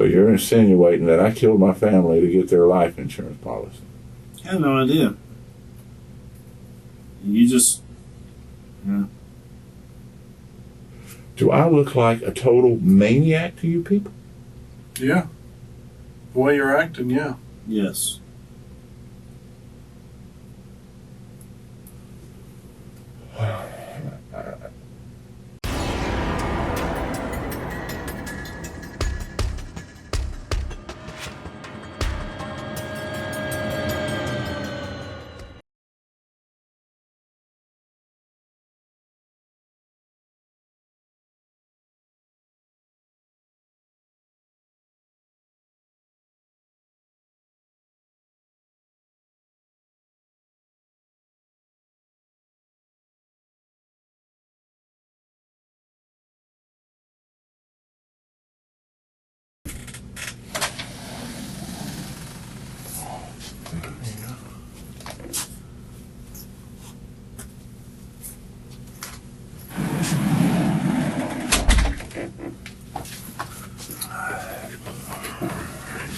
So you're insinuating that I killed my family to get their life insurance policy? I have no idea. You just... Yeah. Do I look like a total maniac to you people? Yeah. The way you're acting, yeah. Yes.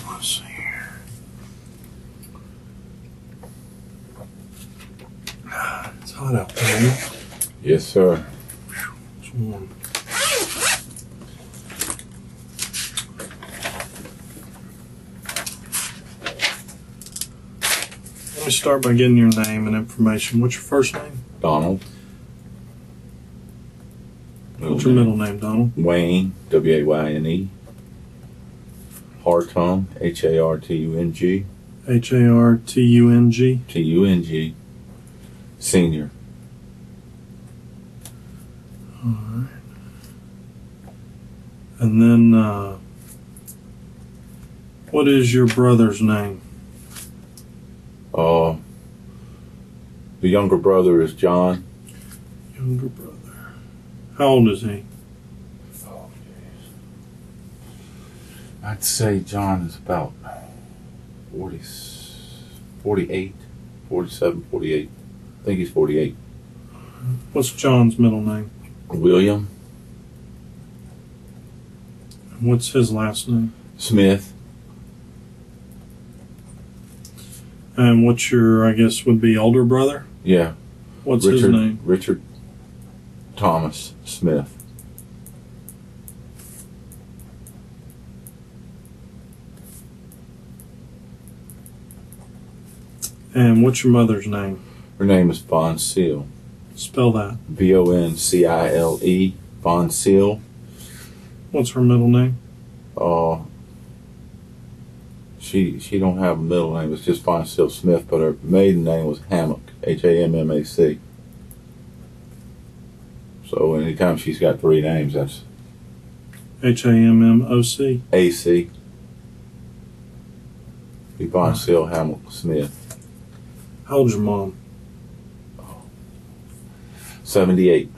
Let's see here. It's hot out there. Yes, sir. It's warm. Let me start by getting your name and information. What's your first name? Donald. What's your middle name, Donald? Wayne, W-A-Y-N-E. Hartung, H-A-R-T-U-N-G. H-A-R-T-U-N-G. T-U-N-G. Senior. All right. And then, what is your brother's name? The younger brother is John. Younger brother. How old is he? Oh, I'd say John is about 40, 48, 47, 48. I think he's 48. What's John's middle name? William And what's his last name? Smith. And what's your, I guess, would be older brother? Yeah. What's his name? Richard Thomas Smith. And what's your mother's name? Her name is Voncile. Spell that. V-O-N-C-I-L-E. Voncile. What's her middle name? She don't have a middle name. It's just Voncile Smith, but her maiden name was Hammock. H-A-M-M-A-C. So anytime she's got three names, that's H-A-M-M-O-C. A-C. Be Voncile Hammock Smith. How old's your mom? 78.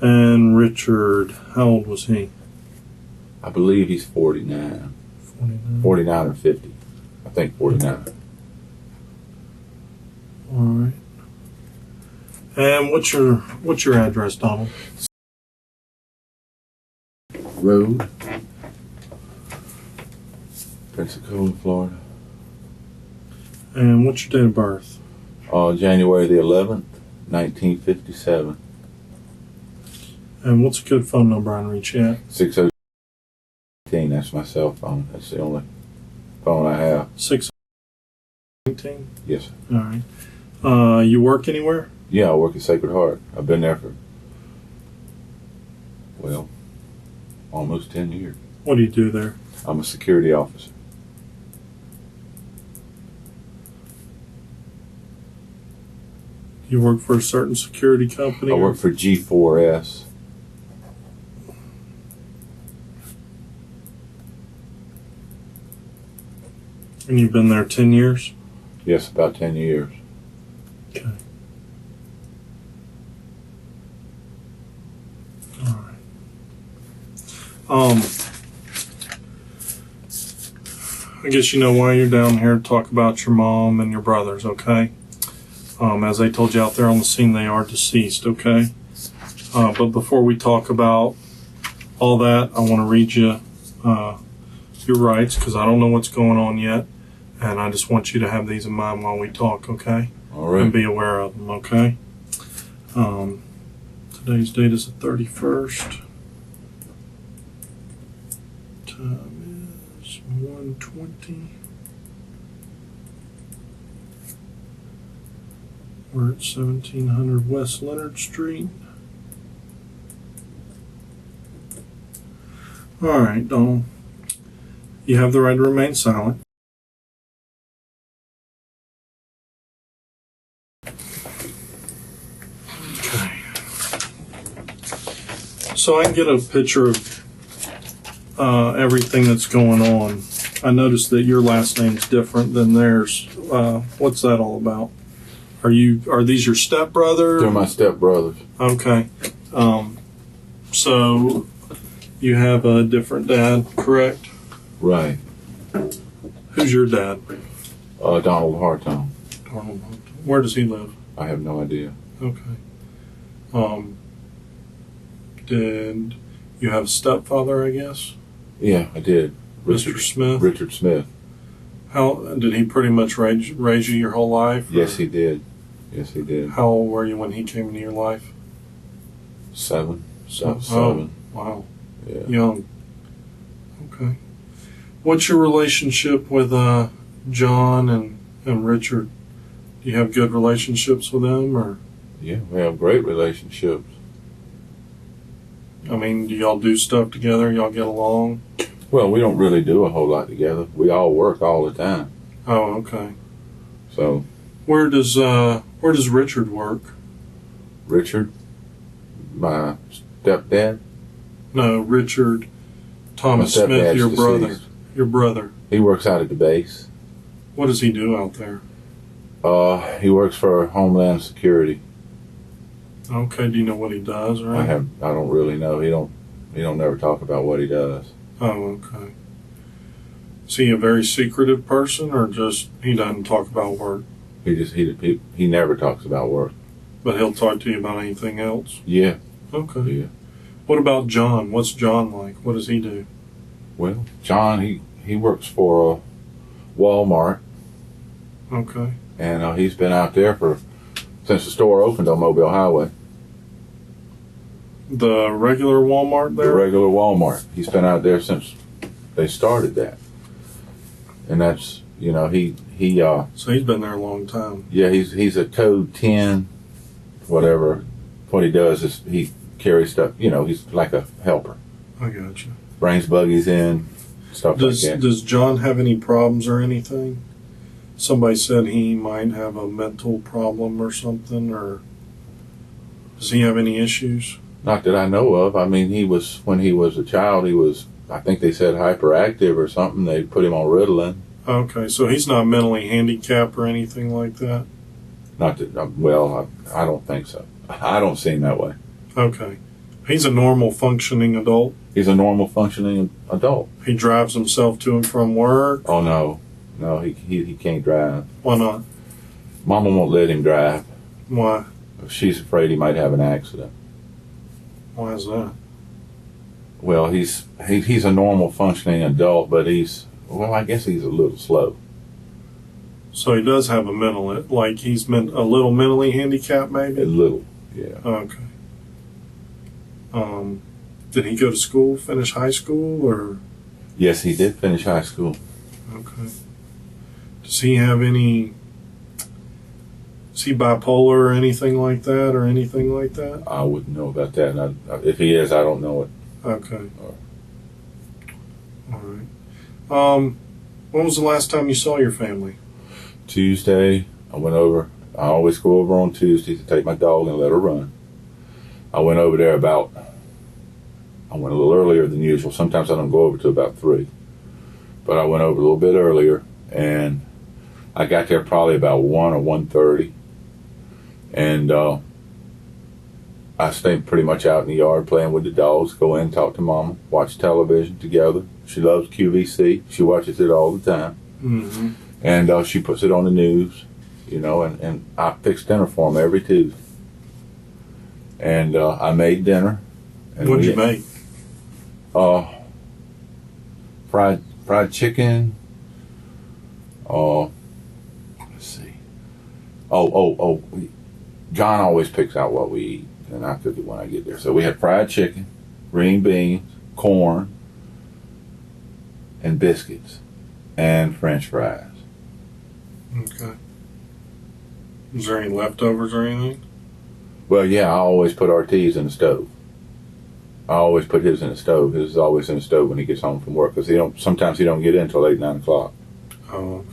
And Richard, how old was he? I believe he's 49. 49. 49 or 50. I think 49. All right. And what's your address, Donald? Road. Pensacola, Florida. And what's your date of birth? January the 11th, 1957. And what's a good phone number I can reach you at? 618. That's my cell phone. That's the only phone I have. 618? Yes, sir. All right. You work anywhere? Yeah, I work at Sacred Heart. I've been there for, well, almost 10 years. What do you do there? I'm a security officer. You work for a certain security company? I work for G4S. And you've been there 10 years? Yes, about 10 years. Okay. All right. I guess you know why you're down here to talk about your mom and your brothers, okay? As I told you out there on the scene, they are deceased, okay? But before we talk about all that. I want to read you your rights because I don't know what's going on yet, and I just want you to have these in mind while we talk, okay? All right. And be aware of them, okay? Today's date is the 31st. Time is 1:20. We're at 1700 West Leonard Street. All right, Donald. You have the right to remain silent. Okay. So I can get a picture of everything that's going on. I noticed that your last name's different than theirs. What's that all about? Are these your stepbrother? They're my stepbrothers. Okay. So you have a different dad, correct? Right. Who's your dad? Donald Hartung. Donald Hartung. Where does he live? I have no idea. Okay. Did you have a stepfather, I guess? Yeah, I did. Mr. Smith? Richard Smith. How did he pretty much raise you your whole life? Yes, he did. Yes, he did. How old were you when he came into your life? 7. So, 7. Wow. Yeah. Young. Okay. What's your relationship with John and Richard? Do you have good relationships with them, or? Yeah, we have great relationships. I mean, do y'all do stuff together? Y'all get along? Well, we don't really do a whole lot together. We all work all the time. Oh, okay. So, Where does Richard work? Richard, my stepdad, No, Richard Thomas my Smith, stepdad's your brother. deceased. Your brother. He works out at the base. What does he do out there? He works for Homeland Security. Okay, do you know what he does, I right? don't really know. He don't never talk about what he does. Oh, okay. Is he a very secretive person, or just he doesn't talk about work? He never talks about work. But he'll talk to you about anything else? Yeah. Okay. Yeah. What about John? What's John like? What does he do? Well, John, he works for Walmart, Okay. and he's been out there since the store opened on Mobile Highway. The regular Walmart there? The regular Walmart. He's been out there since they started that, and that's he So he's been there a long time. yeah, he's a code 10, whatever. What he does is he carries stuff. He's like a helper. I got you. Brings buggies in, stuff like that. Does John have any problems or anything? Somebody said he might have a mental problem or something, or does he have any issues? Not that I know of. I mean, when he was a child, I think they said hyperactive or something. They put him on Ritalin. Okay, so he's not mentally handicapped or anything like that? Not that, I don't think so. I don't see him that way. Okay. He's a normal functioning adult? He's a normal functioning adult. He drives himself to and from work? Oh, no. No, he can't drive. Why not? Mama won't let him drive. Why? She's afraid he might have an accident. Why is that? Well, he's a normal functioning adult, but I guess he's a little slow. So he does have a he's a little mentally handicapped, maybe? A little, yeah. Okay. Did he go to school, finish high school, or? Yes, he did finish high school. Okay. Does he have is he bipolar or anything like that, I wouldn't know about that. And if he is, I don't know it. Okay. All right. When was the last time you saw your family? Tuesday, I went over. I always go over on Tuesday to take my dog and let her run. I went over there I went a little earlier than usual. Sometimes I don't go over to about 3. But I went over a little bit earlier, and I got there probably about 1 or 1:30. And I stayed pretty much out in the yard playing with the dogs, go in, talk to Mama, watch television together. She loves QVC. She watches it all the time. Mm-hmm. And she puts it on the news, and I fix dinner for them every Tuesday. And I made dinner. And What'd you make? Fried chicken. Let's see. Oh. John always picks out what we eat, and I cook it when I get there. So we had fried chicken, green beans, corn, and biscuits, and French fries. Okay. Is there any leftovers or anything? Well, yeah, I always put RT's in the stove. I always put his in the stove. His is always in the stove when he gets home from work, because sometimes he don't get in until 8, 9 o'clock. Oh,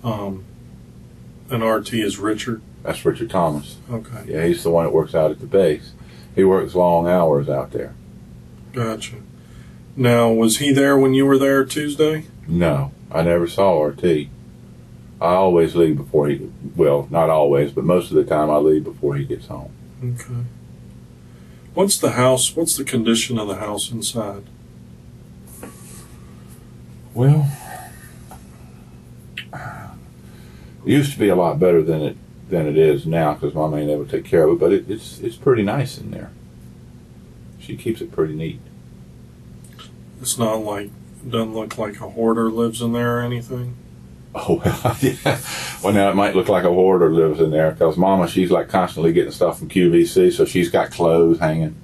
okay. And RT is Richard? That's Richard Thomas. Okay. Yeah, he's the one that works out at the base. He works long hours out there. Gotcha. Now, was he there when you were there Tuesday? No, I never saw RT. I always leave before he, well, not always, but most of the time I leave before he gets home. Okay. What's the condition of the house inside? Well, it used to be a lot better than it is now, because Mom ain't able to take care of it, but it's pretty nice in there. She keeps it pretty neat. It's not like, doesn't look like a hoarder lives in there or anything? Oh, well, yeah. Well, now it might look like a hoarder lives in there, because Mama, she's like constantly getting stuff from QVC, so she's got clothes hanging.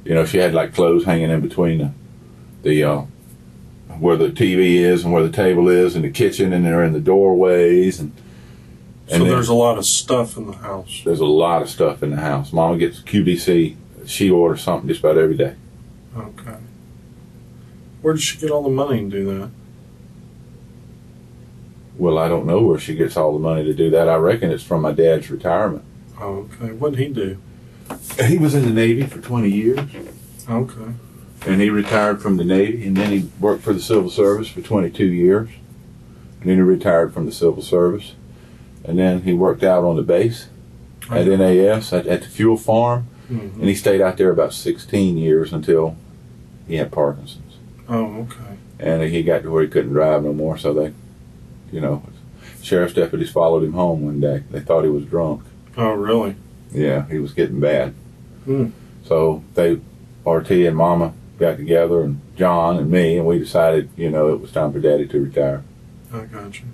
You know, she had like clothes hanging in between the where the TV is and where the table is, and the kitchen, and they're in the doorways. And So there's a lot of stuff in the house. There's a lot of stuff in the house. Mama gets QVC. She orders something just about every day. Okay. Where does she get all the money to do that? Well, I don't know where she gets all the money to do that. I reckon it's from my dad's retirement. Oh, okay. What did he do? He was in the Navy for 20 years. Okay. And he retired from the Navy, and then he worked for the Civil Service for 22 years. And then he retired from the Civil Service. And then he worked out on the base at NAS, at the fuel farm. Mm-hmm. And he stayed out there about 16 years until he had Parkinson's. Oh, okay. And he got to where he couldn't drive no more, so they, sheriff's deputies followed him home one day. They thought he was drunk. Oh, really? Yeah, he was getting bad. Hmm. So RT and Mama got together, and John and me, and we decided, it was time for Daddy to retire. I got you.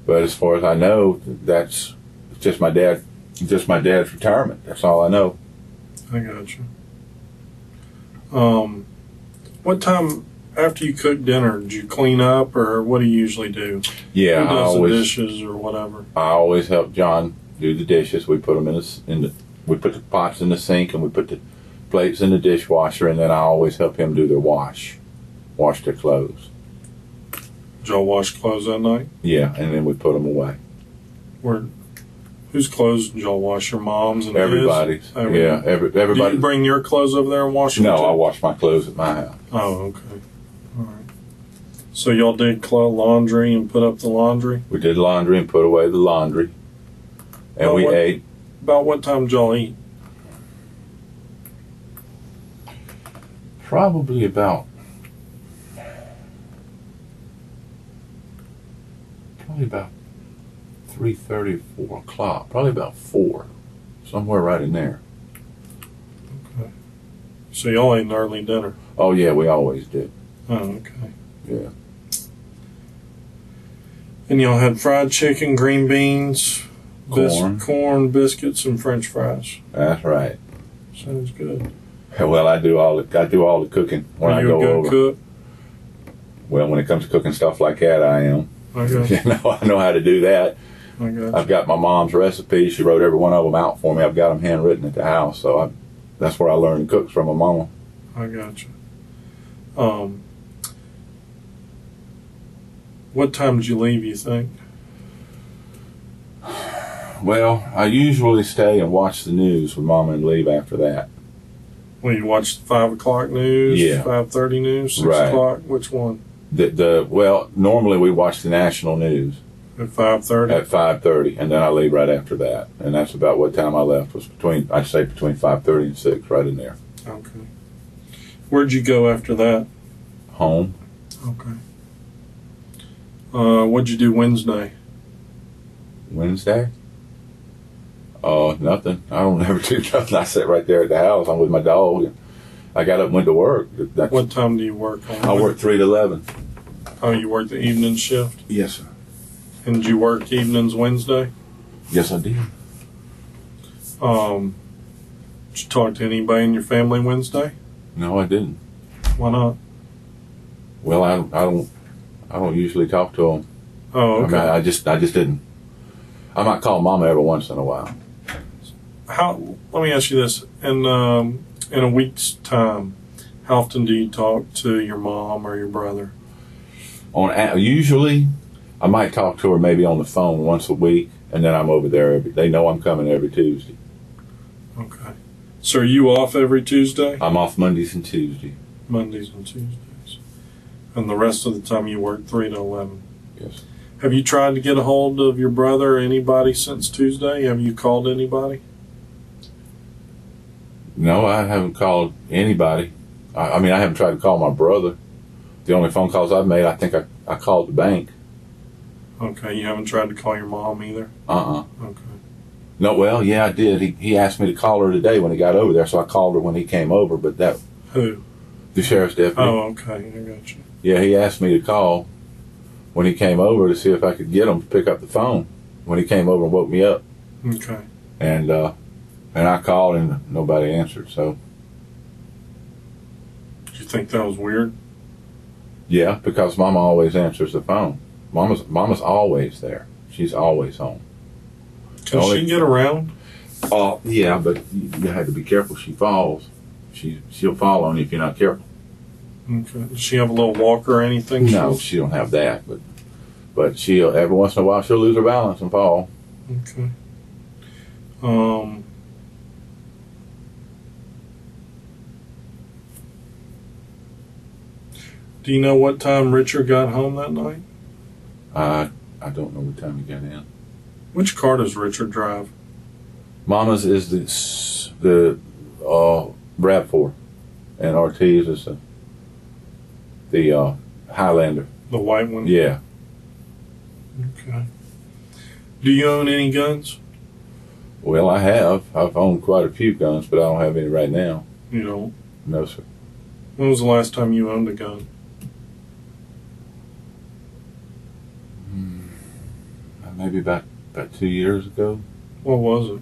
But as far as I know, that's just my dad's retirement. That's all I know. I got you. What time after you cook dinner, do you clean up, or what do you usually do? Yeah, Who does the dishes or whatever? I always help John do the dishes. We put them we put the pots in the sink, and we put the plates in the dishwasher, and then I always help him do their wash their clothes. Did y'all wash clothes that night? Yeah, and then we put them away. Whose clothes did y'all wash? Your mom's and everybody's. his? Yeah, everybody. Do you bring your clothes over there and wash them? No, too? I wash my clothes at my house. Oh, okay. All right. So y'all did laundry and put up the laundry? We did laundry and put away the laundry. And we ate. About what time did y'all eat? Probably about 3:30, 4 o'clock. Probably about 4. Somewhere right in there. Okay. So y'all ate an early dinner? Oh, yeah, we always did. Oh, okay. Yeah. And y'all had fried chicken, green beans, corn, biscuits, and French fries. That's right. Sounds good. Well, I do all the cooking when I go over. Are you a good cook? Well, when it comes to cooking stuff like that, I am. Okay. I know how to do that. I got you. I've got my mom's recipes. She wrote every one of them out for me. I've got them handwritten at the house, so that's where I learned to cook from my mama. I got you. What time did you leave, you think? Well, I usually stay and watch the news with Mama and leave after that. Well, you watch the 5 o'clock news, Yeah. 5:30 news, 6 Right. o'clock? Which one? Well, normally we watch the national news At 5:30? at 5:30, and then I leave right after that. And that's about what time I left, was I'd say between 5:30 and 6, right in there. Okay. Where'd you go after that? Home. Okay. What'd you do Wednesday? Wednesday? Nothing. I don't ever do nothing. I sit right there at the house. I'm with my dog. And I got up and went to work. What time do you work on? I work 3 to 11. Oh, you work the evening shift? Yes, sir. And did you work evenings Wednesday? Yes, I did. Did you talk to anybody in your family Wednesday? No, I didn't. Why not? Well, I don't usually talk to them. Oh, okay. I mean, I just didn't. I might call Mama every once in a while. Let me ask you this: in a week's time, how often do you talk to your mom or your brother? Usually, I might talk to her maybe on the phone once a week, and then I'm over there. They know I'm coming every Tuesday. Okay. So are you off every Tuesday? I'm off Mondays and Tuesdays. Mondays and Tuesdays. And the rest of the time you work 3 to 11. Yes. Have you tried to get a hold of your brother or anybody since Tuesday? Have you called anybody? No, I haven't called anybody. I mean, I haven't tried to call my brother. The only phone calls I've made, I think I called the bank. Okay, you haven't tried to call your mom either? Okay. No, well, yeah, I did. He asked me to call her today when he got over there, so I called her when he came over, but that... Who? The sheriff's deputy. Oh, okay, I got you. Yeah, he asked me to call when he came over to see if I could get him to pick up the phone when he came over and woke me up. Okay. And I called and nobody answered, so... Do you think that was weird? Yeah, because Mama always answers the phone. Mama's always there. She's always home. Can she get around? Oh, yeah, but you have to be careful. She falls. She'll fall on you if you're not careful. Okay. Does she have a little walker or anything? No, she don't have that, but she'll every once in a while she'll lose her balance and fall. Okay. Do you know what time Richard got home that night? I don't know what time he got in. Which car does Richard drive? Mama's is the RAV4, and Ortiz is the Highlander. The white one? Yeah. Okay. Do you own any guns? Well, I have. I've owned quite a few guns, but I don't have any right now. You don't? No, sir. When was the last time you owned a gun? Maybe about 2 years ago. What was it?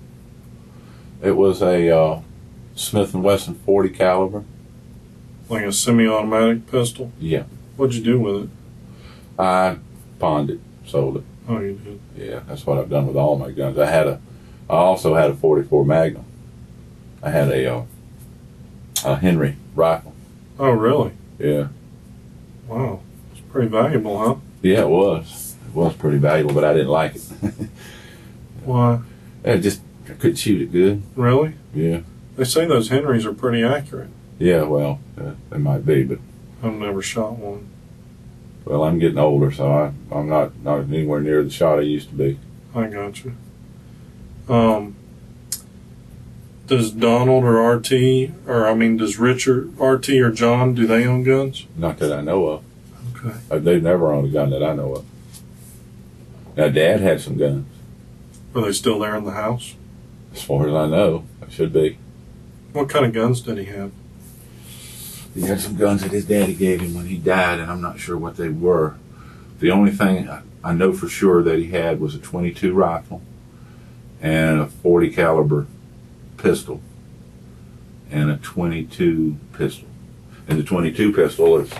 It was a Smith & Wesson 40 caliber. Like a semi-automatic pistol? Yeah. What'd you do with it? I pawned it, sold it. Oh, you did? Yeah, that's what I've done with all my guns. I also had a 44 Magnum. I had a Henry rifle. Oh, really? Yeah. Wow. It's pretty valuable, huh? Yeah, it was. It was pretty valuable, but I didn't like it. Why? I couldn't shoot it good. Really? Yeah. They say those Henrys are pretty accurate. Yeah, well, they might be, but... I've never shot one. Well, I'm getting older, so I'm not anywhere near the shot I used to be. I got you. Does Donald or does Richard, RT or John, do they own guns? Not that I know of. Okay. They've never owned a gun that I know of. Now, Dad had some guns. Are they still there in the house? As far as I know, they should be. What kind of guns did he have? He had some guns that his daddy gave him when he died, and I'm not sure what they were. The only thing I know for sure that he had was a .22 rifle and a 40 caliber pistol and a .22 pistol. And the .22 pistol has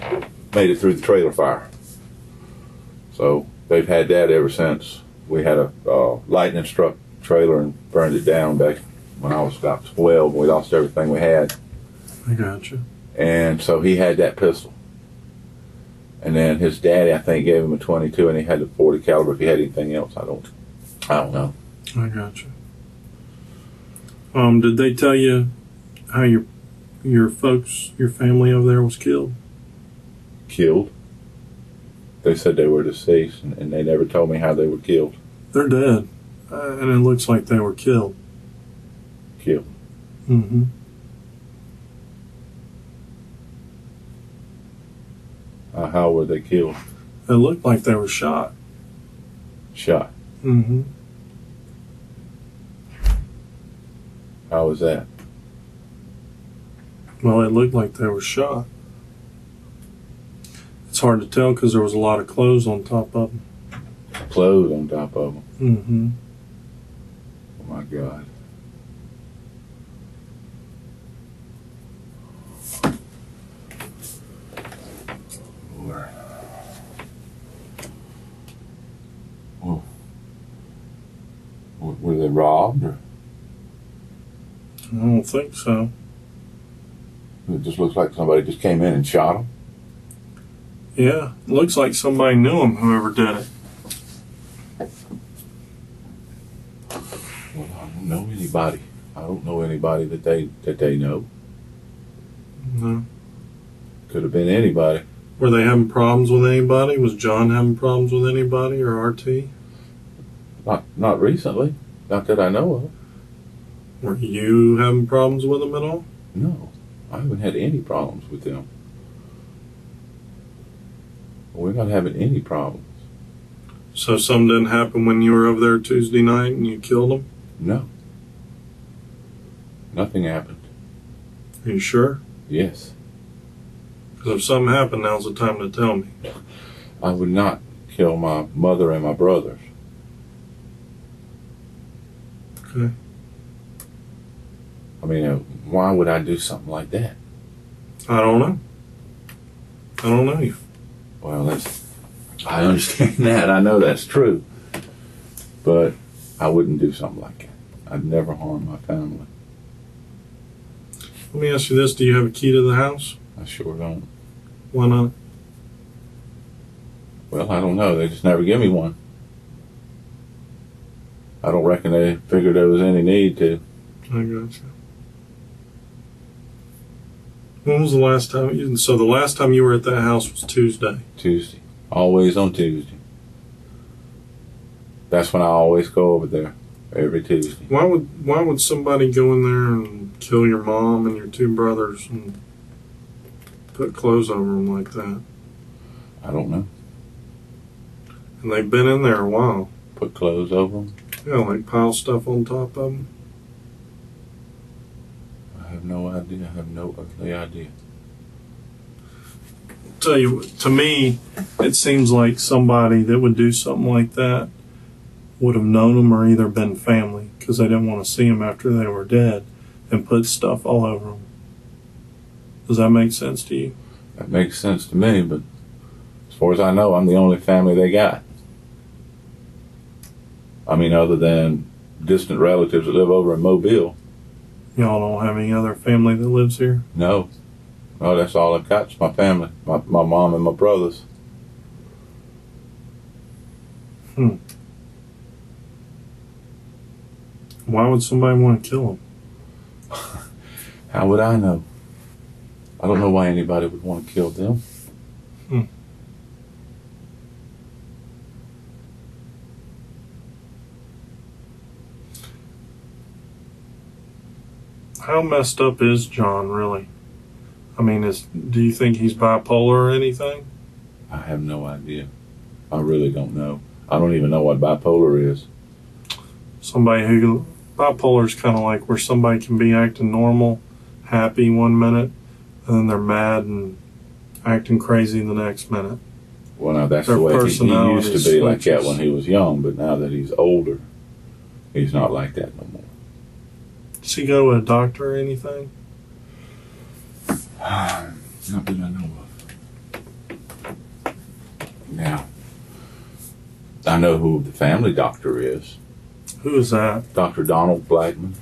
made it through the trailer fire. So they've had that ever since. We had a lightning struck trailer and burned it down back when I was about 12. We lost everything we had. I got you. And so he had that pistol. And then his daddy, I think, gave him a .22, and he had the 40 caliber. If he had anything else, I don't know. I got you. Did they tell you how your folks, your family over there was killed? Killed? They said they were deceased, and they never told me how they were killed. They're dead, and it looks like they were killed. Killed. Mm-hmm. How were they killed? It looked like they were shot. Shot. Mm-hmm. How was that? Well, it looked like they were shot. It's hard to tell because there was a lot of clothes on top of them. Clothes on top of them. Mm-hmm. Oh my God. Were they robbed, or I don't think so. it just looks like somebody just came in and shot them? Yeah, looks like somebody knew him, whoever did it. Well, I don't know anybody. I don't know anybody that they know. No. Could have been anybody. Were they having problems with anybody? Was John having problems with anybody, or RT? Not recently. Not that I know of. Were you having problems with them at all? No, I haven't had any problems with them. We're not having any problems. So something didn't happen when you were over there Tuesday night and you killed them? No. Nothing happened. Are you sure? Yes. Because if something happened, now's the time to tell me. I would not kill my mother and my brothers. Okay. I mean, why would I do something like that? I don't know. I don't know you. Well, I understand that. I know that's true. But I wouldn't do something like that. I'd never harm my family. Let me ask you this. Do you have a key to the house? I sure don't. Why not? Well, I don't know. They just never give me one. I don't reckon they figured there was any need to. I gotcha. When was the last time? So the last time you were at that house was Tuesday. Tuesday. Always on Tuesday. That's when I always go over there. Every Tuesday. Why would somebody go in there and kill your mom and your two brothers and put clothes over them like that? I don't know. And they've been in there a while. Put clothes over them? Yeah, like pile stuff on top of them. I have no idea. I have no earthly idea. Tell you, to me, it seems like somebody that would do something like that would have known them or either been family because they didn't want to see them after they were dead and put stuff all over them. Does that make sense to you? That makes sense to me, but as far as I know, I'm the only family they got. I mean, other than distant relatives that live over in Mobile. Y'all don't have any other family that lives here? No. No, that's all I've got. It's my family. My mom and my brothers. Why would somebody want to kill them? How would I know? I don't know why anybody would want to kill them. How messed up is John, really? I mean, do you think he's bipolar or anything? I have no idea. I really don't know. I don't even know what bipolar is. Bipolar is kind of like where somebody can be acting normal, happy one minute, and then they're mad and acting crazy the next minute. Well, now that's Their the way he used to personality be like that switches. when he was young, but now that he's older, he's not like that no more. Does he go to a doctor or anything? Not that I know of. Now, I know who the family doctor is. Who is that? Dr. Donald Blackman.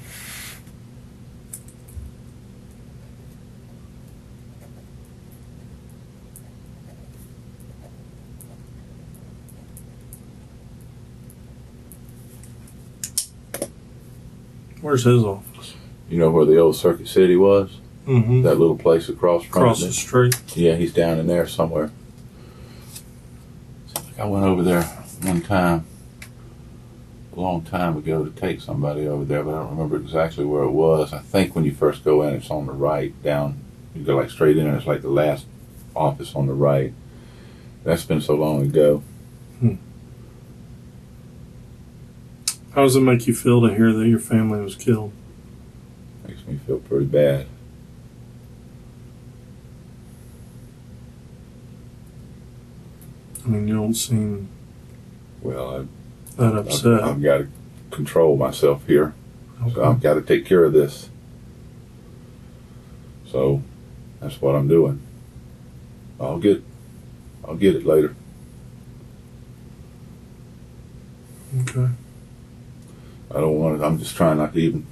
Where's his office? You know where the old Circuit City was? Mm-hmm. That little place across from Across it? the street. Yeah, he's down in there somewhere. I went over there one time, a long time ago, to take somebody over there, but I don't remember exactly where it was. I think when you first go in, it's on the right, down, you go like straight in, and it's like the last office on the right. That's been so long ago. How does it make you feel to hear that your family was killed? me feel pretty bad. I mean, you don't seem Well, that upset. I've got to control myself here. Okay. So I've got to take care of this. So that's what I'm doing. I'll get it later. Okay. I don't want to. I'm just trying not to even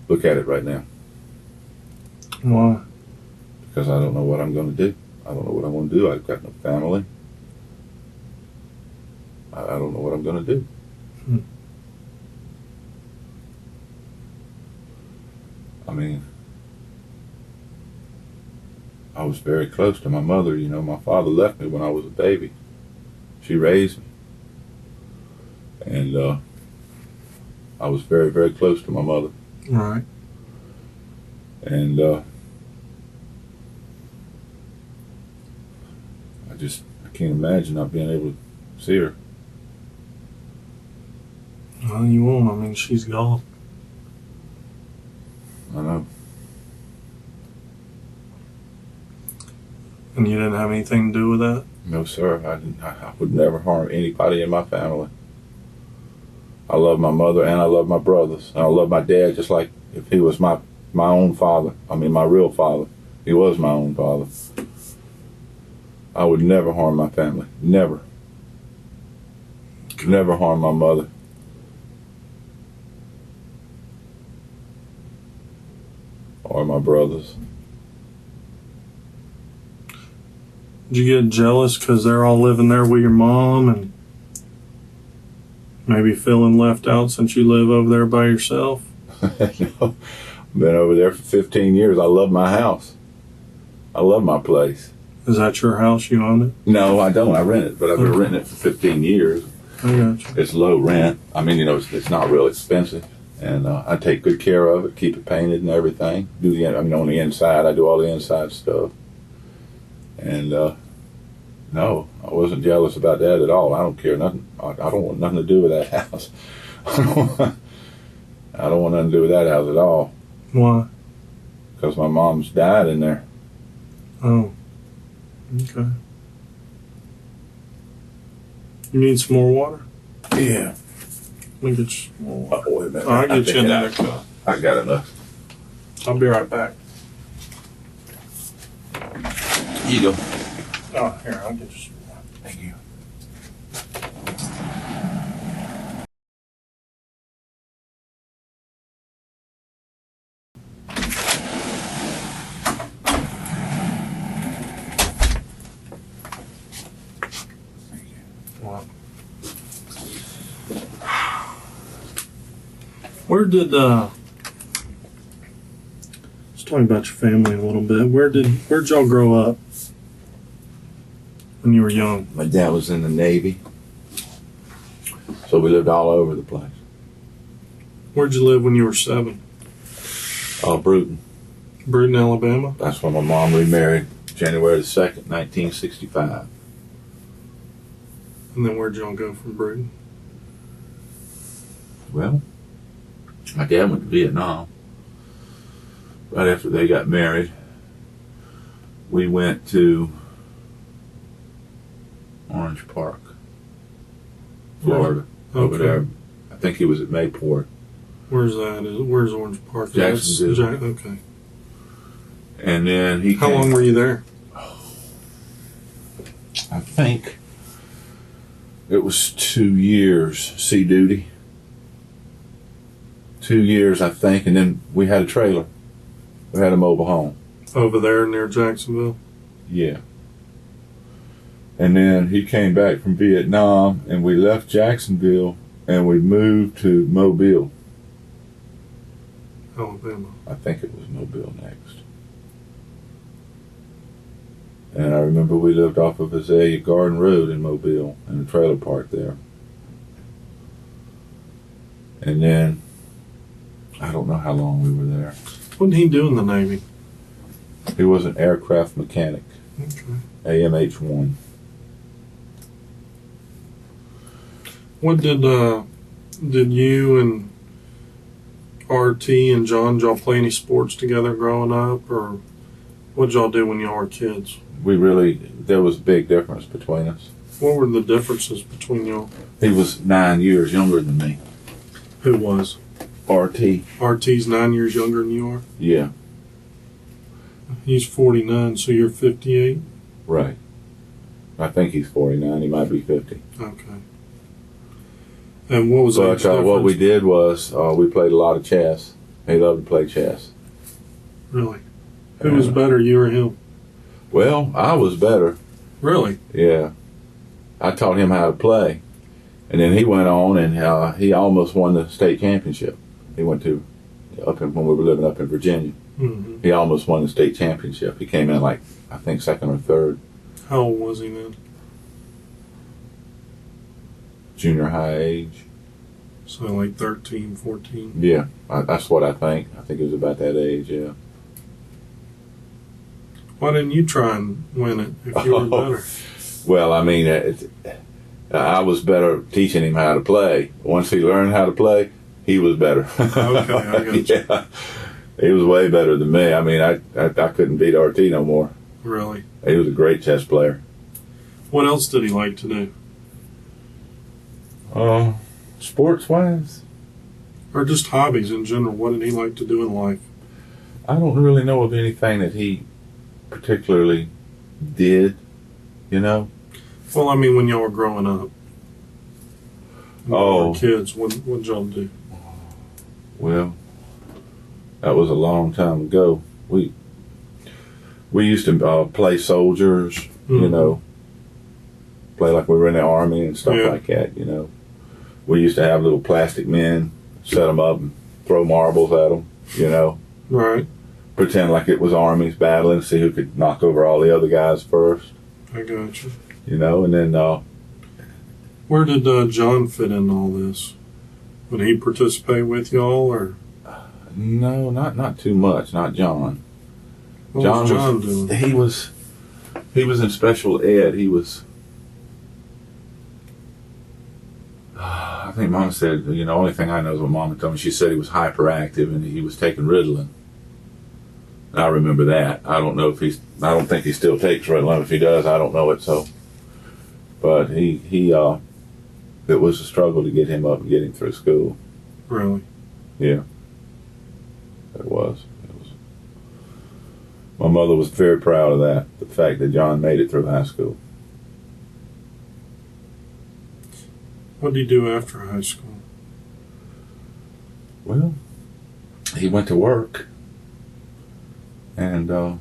look at it right now Why? because I don't know what I'm going to do. I don't know what I'm going to do. I've got no family. I don't know what I'm going to do. I mean, I was very close to my mother. You know, my father left me when I was a baby. She raised me. And I was very, very close to my mother. Right. And I can't imagine not being able to see her. Well, you won't. I mean, she's gone. I know. And you didn't have anything to do with that? No, sir. I would never harm anybody in my family. I love my mother and I love my brothers. And I love my dad just like if he was my own father. I mean, my real father. He was my own father. I would never harm my family. Never. Never harm my mother. Or my brothers. Did you get jealous because they're all living there with your mom and maybe feeling left out since you live over there by yourself? No. Been over there for 15 years. I love my house. I love my place. Is that your house? You own it? No, I don't. I rent it, but I've been renting it for 15 years. I got you. It's low rent. I mean, you know, it's not real expensive. And I take good care of it, keep it painted and everything. On the inside, I do all the inside stuff. And no, I wasn't jealous about that at all. I don't care nothing. I don't want nothing to do with that house. I don't want nothing to do with that house at all. Why? Because my mom's died in there. Oh. Okay. You need some more water? Yeah. Let me get you some more water. Oh, wait a minute. I'll get you think another cup. I got enough. I'll be right back. Here you go. Oh, here, I'll get you some water. Thank you. Where did let's talk about your family a little bit. Where'd y'all grow up when you were young? My dad was in the Navy, so we lived all over the place. Where'd you live when you were 7? Bruton. Bruton, Alabama? That's when my mom remarried, January the 2nd, 1965. And then where'd y'all go from Bruton? Well, my dad went to Vietnam. Right after they got married, we went to Orange Park, Florida, over Okay. there. I think he was at Mayport. Where's that? Where's Orange Park? Jacksonville. Okay. And then he How came, long were you there? I think it was 2 years, sea duty. 2 years, I think, and then we had a trailer. We had a mobile home. Over there near Jacksonville? Yeah. And then he came back from Vietnam, and we left Jacksonville, and we moved to Mobile. Alabama. I think it was Mobile next. And I remember we lived off of Azalea Garden Road in Mobile, in the trailer park there. And then, I don't know how long we were there. What did he do in the Navy? He was an aircraft mechanic, Okay. AMH-1. What did you and RT and John, did y'all play any sports together growing up, or what did y'all do when y'all were kids? There was a big difference between us. What were the differences between y'all? He was 9 years younger than me. Who was? RT. RT's 9 years younger than you are? Yeah. He's 49, so you're 58? Right. I think he's 49. He might be 50. Okay. And what was the But what we did was we played a lot of chess. He loved to play chess. Really? Who was better, you or him? Well, I was better. Really? Yeah. I taught him how to play. And then he went on and he almost won the state championship. He went to, when we were living up in Virginia. Mm-hmm. He almost won the state championship. He came in I think second or third. How old was he then? Junior high age. So like 13, 14? Yeah, that's what I think. I think he was about that age, yeah. Why didn't you try and win it if you were better? Well, I mean, I was better teaching him how to play. Once he learned how to play, he was better. Okay, I got you. Yeah. He was way better than me. I mean, I couldn't beat RT no more. Really? He was a great chess player. What else did he like to do? Sports-wise? Or just hobbies in general? What did he like to do in life? I don't really know of anything that he particularly did, you know? Well, I mean, when y'all were growing up. When y'all were kids, what did y'all do? Well, that was a long time ago. We used to play soldiers, Mm-hmm. you know, play like we were in the army and stuff like that, you know. We used to have little plastic men, set them up and throw marbles at them, you know. Right. Pretend like it was armies battling, see who could knock over all the other guys first. I got you. You know, and then... Where did John fit in all this? Would he participate with y'all, or...? No, not too much, not John. What was John doing? He was in special ed. He was... I think Mama said, you know, only thing I know is what Mama told me. She said he was hyperactive and he was taking Ritalin. And I remember that. I don't think he still takes Ritalin. If he does, I don't know it. So, but it was a struggle to get him up and get him through school. Really? Yeah. It was. My mother was very proud of that, the fact that John made it through high school. What did he do after high school? Well, he went to work, and well,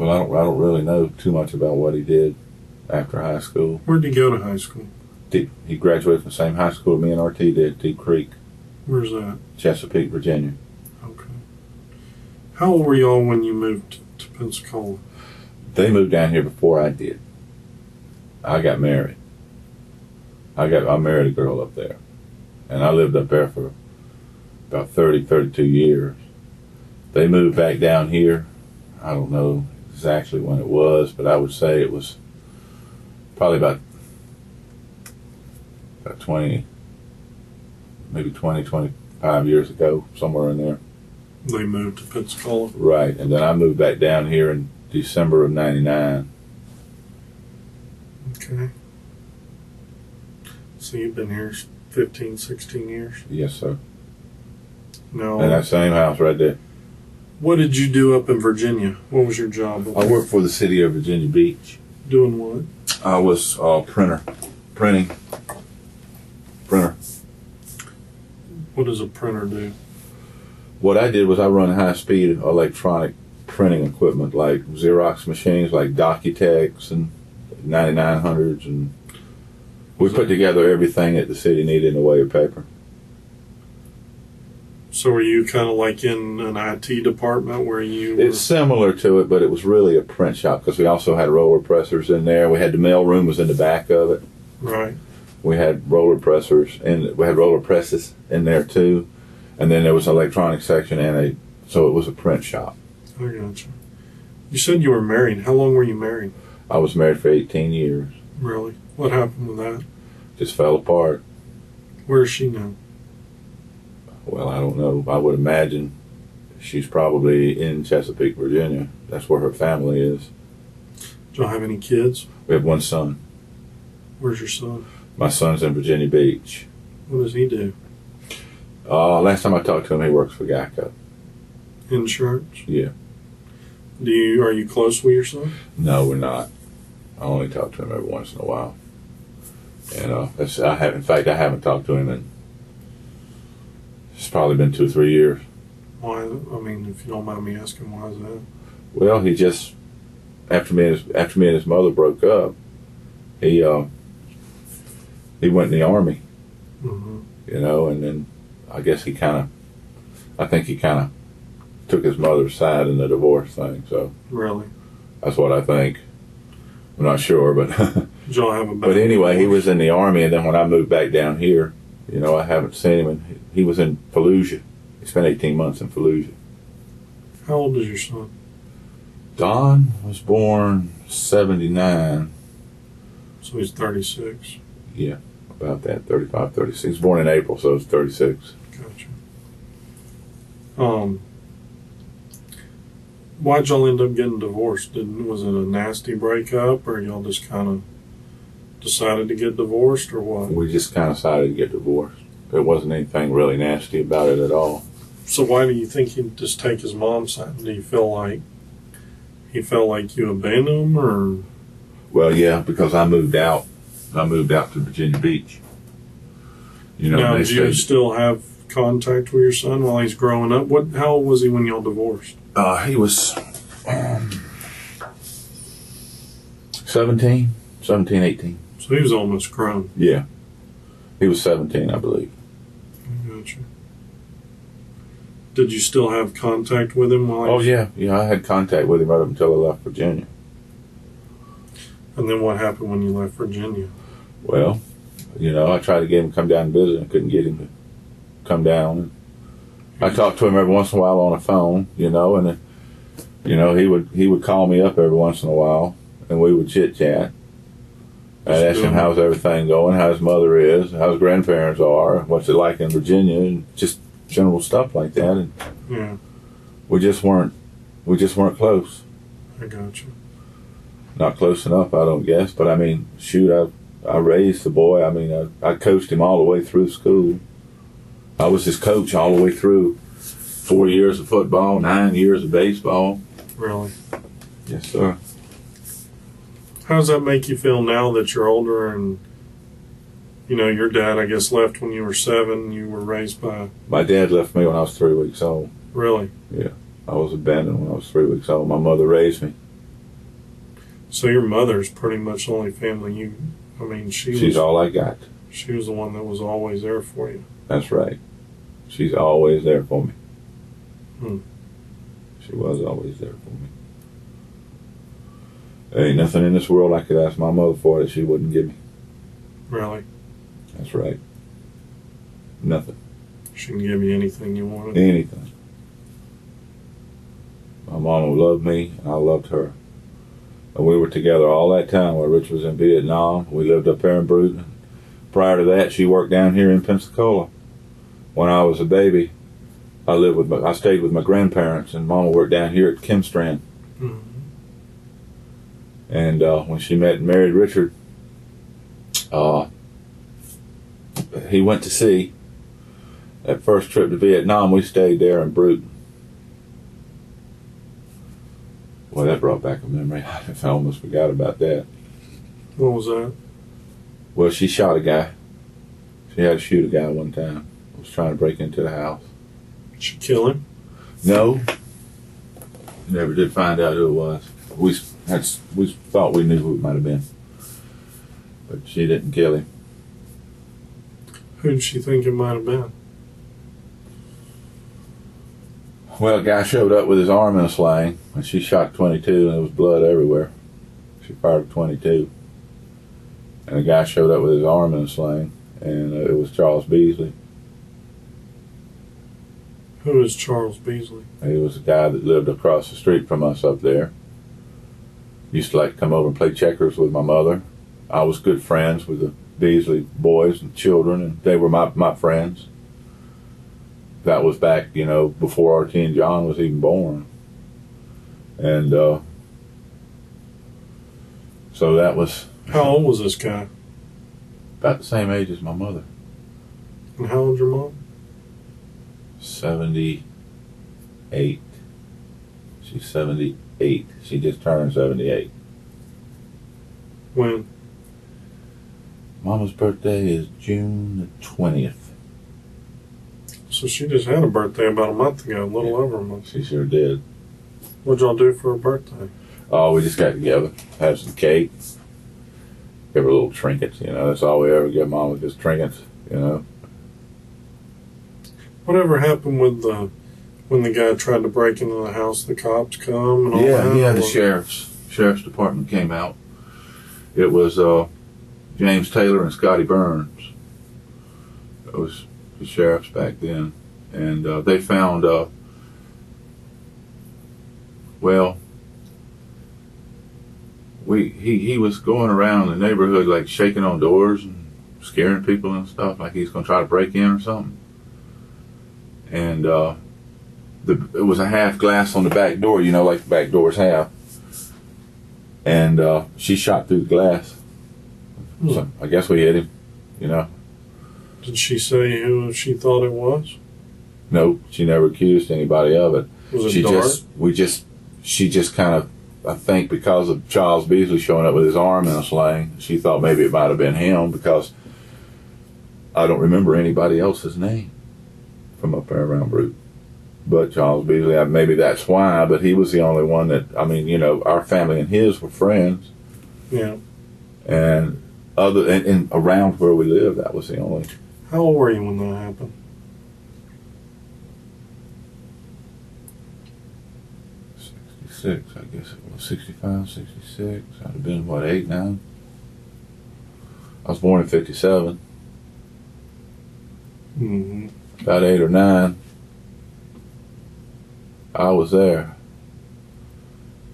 I don't really know too much about what he did after high school. Where did he go to high school? He graduated from the same high school me and RT did, Deep Creek. Where's that? Chesapeake, Virginia. Okay. How old were y'all when you moved to Pensacola? They moved down here before I did. I got married. I married a girl up there. And I lived up there for about 32 years. They moved back down here. I don't know exactly when it was, but I would say it was probably about 20, maybe 25 years ago, somewhere in there. They moved to Pensacola? Right, and then I moved back down here in December of 99. Okay. So you've been here 15, 16 years? Yes, sir. No. In that same house right there. What did you do up in Virginia? What was your job? I worked for the city of Virginia Beach. Doing what? I was printing. What does a printer do? What I did was I run high-speed electronic printing equipment like Xerox machines, like Docutechs and 9900s, and we put together everything that the city needed in the way of paper. So were you kind of like in an IT department where you were... It's similar to it, but it was really a print shop because we also had roller pressers in there. We had the mail room was in the back of it. Right. We had roller pressers, and we had roller presses in there too. And then there was an electronic section so it was a print shop. I got you. You said you were married. How long were you married? I was married for 18 years. Really? What happened with that? Just fell apart. Where is she now? Well, I don't know. I would imagine she's probably in Chesapeake, Virginia. That's where her family is. Do y'all have any kids? We have one son. Where's your son? My son's in Virginia Beach. What does he do? Last time I talked to him, he works for Geico. Insurance? Yeah. Are you close with your son? No, we're not. I only talk to him every once in a while. And in fact, I haven't talked to him in, it's probably been 2 or 3 years. Why? I mean, if you don't mind me asking, why is that? Well, he just, after me and his mother broke up, he went in the Army, Mm-hmm. you know, and then I guess I think he kind of took his mother's side in the divorce thing. So Really? that's what I think. I'm not sure, but Did y'all have a but anyway, he was in the Army, and then when I moved back down here, you know, I haven't seen him. And he was in Fallujah. He spent 18 months in Fallujah. How old is your son? Don was born 79. So he's 36. Yeah, about that, 35, 36. He was born in April, so it's 36. Gotcha. Why'd y'all end up getting divorced? Was it a nasty breakup, or y'all just kind of decided to get divorced, or what? We just kind of decided to get divorced. There wasn't anything really nasty about it at all. So why do you think he'd just take his mom's side? Do you feel like he felt like you abandoned him, or? Well, yeah, because I moved out. I moved out to Virginia Beach. You know, Now, they do you stayed- still have contact with your son while he's growing up? How old was he when y'all divorced? He was 17, 18. So he was almost grown. Yeah. He was 17, I believe. Gotcha. Did you still have contact with him while? Oh, yeah. Yeah, I had contact with him right up until I left Virginia. And then what happened when you left Virginia? Well, you know, I tried to get him to come down and visit. I couldn't get him to come down. I talked to him every once in a while on the phone, you know, and you know, he would call me up every once in a while, and we would chit chat. I'd ask him how's everything going, how his mother is, how his grandparents are, what's it like in Virginia, and just general stuff like that. And Yeah, we just weren't close. I gotcha. Not close enough, I don't guess. But I mean, shoot, I raised the boy. I mean, I coached him all the way through school. I was his coach all the way through. 4 years of football, 9 years of baseball. Really? Yes, sir. How does that make you feel now that you're older and, you know, your dad, I guess, left when you were 7. You were raised by... My dad left me when I was 3 weeks old. Really? Yeah. I was abandoned when I was 3 weeks old. My mother raised me. So your mother's pretty much the only family you... I mean, She's all I got. She was the one that was always there for you. That's right. She's always there for me. Hmm. She was always there for me. There ain't nothing in this world I could ask my mother for that she wouldn't give me. Really? That's right. Nothing. She can give you anything you wanted. Anything. My mama loved me, and I loved her. And we were together all that time while Rich was in Vietnam. We lived up there in Brewton. Prior to that, she worked down here in Pensacola. When I was a baby, I stayed with my grandparents, and Mama worked down here at Kimstrand. Mm-hmm. And when she met and married Richard, he went to sea. That first trip to Vietnam, we stayed there in Brewton. Well, that brought back a memory. I almost forgot about that. What was that? Well, she shot a guy. She had to shoot a guy one time. Was trying to break into the house. Did she kill him? No. Never did find out who it was. We thought we knew who it might have been. But she didn't kill him. Who did she think it might have been? Well, a guy showed up with his arm in a sling, and she shot 22, and there was blood everywhere. She fired a 22. And a guy showed up with his arm in a sling, and it was Charles Beasley. Who is Charles Beasley? He was a guy that lived across the street from us up there. Used to like to come over and play checkers with my mother. I was good friends with the Beasley boys and children, and they were my friends. That was back, you know, before RT and John was even born. And so that was... How old was this guy? About the same age as my mother. And how old's your mom? 78. She's 78. She just turned 78. When? Mama's birthday is June the 20th. So she just had a birthday about a month ago, a little over a month. She sure did. What'd y'all do for her birthday? Oh, we just got together, had some cake, give her little trinkets, you know. That's all we ever give Mama, just trinkets, you know. Whatever happened with when the guy tried to break into the house, the cops come and all that? Yeah, the sheriff's department came out. It was James Taylor and Scotty Burns. It was the sheriffs back then. And they found, he was going around the neighborhood like shaking on doors and scaring people and stuff, like he's going to try to break in or something. And it was a half glass on the back door, you know, like the back door's half. And she shot through the glass. So I guess we hit him, you know. Did she say who she thought it was? No, she never accused anybody of it. Was it dark? She just kind of, I think because of Charles Beasley showing up with his arm in a sling, she thought maybe it might have been him, because I don't remember anybody else's name from up there around Brute. But Charles Beasley, maybe that's why, but he was the only one that, I mean, you know, our family and his were friends. Yeah. And and around where we lived, that was the only. How old were you when that happened? 66, I guess it was. 65, 66. I'd have been, what, 8, 9? I was born in 57. Mm-hmm. About 8 or 9. I was there.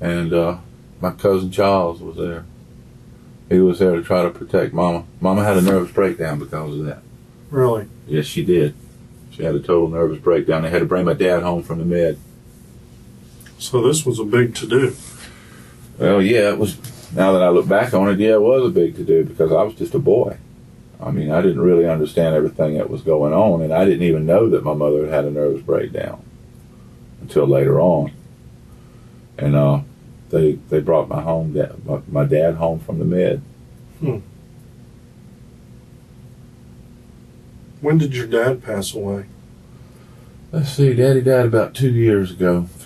And my cousin Charles was there. He was there to try to protect Mama. Mama had a nervous breakdown because of that. Really? Yes, she did. She had a total nervous breakdown. They had to bring my dad home from the med. So this was a big to-do. Well, yeah, it was. Now that I look back on it, yeah, it was a big to-do, because I was just a boy. I mean, I didn't really understand everything that was going on, and I didn't even know that my mother had had a nervous breakdown until later on. And they brought my dad home from the med. When did your dad pass away? Let's see, Daddy died about 3 years ago. I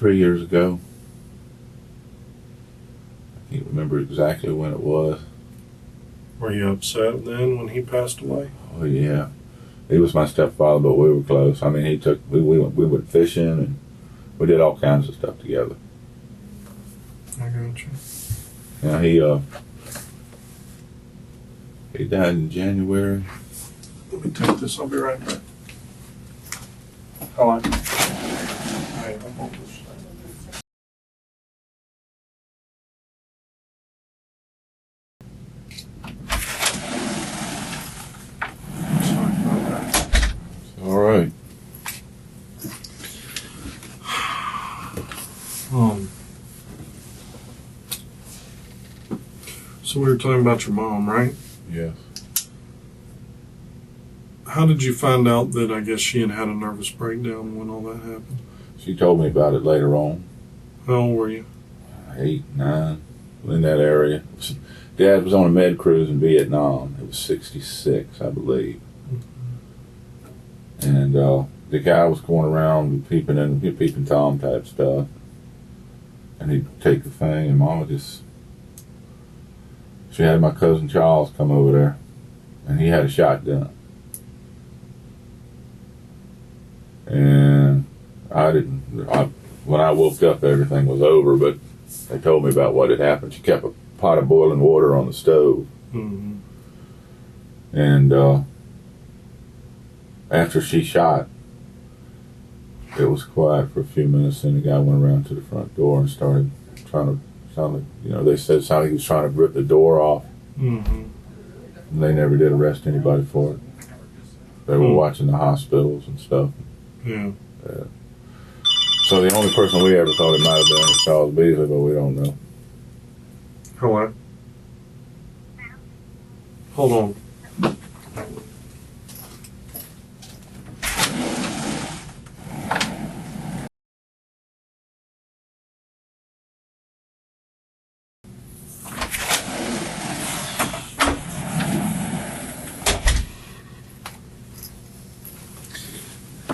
can't remember exactly when it was. Were you upset then when he passed away? Oh yeah, he was my stepfather, but we were close. I mean, we went fishing, and we did all kinds of stuff together. I got you. Yeah, he died in January. Let me take this. I'll be right back. All right. Hey, I'm on this. Sorry about that. All right. So we were talking about your mom, right? Yes. How did you find out that I guess she had had a nervous breakdown when all that happened? She told me about it later on. How old were you? 8, 9, in that area. Dad was on a med cruise in Vietnam. It was 66, I believe. Mm-hmm. And the guy was going around peeping Tom type stuff. And he'd take the thing, and Mama she had my cousin Charles come over there, and he had a shotgun. And when I woke up, everything was over, but they told me about what had happened. She kept a pot of boiling water on the stove. Mm-hmm. And after she shot, it was quiet for a few minutes, and the guy went around to the front door and started trying to, they said it sounded like he was trying to rip the door off. Mm-hmm. And they never did arrest anybody for it. They were watching the hospitals and stuff. Yeah. So the only person we ever thought it might have been was Charles Beasley, but we don't know. Hello? Hold on.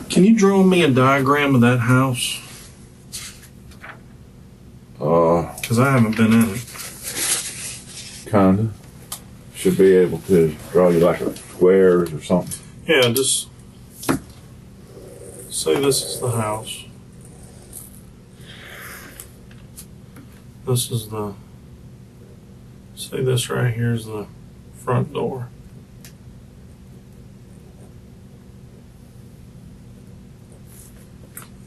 Can you draw me a diagram of that house? Because I haven't been in it. Kinda. Should be able to draw you like a squares or something. Yeah, just say this is the house. This is the, say this right here is the front door.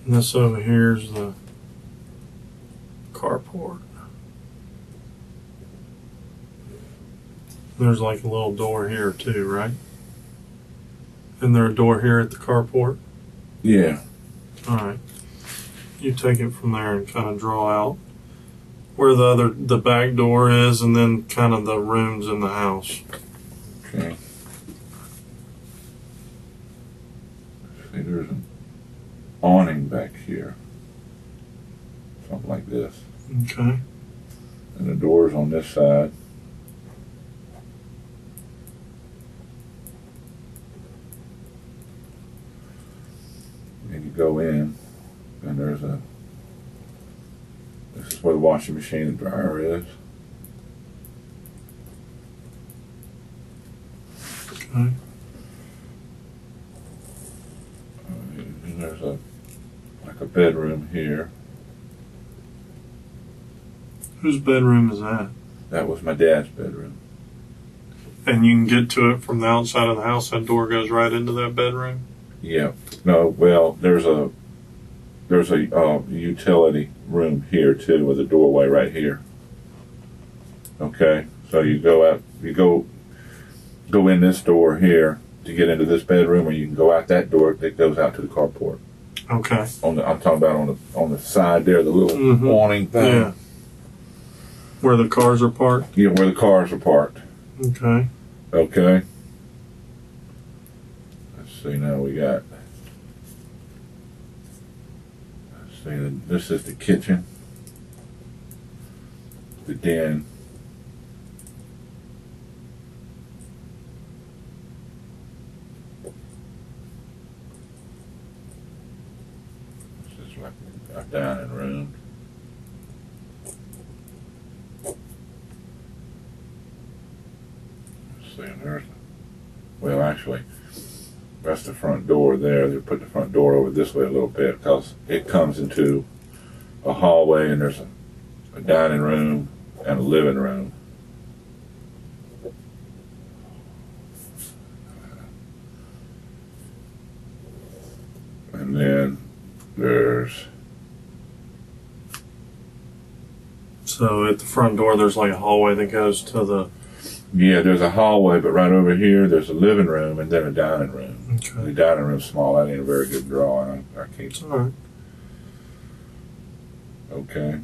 And this over here is the carport. There's like a little door here too, right? Isn't there a door here at the carport? Yeah. All right. You take it from there and kind of draw out where the back door is, and then kind of the rooms in the house. Okay. See, there's an awning back here. Something like this. Okay. And the door's on this side. And you go in, and this is where the washing machine and dryer is. Okay. And there's like a bedroom here. Whose bedroom is that? That was my dad's bedroom. And you can get to it from the outside of the house. That door goes right into that bedroom. Yeah. No. Well, there's a utility room here too, with a doorway right here. Okay. So you go out. You go in this door here to get into this bedroom, or you can go out that door that goes out to the carport. Okay. I'm talking about on the side there, the little awning thing. Yeah. Where the cars are parked? Yeah, where the cars are parked. Okay. Okay. Let's see, now we got, let's see, this is the kitchen. The den. This is like a dining room. Well, actually, that's the front door there. They put the front door over this way a little bit because it comes into a hallway, and there's a dining room and a living room. And then there's... So at the front door, there's like a hallway that goes to the... Yeah, there's a hallway, but right over here, there's a living room and then a dining room. Okay. The dining room's small. That ain't a very good drawing. I can't... It's all right. Okay.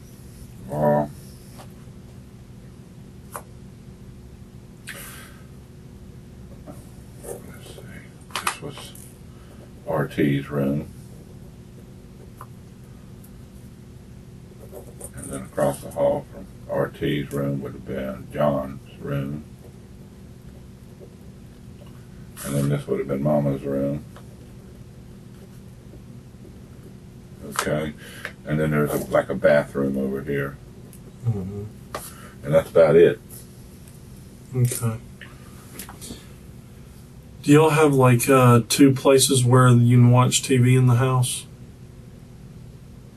Let's see. This was RT's room. And then across the hall from RT's room would have been John's room. And then this would have been Mama's room. Okay. And then there's like a bathroom over here. Mm-hmm. And that's about it. Okay. Do y'all have like 2 places where you can watch TV in the house?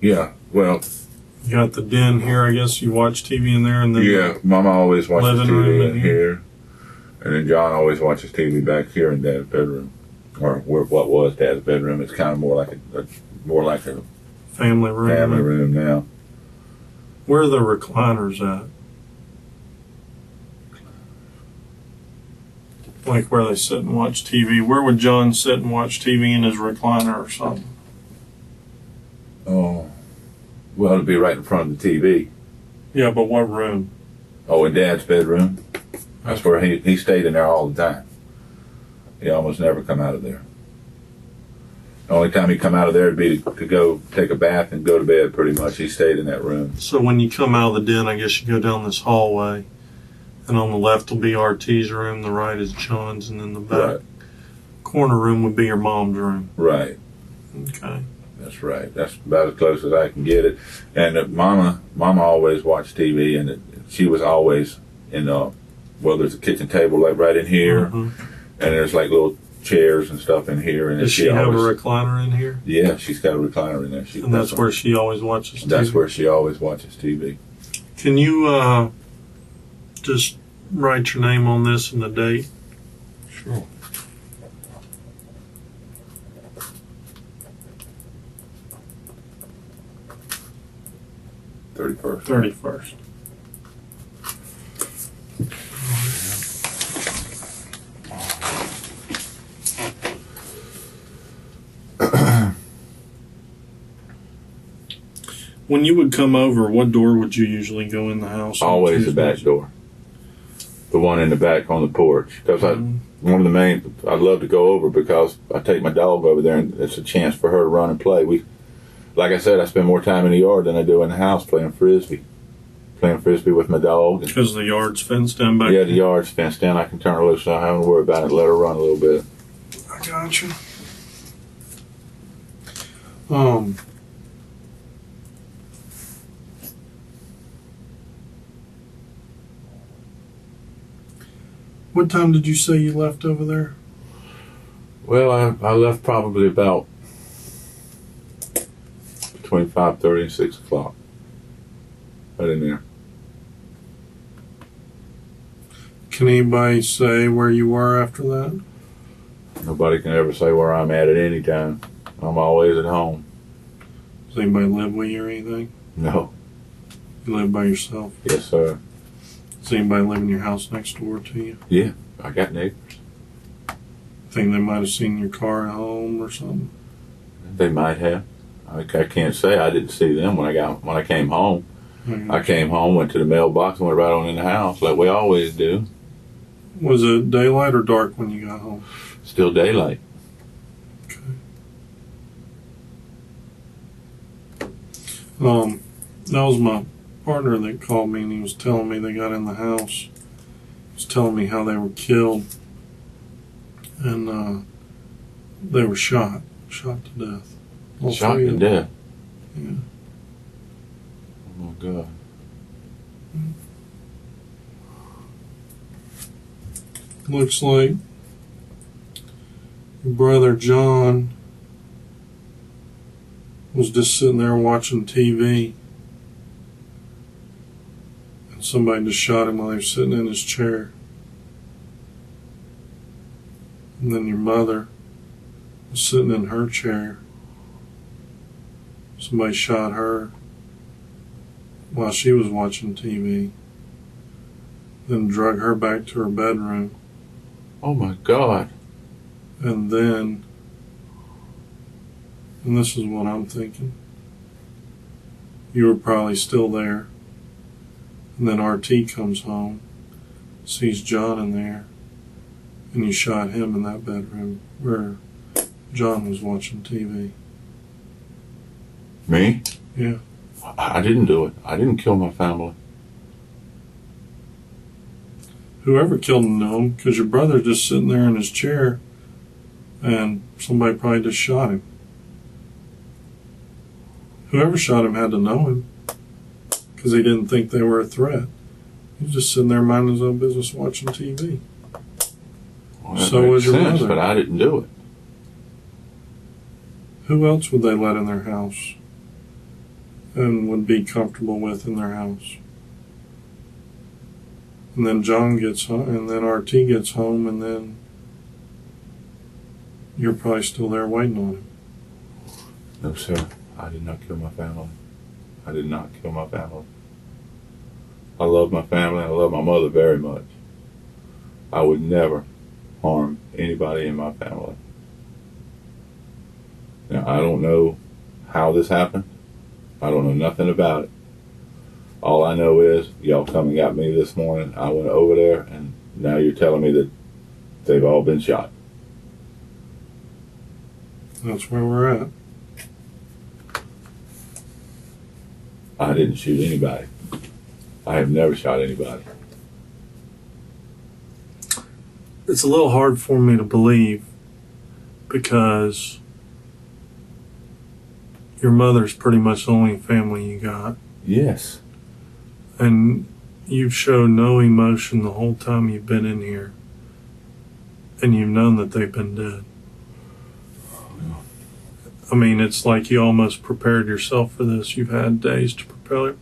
Yeah. Well, You got the den here, I guess you watch TV in there, and then yeah, Mama always watches living room TV in in here. And then John always watches TV back here in Dad's bedroom. Or what was Dad's bedroom. It's kind of more like a family room. family room now. Where are the recliners at? Like where they sit and watch TV. Where would John sit and watch TV in his recliner or something? Oh, well, it'd be right in front of the TV. Yeah, but what room? Oh, in Dad's bedroom. That's where he stayed in there all the time. He almost never come out of there. The only time he come out of there would be to go take a bath and go to bed, pretty much. He stayed in that room. So when you come out of the den, I guess you go down this hallway, and on the left will be RT's room, the right is John's, and then the back corner room would be your mom's room. Right. Okay. That's right. That's about as close as I can get it. And Mama always watched TV, and she was always in there's a kitchen table like right in here, and there's like little chairs and stuff in here. And does she have a recliner in here? Yeah, she's got a recliner in there. And that's where she always watches TV? That's where she always watches TV. Can you just write your name on this and the date? Sure. First. 31st. When you would come over, what door would you usually go in the house? Always the back door. The one in the back on the porch. Because one of the main, I'd love to go over because I take my dog over there and it's a chance for her to run and play. Like I said, I spend more time in the yard than I do in the house playing frisbee. Playing frisbee with my dog. Because the yard's fenced in back there? Yeah, the yard's fenced in. I can turn her loose. So I don't have to worry about it. Let her run a little bit. I got you. What time did you say you left over there? Well, I left probably about between 5:30 and 6 o'clock. Right in there. Can anybody say where you were after that? Nobody can ever say where I'm at any time. I'm always at home. Does anybody live with you or anything? No. You live by yourself? Yes, sir. Does anybody live in your house next door to you? Yeah, I got neighbors. Think they might have seen your car at home or something? They might have. I can't say. I didn't see them when I came home. Okay. I came home, went to the mailbox, and went right on in the house like we always do. Was it daylight or dark when you got home? Still daylight. Okay. That was my partner that called me, and he was telling me they got in the house. He was telling me how they were killed, and they were shot to death. All Shot three to of them. death. Yeah. Oh my God. Looks like your brother John was just sitting there watching TV, and somebody just shot him while he was sitting in his chair. And then your mother was sitting in her chair. Somebody shot her while she was watching TV, then drug her back to her bedroom. Oh my God. And then, and this is what I'm thinking, you were probably still there, and then RT comes home, sees John in there, and you shot him in that bedroom where John was watching TV. Me? Yeah. I didn't do it. I didn't kill my family. Whoever killed him knew him, because your brother's just sitting there in his chair, and somebody probably just shot him. Whoever shot him had to know him, because he didn't think they were a threat. He was just sitting there minding his own business watching TV. Well, that So makes was your sense, mother. but I didn't do it. Who else would they let in their house and would be comfortable with in their house? And then John gets home, and then RT gets home, and then you're probably still there waiting on him. No, sir. I did not kill my family. I did not kill my family. I love my family. I love my mother very much. I would never harm anybody in my family. Now, I don't know how this happened. I don't know nothing about it. All I know is y'all come and got me this morning. I went over there, and now you're telling me that they've all been shot. That's where we're at. I didn't shoot anybody. I have never shot anybody. It's a little hard for me to believe because your mother's pretty much the only family you got. Yes. And you've shown no emotion the whole time you've been in here. And you've known that they've been dead. I mean, it's like you almost prepared yourself for this. You've had days to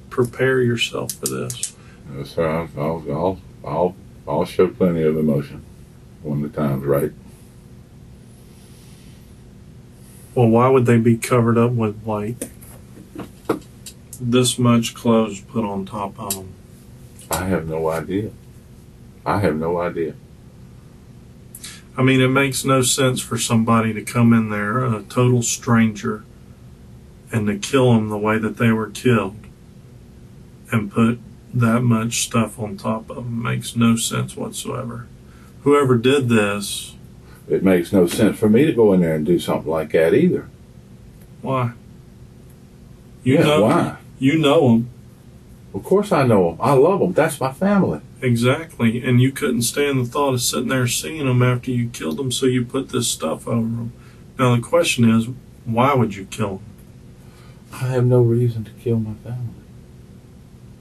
prepare yourself for this. Yes, sir. I'll show plenty of emotion when the time's right. Well, why would they be covered up with, like, this much clothes put on top of them? I have no idea. I have no idea. I mean, it makes no sense for somebody to come in there, a total stranger, and to kill them the way that they were killed and put that much stuff on top of them. Makes no sense whatsoever. Whoever did this... It makes no sense for me to go in there and do something like that either. Why? Why? You know them. Of course I know them. I love them. That's my family. Exactly. And you couldn't stand the thought of sitting there seeing them after you killed them, so you put this stuff over them. Now the question is, why would you kill them? I have no reason to kill my family.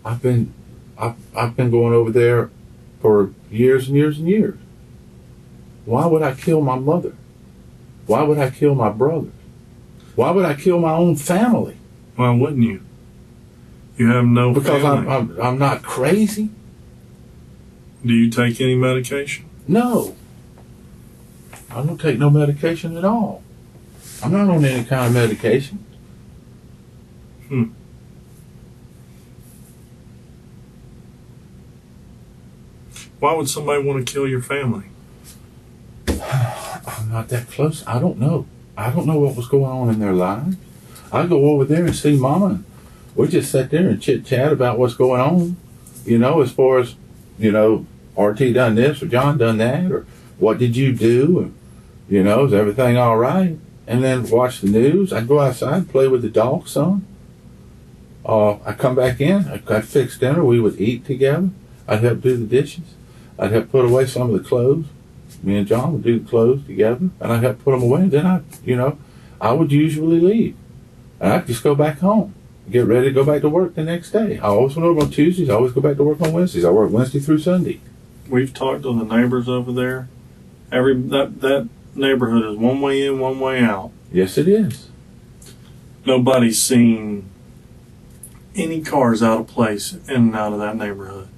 I've been going over there for years and years and years. Why would I kill my mother? Why would I kill my brothers? Why would I kill my own family? Why wouldn't you? You have no Because family. I'm not crazy. Do you take any medication? No. I don't take no medication at all. I'm not on any kind of medication. Why would somebody want to kill your family? I'm not that close. I don't know. I don't know what was going on in their lives. I go over there and see Mama, and we just sit there and chit-chat about what's going on. You know, as far as, you know, RT done this or John done that, or what did you do? And, you know, is everything all right? And then watch the news. I'd go outside and play with the dog some. I come back in. I'd fix dinner. We would eat together. I'd help do the dishes. I'd help put away some of the clothes. Me and John would do the clothes together, and I'd help put them away. And then I would usually leave. And I'd just go back home, get ready to go back to work the next day. I always went over on Tuesdays. I always go back to work on Wednesdays. I work Wednesday through Sunday. We've talked to the neighbors over there. That neighborhood is one way in, one way out. Yes, it is. Nobody's seen any cars out of place in and out of that neighborhood.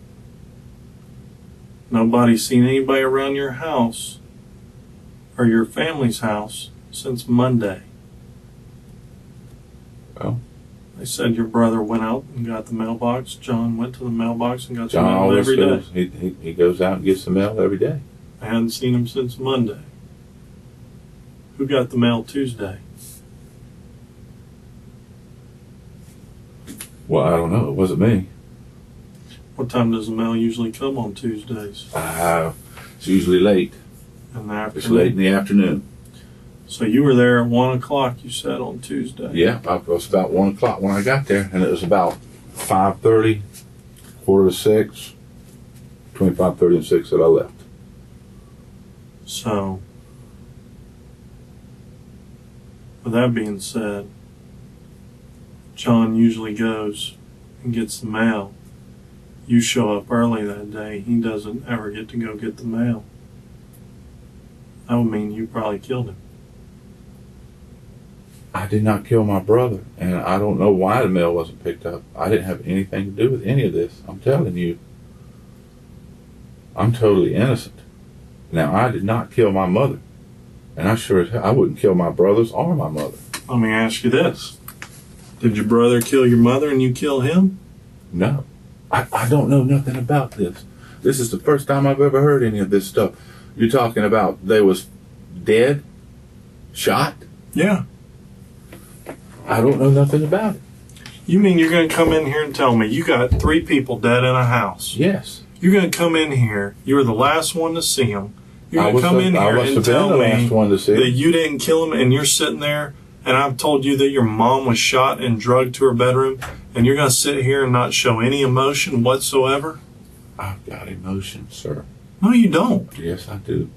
Nobody's seen anybody around your house or your family's house since Monday. Well, they said your brother went out and got the mailbox. John went to the mailbox and got John the mail always every day. goes. He goes out and gets the mail every day. I hadn't seen him since Monday. Who got the mail Tuesday? Well, I don't know. It wasn't me. What time does the mail usually come on Tuesdays? It's usually late. In the afternoon? It's late in the afternoon. So you were there at 1 o'clock, you said, on Tuesday. Yeah, it was about 1 o'clock when I got there, and it was about 5:30, 5:45, between 5:30 and 6 that I left. So, with that being said, John usually goes and gets the mail. You show up early that day. He doesn't ever get to go get the mail. That would mean you probably killed him. I did not kill my brother, and I don't know why the mail wasn't picked up. I didn't have anything to do with any of this. I'm telling you. I'm totally innocent. Now, I did not kill my mother, and I wouldn't kill my brothers or my mother. Let me ask you this. Did your brother kill your mother and you kill him? No. I don't know nothing about this. This is the first time I've ever heard any of this stuff. You're talking about they was dead? Shot? Yeah. I don't know nothing about it. You mean you're going to come in here and tell me you got 3 people dead in a house? Yes. You're going to come in here. You were the last one to see them. You're I going to come in here and tell me that you didn't kill him, and you're sitting there, and I've told you that your mom was shot and drugged to her bedroom, and you're going to sit here and not show any emotion whatsoever? I've got emotion, sir. No, you don't. Yes, I do.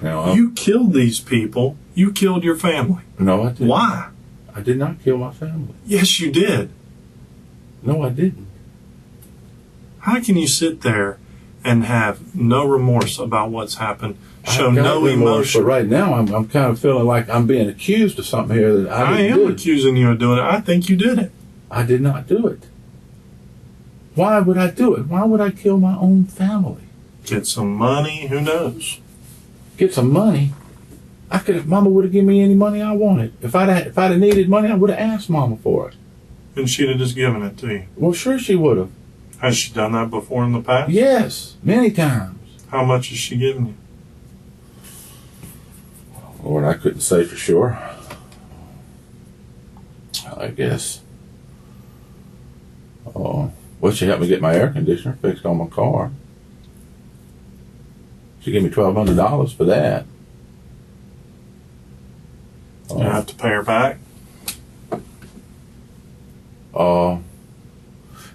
Now, You killed these people. You killed your family. No, I didn't. Why? I did not kill my family. Yes, you did. No, I didn't. How can you sit there and have no remorse about what's happened, show I've got no remorse, emotion? But right now, I'm kind of feeling like I'm being accused of something here that I didn't do. Accusing you of doing it. I think you did it. I did not do it. Why would I do it? Why would I kill my own family? Get some money. Who knows? Get some money? I could. If Mama would have given me any money I wanted. If I'd have needed money, I would have asked Mama for it. And she'd have just given it to you. Well, sure she would have. Has she done that before in the past? Yes, many times. How much has she given you? Lord, I couldn't say for sure. I guess. Oh, well, she helped me get my air conditioner fixed on my car. She gave me $1,200 for that. You have to pay her back?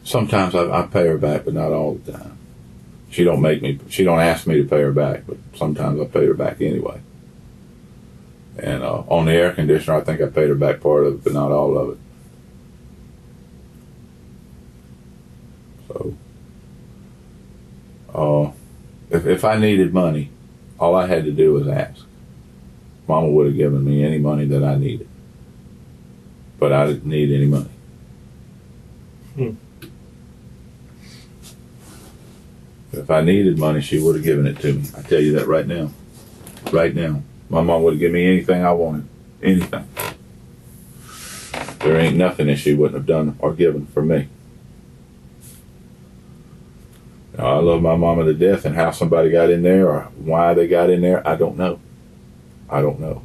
Sometimes I pay her back, but not all the time. She don't ask me to pay her back, but sometimes I pay her back anyway. And on the air conditioner, I think I paid her back part of it, but not all of it. So, if I needed money, all I had to do was ask. Mama would have given me any money that I needed. But I didn't need any money. If I needed money, she would have given it to me. I tell you that right now. Right now. My mom would have given me anything I wanted. Anything. There ain't nothing that she wouldn't have done or given for me. Now, I love my mama to death, and how somebody got in there or why they got in there, I don't know. I don't know.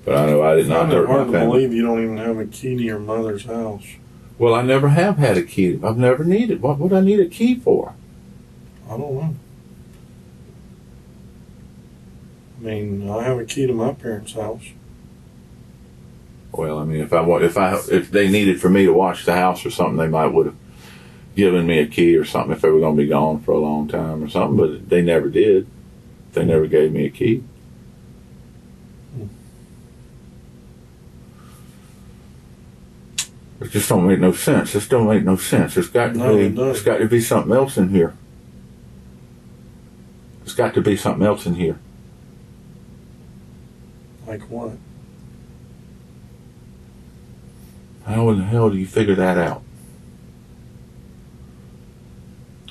But I know I did not hurt my family. It's hard to believe you don't even have a key to your mother's house. Well, I never have had a key. I've never needed. What would I need a key for? I don't know. I mean, I have a key to my parents' house. Well, I mean, if they needed for me to watch the house or something, they might would have given me a key or something if they were going to be gone for a long time or something. But they never did. They never gave me a key. It just don't make no sense. This don't make no sense. There's got to be something else in here. There's got to be something else in here. Like what? How in the hell do you figure that out?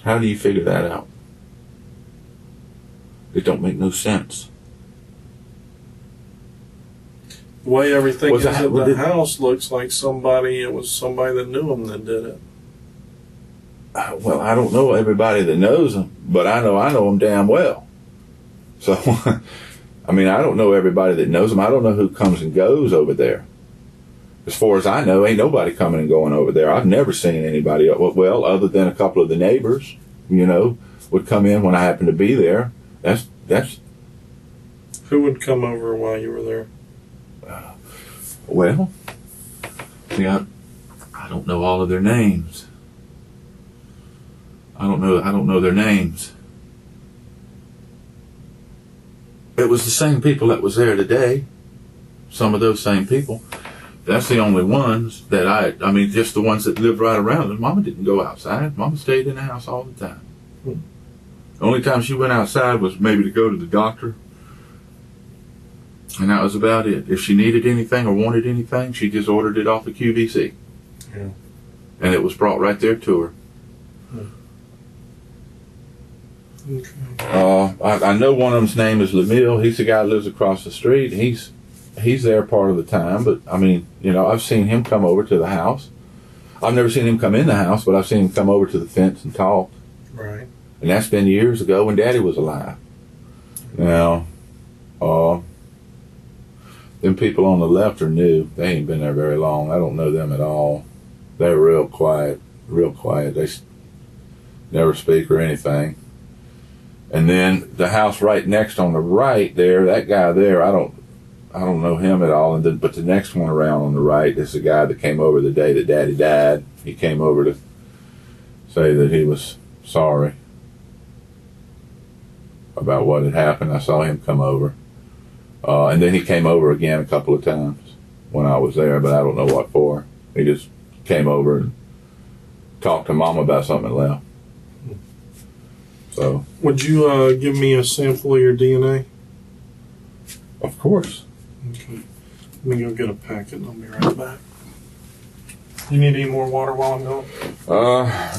How do you figure that out? It don't make no sense. The way everything Was is that- at was the it- house looks like it was somebody that knew him that did it. Well, I don't know everybody that knows them, but I know them damn well. So, I mean, I don't know everybody that knows them. I don't know who comes and goes over there. As far as I know, ain't nobody coming and going over there. I've never seen anybody, well, other than a couple of the neighbors, would come in when I happened to be there. That's. Who would come over while you were there? Well, see, I don't know all of their names. I don't know their names. It was the same people that was there today. Some of those same people. That's the only ones that I mean, just the ones that lived right around us. Mama didn't go outside. Mama stayed in the house all the time. The only time she went outside was maybe to go to the doctor. And that was about it. If she needed anything or wanted anything, she just ordered it off the QVC. Yeah. And it was brought right there to her. Okay. I know one of them's name is Lemille. He's the guy that lives across the street. He's there part of the time, but I mean, I've seen him come over to the house. I've never seen him come in the house, but I've seen him come over to the fence and talk. Right. And that's been years ago when Daddy was alive. Now, them people on the left are new. They ain't been there very long. I don't know them at all. They're real quiet, real quiet. They never speak or anything. And then the house right next on the right there, that guy there, I don't know him at all. But the next one around on the right is the guy that came over the day that Daddy died. He came over to say that he was sorry about what had happened. I saw him come over. And then he came over again a couple of times when I was there, but I don't know what for. He just came over and talked to Mom about something and left. So. Would you give me a sample of your DNA? Of course. Okay. Let me go get a packet and I'll be right back. You need any more water while I'm gone?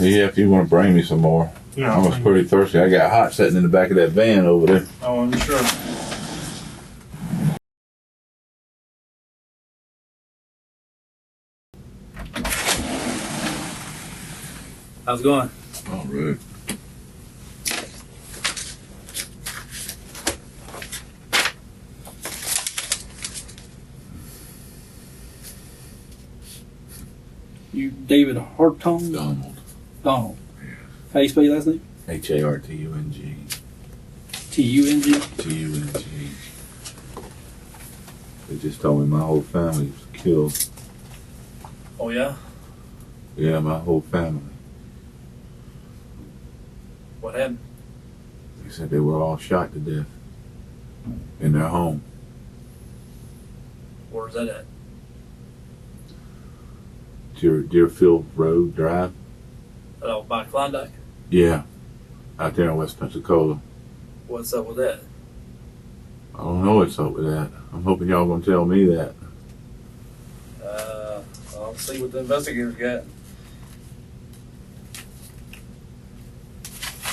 Yeah, if you want to bring me some more. Yeah. I was pretty thirsty. I got hot sitting in the back of that van over there. Oh, I'm sure. How's it going? All right. You David Hartung? Donald. Yeah. How you spell your last name? Hartung. T-U-N-G? T-U-N-G. They just told me my whole family was killed. Oh, yeah? Yeah, my whole family. What happened? They said they were all shot to death in their home. Where's that at? Deerfield Road Drive. Oh, by Klondike? Yeah, out there in West Pensacola. What's up with that? I don't know what's up with that. I'm hoping y'all gonna tell me that. I'll see what the investigators got.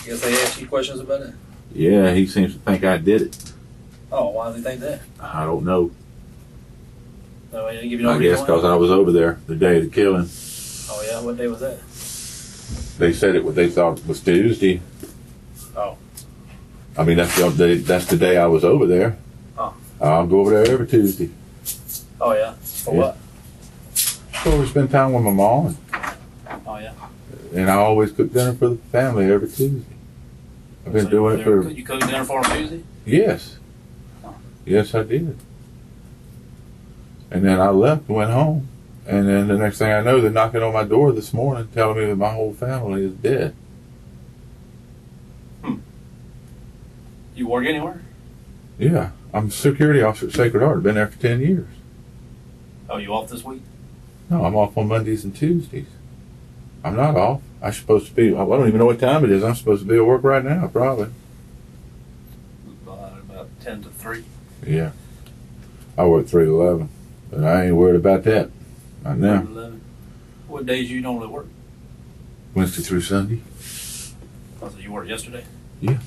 Guess they asked you questions about it? Yeah, he seems to think I did it. Oh, why do they think that? I don't know. No, they didn't give you no I guess reason because why? I was over there the day of the killing. Oh, yeah? What day was that? They said it what they thought was Tuesday. Oh. I mean, that's the day I was over there. Oh. I'll go over there every Tuesday. Oh, yeah? For Yeah. what? Go over spend time with my mom, Oh, yeah? and I always cook dinner for the family every Tuesday. I've been So doing it for You cooked dinner for them Tuesday? yes, Oh. yes I did. And then I left and went home, and then the next thing I know, they're knocking on my door this morning, telling me that my whole family is dead. You work anywhere? Yeah, I'm a security officer at Sacred Heart. I've been there for 10 years. Oh, you off this week? No, I'm off on Mondays and Tuesdays. I'm not off. I'm supposed to be. I don't even know what time it is. I'm supposed to be at work right now, probably. About 10 to 3. Yeah. I work 3 to 11, but I ain't worried about that. Not now. 11. What days you normally work? Wednesday through Sunday. Oh, so you worked yesterday? Yeah.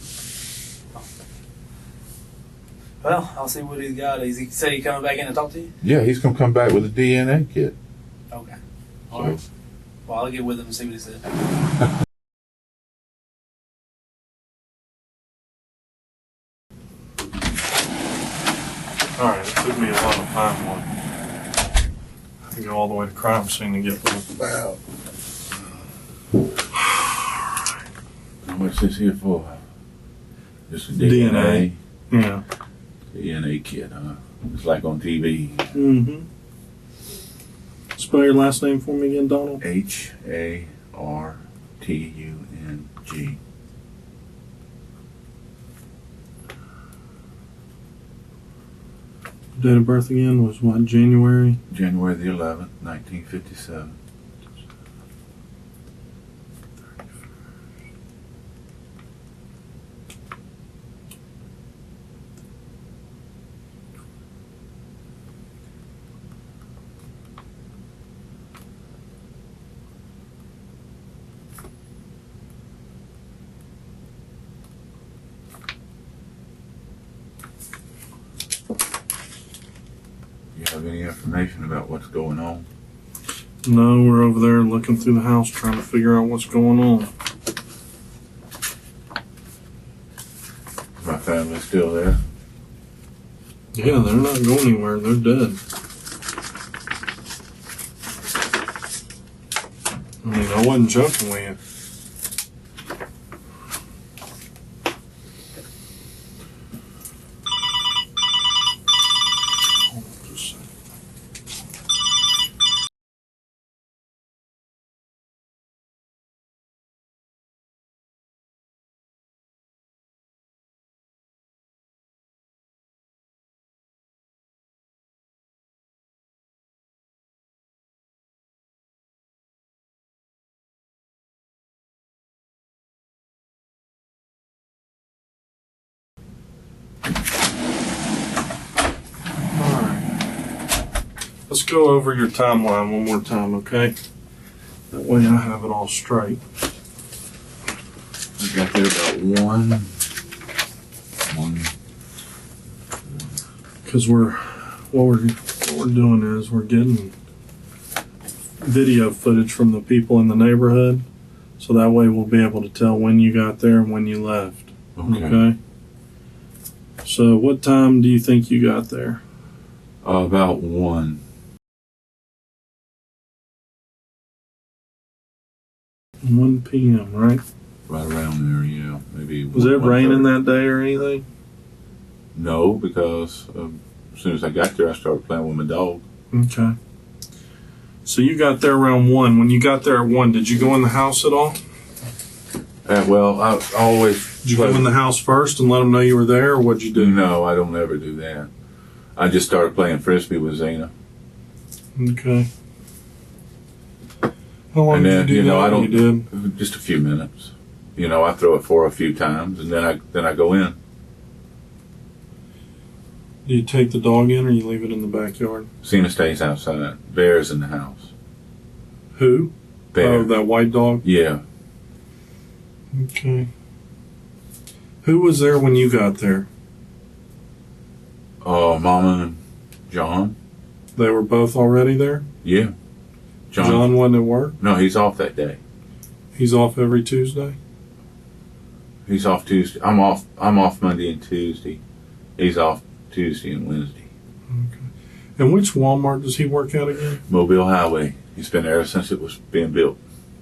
Well, I'll see what he's got. Is he say he coming back in to talk to you? Yeah, he's gonna come back with a DNA kit. Okay. So, All right. Well, I'll get with him and see what he says. All right, it took me a lot of time. I had to go all the way to crime scene to get one. wow. How much is here for? Just a DNA. Yeah. DNA kit, huh? It's like on TV. Mm-hmm. Spell your last name for me again, Donald. Hartung. Date of birth again was what, January? January the 11th, 1957. You have any information about what's going on? No, we're over there looking through the house trying to figure out what's going on. family's still there. Yeah, they're not going anywhere. They're dead. I mean, I wasn't joking with you. Hold on just a second. Let's go over your timeline one more time, okay? That way I have it all straight. I got there about one. Because what we're doing is we're getting video footage from the people in the neighborhood, so that way we'll be able to tell when you got there and when you left. Okay? So what time do you think you got there? About 1. 1 p.m., right? Right around there, yeah. Maybe. Was it raining that day or anything? No, because as soon as I got there, I started playing with my dog. Okay. So you got there around 1. When you got there at 1, did you go in the house at all? Well, I always. Did you go in the house first and let them know you were there, or what'd you do? No, I don't ever do that. I just started playing frisbee with Zena. Okay. How long And then, did you do that? I don't. You did? Just a few minutes. I throw it for a few times, and then I go in. Do you take the dog in, or you leave it in the backyard? Zena stays outside. Bear's in the house. Who? Bear. Oh, that white dog? Yeah. Okay. Who was there when you got there? Mama and John. They were both already there? Yeah. John wasn't at work? No, he's off that day. He's off every Tuesday? He's off Tuesday. I'm off Monday and Tuesday. He's off Tuesday and Wednesday. Okay. And which Walmart does he work at again? Mobile Highway. He's been there since it was being built.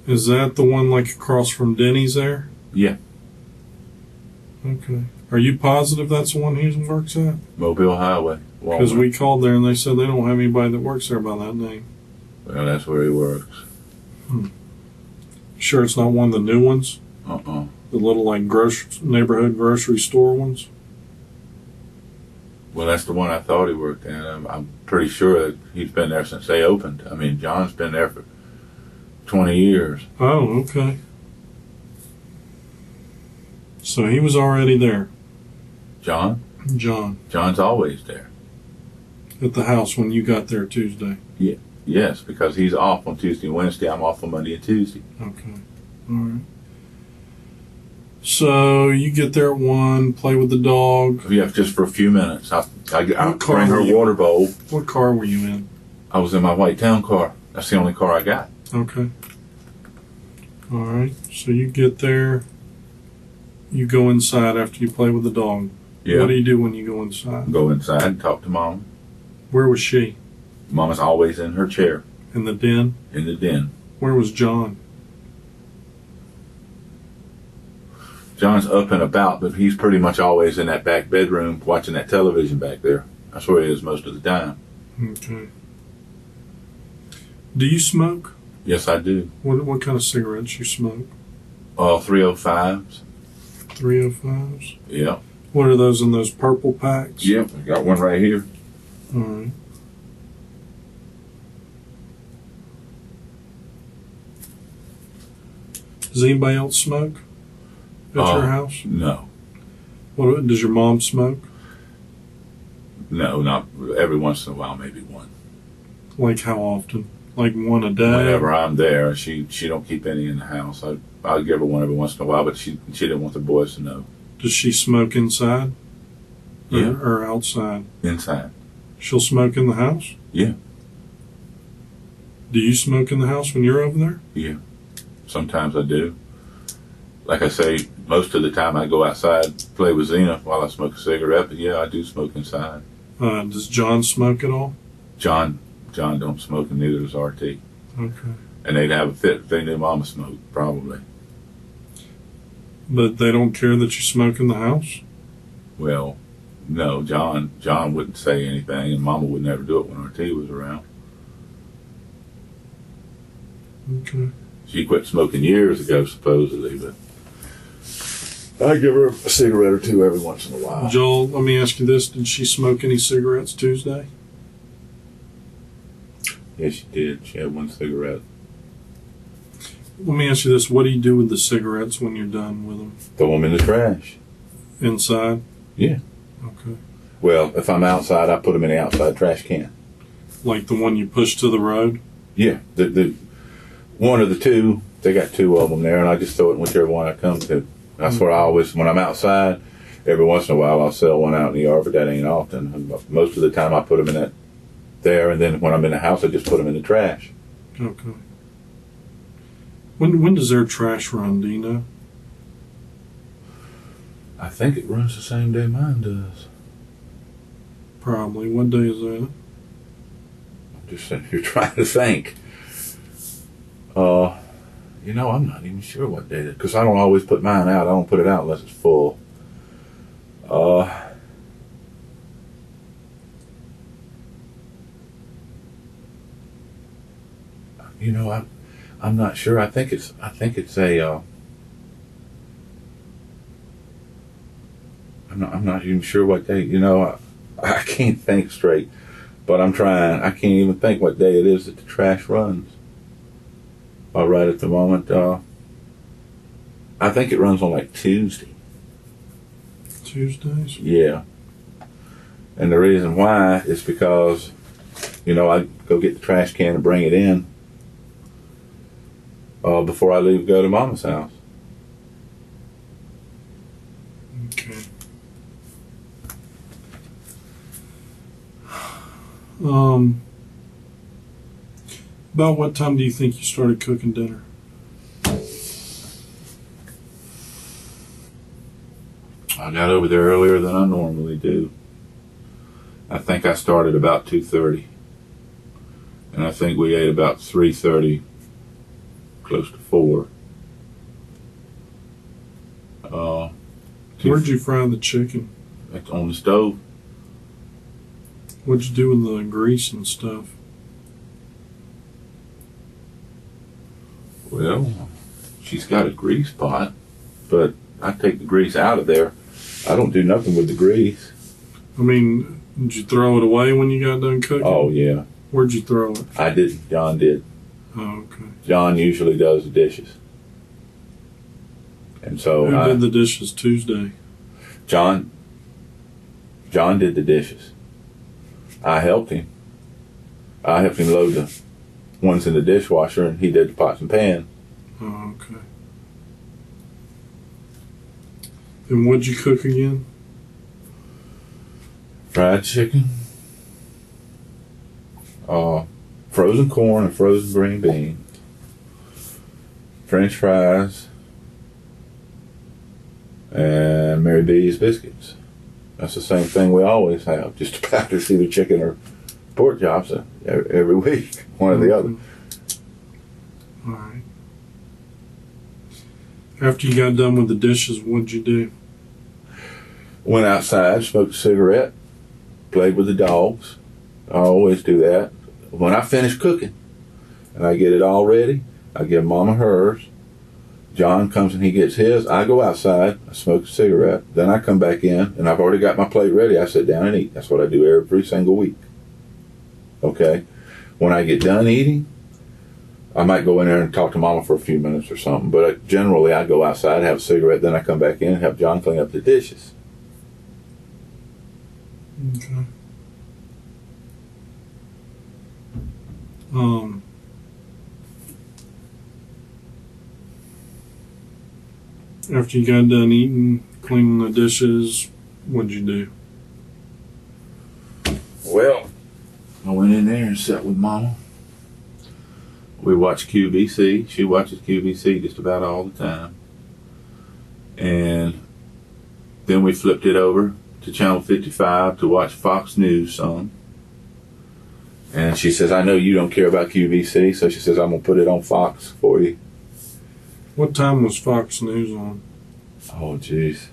Is that the one like across from Denny's there? Yeah. Okay. Are you positive that's the one he works at? Mobile Highway. Because Walmart. we called there and they said they don't have anybody that works there by that name. Well, that's where he works. Sure it's not one of the new ones? Uh-uh. The little like neighborhood grocery store ones? Well, that's the one I thought he worked at. I'm pretty sure that he's been there since they opened. I mean, John's been there for 20 years. Oh, okay. So he was already there. John? John. John's always there. At the house when you got there Tuesday. Yes, because he's off on Tuesday and Wednesday. I'm off on Monday and Tuesday. Okay. All right. So you get there at 1, play with the dog. Yeah, just for a few minutes. I What car bring her were you water bowl. What car were you in? I was in my white town car. That's the only car I got. Okay. All right. So you get there. You go inside after you play with the dog. Yeah. What do you do when you go inside? Go inside and talk to Mom. Where was she? Mama's always in her chair In the den? in the den. Where was John? John's up and about, but he's pretty much always in that back bedroom watching that television back there. That's where he is most of the time. Okay. Do you smoke? Yes, I do. What kind of cigarettes you smoke? 305s. 305s? Yeah. What are those in those purple packs? Yep, I got one right here. All right. Does anybody else smoke at your house? No. What does your mom smoke? No, not every once in a while, maybe one. Like how often? Like one a day? Whenever I'm there, she don't keep any in the house. I'll give her one every once in a while, but she didn't want the boys to know. Does she smoke inside? Yeah. Or outside? Inside. She'll smoke in the house? Yeah. Do you smoke in the house when you're over there? Yeah. Sometimes I do. Like I say, most of the time I go outside, play with Zena while I smoke a cigarette. But yeah, I do smoke inside. Does John smoke at all? John don't smoke, and neither does RT. Okay. And they'd have a fit if they knew Mama smoked, probably. But they don't care that you smoke in the house? Well, no, John wouldn't say anything, and Mama would never do it when RT was around. Okay. She quit smoking years ago, supposedly, but I give her a cigarette or two every once in a while. Joel, let me ask you this. Did she smoke any cigarettes Tuesday? Yes, she did. She had one cigarette. Let me ask you this. What do you do with the cigarettes when you're done with them? Throw them in the trash. Inside? Yeah. Okay. Well, if I'm outside, I put them in the outside trash can. Like the one you push to the road? Yeah. The one of the two, they got two of them there, and I just throw it in whichever one I come to. That's where I always, when I'm outside, every once in a while I'll sell one out in the yard, but that ain't often. Most of the time I put them in that there, and then when I'm in the house, I just put them in the trash. Okay. When does their trash run, do you know? I think it runs the same day mine does. Probably. What day is that? I'm just saying, you're trying to think. I'm not even sure what day it is, because I don't always put mine out. I don't put it out unless it's full. I'm not sure. I think it's a. I'm not even sure what day. I can't think straight, but I'm trying. I can't even think what day it is that the trash runs. Right at the moment, I think it runs on like Tuesday. Tuesdays? Yeah. And the reason why is because, I go get the trash can and bring it in before I leave to go to Mama's house. Okay. About what time do you think you started cooking dinner? I got over there earlier than I normally do. I think I started about 2:30. And I think we ate about 3:30, close to 4. Where'd you fry the chicken? On the stove. What'd you do with the grease and stuff? Well, she's got a grease pot, but I take the grease out of there. I don't do nothing with the grease. I mean, did you throw it away when you got done cooking? Oh, yeah. Where'd you throw it? I didn't. John did. Oh, okay. John usually does the dishes. And so Who did the dishes Tuesday? John did the dishes. I helped him. I helped him load the ones in the dishwasher, and he did the pots and pans. Oh, okay. And what'd you cook again? Fried chicken, frozen corn and frozen green beans, French fries, and Mary B's biscuits. That's the same thing we always have, just about it's either chicken or pork chops every week, one or the other. All right. After you got done with the dishes, what'd you do? Went outside, smoked a cigarette, played with the dogs. I always do that. When I finish cooking and I get it all ready, I give Mama hers. John comes and he gets his. I go outside, I smoke a cigarette. Then I come back in and I've already got my plate ready. I sit down and eat. That's what I do every single week. Okay? When I get done eating, I might go in there and talk to Mama for a few minutes or something. But generally, I go outside, have a cigarette, then I come back in and have John clean up the dishes. Okay. After you got done eating, cleaning the dishes, what'd you do? Well, I went in there and sat with Mama. We watched QVC. She watches QVC just about all the time. And then we flipped it over to channel 55 to watch Fox News some. And she says, I know you don't care about QVC, so she says, I'm going to put it on Fox for you. What time was Fox News on? Oh, jeez.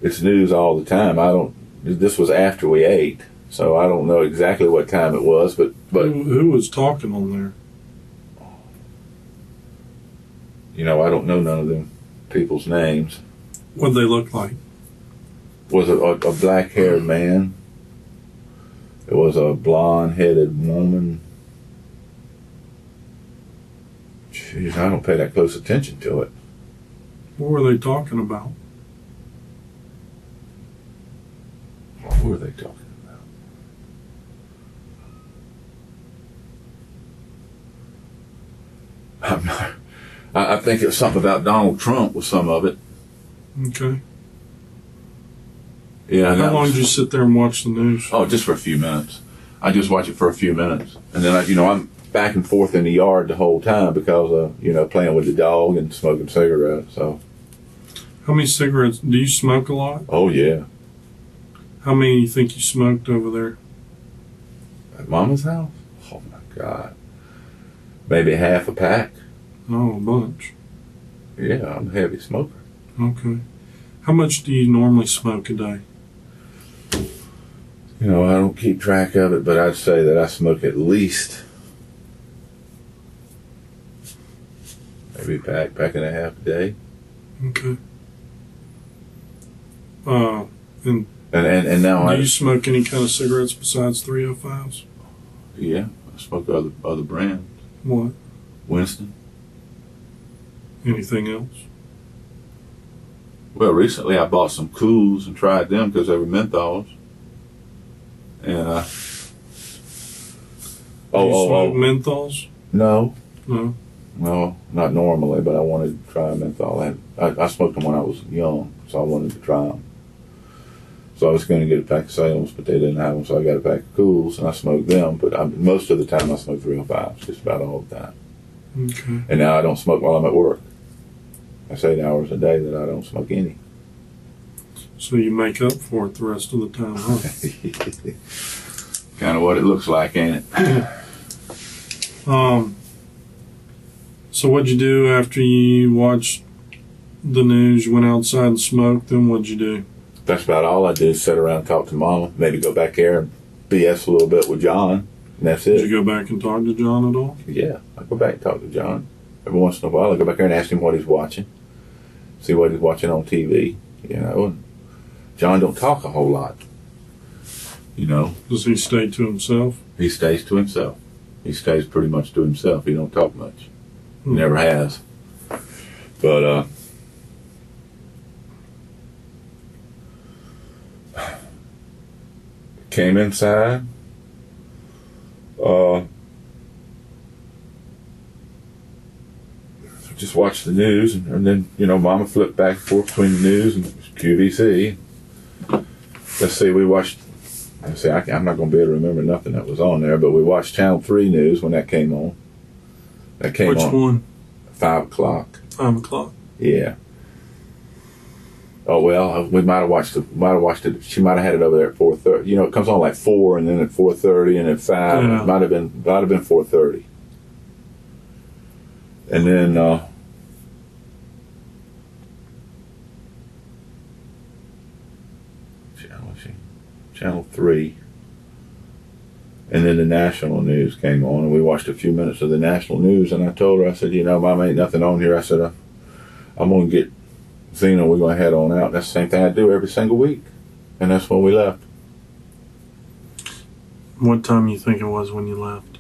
It's news all the time. This was after we ate, so I don't know exactly what time it was, but Who was talking on there? you know, I don't know none of them people's names. What'd they look like? Was a black-haired man. It was a blonde-headed woman. Jeez, I don't pay that close attention to it. What were they talking about? What were they talking about? I'm not, I think it was something about Donald Trump with some of it. Okay. Yeah. How long did you sit there and watch the news? Oh, just for a few minutes. I just watch it for a few minutes, and then I'm back and forth in the yard the whole time because of playing with the dog and smoking cigarettes. So. How many cigarettes? Do you smoke a lot? Oh yeah. How many do you think you smoked over there? At Mama's house? Oh my God. Maybe half a pack. Oh, a bunch. Yeah, I'm a heavy smoker. Okay. How much do you normally smoke a day? I don't keep track of it, but I'd say that I smoke at least maybe a pack and a half a day. Okay. And now do you smoke any kind of cigarettes besides 305s? Yeah, I smoke other brands. What? Winston. Anything else? Well, recently I bought some Cools and tried them because they were menthols. And Do you smoke menthols? No. No. No, not normally, but I wanted to try a menthol. I smoked them when I was young, so I wanted to try them. So I was going to get a pack of Salems, but they didn't have them, so I got a pack of Cools, and I smoked them. But most of the time I smoke 305s, just about all the time. Okay. And now I don't smoke while I'm at work. That's 8 hours a day that I don't smoke any. So you make up for it the rest of the time, huh? Kind of what it looks like, ain't it? So what'd you do after you watched the news? You went outside and smoked, then what'd you do? That's about all I did, sit around and talk to Mama, maybe go back there and BS a little bit with John, and that's it. Did you go back and talk to John at all? Yeah, I go back and talk to John. Every once in a while I go back there and ask him what he's watching, see what he's watching on TV, and John don't talk a whole lot, Does he stay to himself? He stays to himself. He stays pretty much to himself. He don't talk much. He never has. But, came inside, just watched the news, and then, Mama flipped back and forth between the news and QVC. Let's see, I'm not going to be able to remember nothing that was on there, but we watched Channel 3 News when that came on. Which one? 5 o'clock. 5 o'clock. Yeah. Oh well, we might have watched it. She might have had it over there at 4:30. It comes on like 4, and then at 4:30, and at 5. Yeah. It might have been 4:30. And then Channel 3. And then the national news came on, and we watched a few minutes of the national news, and I told her, I said, Mom, ain't nothing on here. I said, I'm going to get Zena, we're going to head on out. That's the same thing I do every single week. And that's when we left. What time you think it was when you left?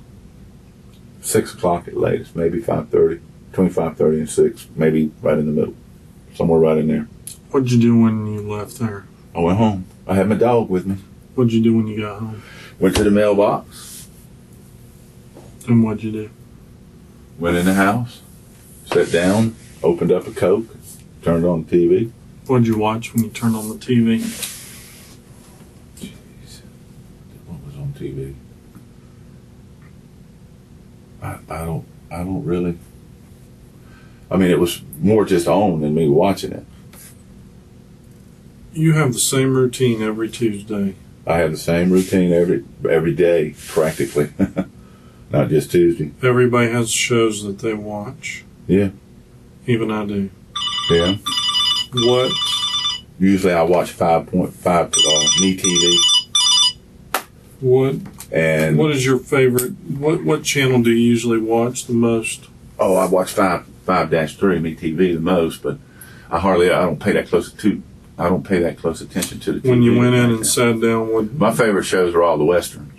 6 o'clock at latest, maybe 5:30, between 5:30 and 6, maybe right in the middle, somewhere right in there. What'd you do when you left there? I went home. I had my dog with me. What'd you do when you got home? Went to the mailbox. And what'd you do? Went in the house, sat down, opened up a Coke, turned on the TV. What'd you watch when you turned on the TV? Jeez, what was on TV? I don't really. I mean, it was more just on than me watching it. You have the same routine every Tuesday. I have the same routine every day, practically. Not just Tuesday. Everybody has shows that they watch. Yeah. Even I do. Yeah. What? Usually I watch 5.5 Me TV. What? And what is your favorite? What channel do you usually watch the most? Oh, I watch 5-3 Me TV the most, but I don't pay that close attention to the TV. When you went in and sat down, my favorite shows are all the westerns.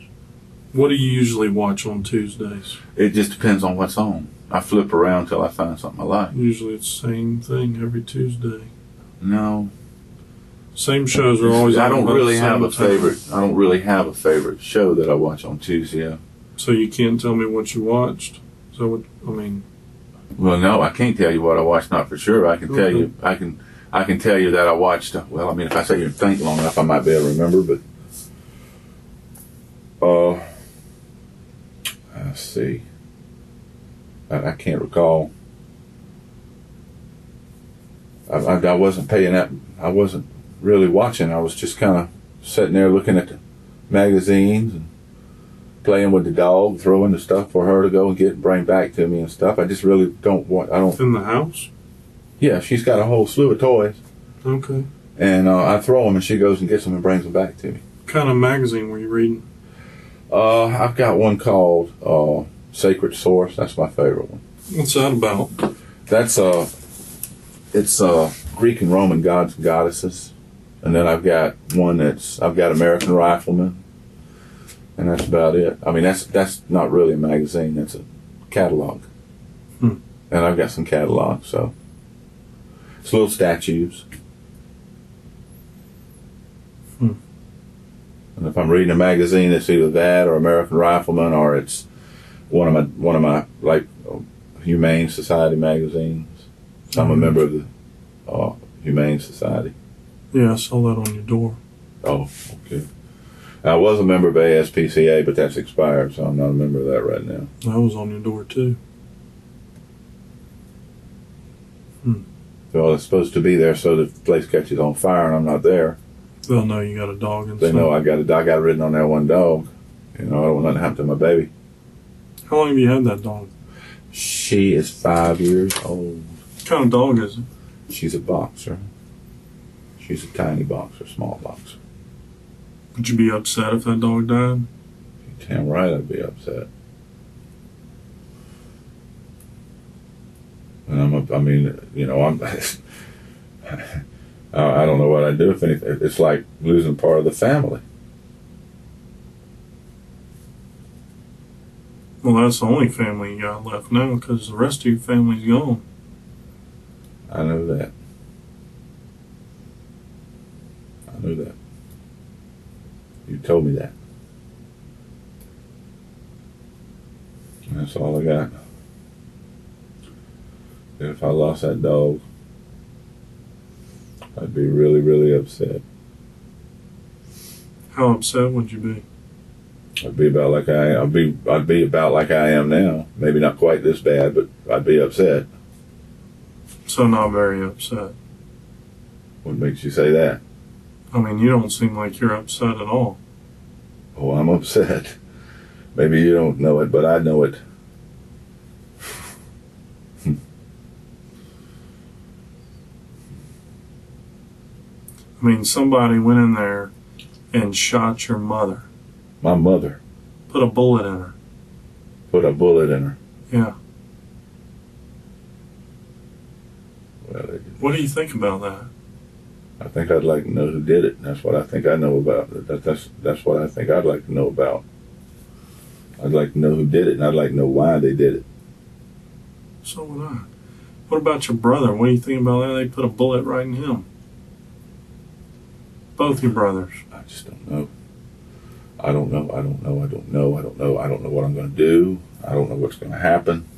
What do you usually watch on Tuesdays? It just depends on what's on. I flip around till I find something I like. Usually it's the same thing every Tuesday. No. Same shows are always on. I don't really have a favorite. I don't really have a favorite show that I watch on Tuesday. So you can't tell me what you watched? So what, I mean. Well, no, I can't tell you what I watched. Not for sure. I can tell you. I can tell you that I watched. Well, I mean, if I sit here and think long enough, I might be able to remember. But let's see. I can't recall. I wasn't paying that. I wasn't really watching. I was just kind of sitting there looking at the magazines and playing with the dog, throwing the stuff for her to go and get and bring back to me and stuff. I just really don't want. I don't. In the house? Yeah, she's got a whole slew of toys. Okay. And I throw them, and she goes and gets them and brings them back to me. What kind of magazine were you reading? I've got one called Sacred Source. That's my favorite one. What's that about? That's it's Greek and Roman gods and goddesses. And then I've got American Rifleman, and that's about it. I mean, that's not really a magazine. That's a catalog. And I've got some catalogs, so it's little statues. And if I'm reading a magazine, it's either that or American Rifleman, or it's one of my like Humane Society magazines. So I'm a member of the Humane Society. Yeah, I saw that on your door. Oh, okay. I was a member of ASPCA, but that's expired, so I'm not a member of that right now. That was on your door too. Well, it's supposed to be there so the place catches on fire and I'm not there. They'll know you got a dog inside. They know I got ridden on that one dog. You know, I don't want nothing to happen to my baby. How long have you had that dog? She is 5 years old. What kind of dog is it? She's a boxer. She's a tiny boxer, small boxer. Would you be upset if that dog died? You're damn right I'd be upset. And I don't know what I'd do if anything. It's like losing part of the family. Well, that's the only family you got left now, because the rest of your family's gone. I know that. I knew that. You told me that. And that's all I got. If I lost that dog, I'd be really, really upset. How upset would you be? I'd be about like I'd be about like I am now. Maybe not quite this bad, but I'd be upset. So not very upset. What makes you say that? I mean, you don't seem like you're upset at all. Oh, I'm upset. Maybe you don't know it, but I know it. I mean, somebody went in there and shot your mother. My mother. Put a bullet in her. Put a bullet in her. Yeah. Well, what do you think about that? I think I'd like to know who did it. That's what I think I know about. That's what I think I'd like to know about. I'd like to know who did it, and I'd like to know why they did it. So would I. What about your brother? What do you think about that? They put a bullet right in him. Both your brothers. I just don't know. I don't know what I'm going to do. I don't know what's going to happen.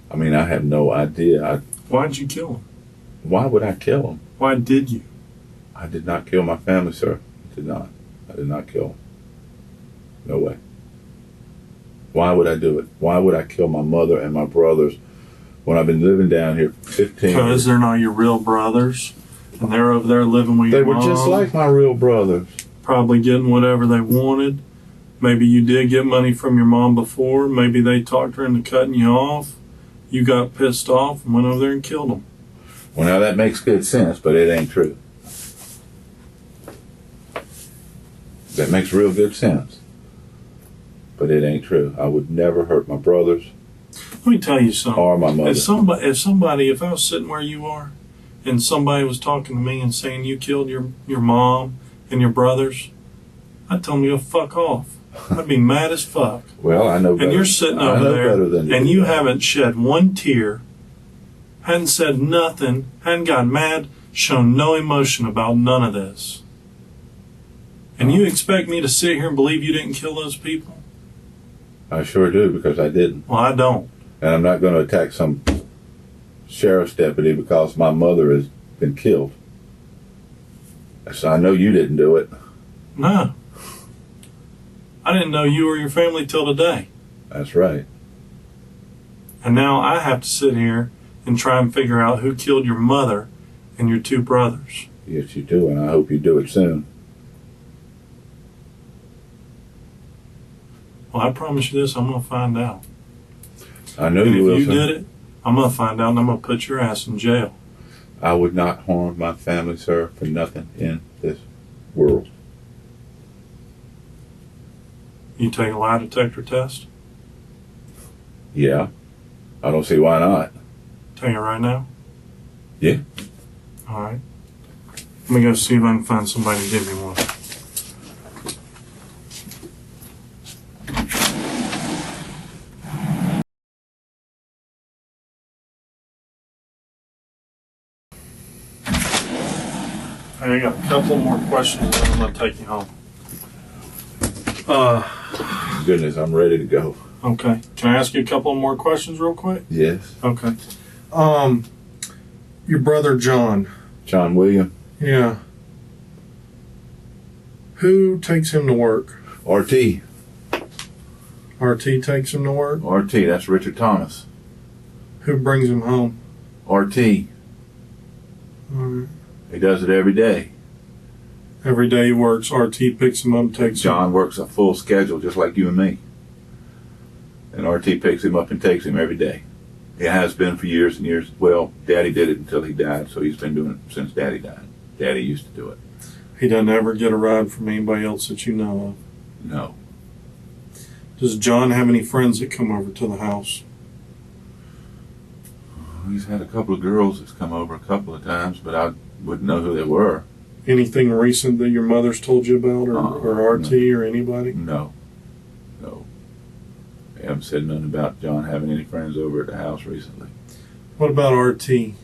I mean, I have no idea. Why'd you kill him? Why would I kill him? Why did you? I did not kill my family, sir. I did not. I did not kill him. No way. Why would I do it? Why would I kill my mother and my brothers when I've been living down here for 15 Because years. they're not your real brothers, and they're over there living with They your were mom, just like my real brothers. probably getting whatever they wanted. Maybe you did get money from your mom before. Maybe they talked her into cutting you off. You got pissed off and went over there and killed them. Well, now that makes good sense, but it ain't true. That makes real good sense. But it ain't true. I would never hurt my brothers Let me tell you something. or my mother. If I was sitting where you are, and somebody was talking to me and saying you killed your mom and your brothers, I'd tell them to go fuck off. I'd be mad as fuck. Well, I know better. And you're sitting I over know there, better than and do you that. haven't shed one tear, hadn't said nothing, hadn't got mad, shown no emotion about none of this. And you expect me to sit here and believe you didn't kill those people? I sure do, because I didn't. Well, I don't. And I'm not going to attack some sheriff's deputy because my mother has been killed. So I know you didn't do it. No. I didn't know you or your family till today. That's right. And now I have to sit here and try and figure out who killed your mother and your two brothers. Yes, you do, and I hope you do it soon. Well, I promise you this, I'm going to find out. I know And you will. if you soon. did it, I'm going to find out and I'm going to put your ass in jail. I would not harm my family, sir, for nothing in this world. You take a lie detector test? Yeah. I don't see why not. Take it right now? Yeah. All right. Let me go see if I can find somebody to give me one. I got a couple more questions and I'm going to take you home. Goodness, I'm ready to go. Okay. Can I ask you a couple more questions real quick? Yes. Okay. Your brother John. John William. Yeah. Who takes him to work? RT. RT takes him to work? RT, that's Richard Thomas. Who brings him home? RT. Alright. He does it every day. Every day he works, RT picks him up and takes John works a full schedule just like you and me. And RT picks him up and takes him every day. He has been for years and years. Well, Daddy did it until he died, so he's been doing it since Daddy died. Daddy used to do it. him. He doesn't ever get a ride from anybody else that you know No. of. Does John have any friends that come over to the house? He's had a couple of girls that's come over a couple of times, but I wouldn't know who they were. Anything recent that your mother's told you about, or RT no. or anybody? No. No. They haven't said nothing about John having any friends over at the house recently. What about RT?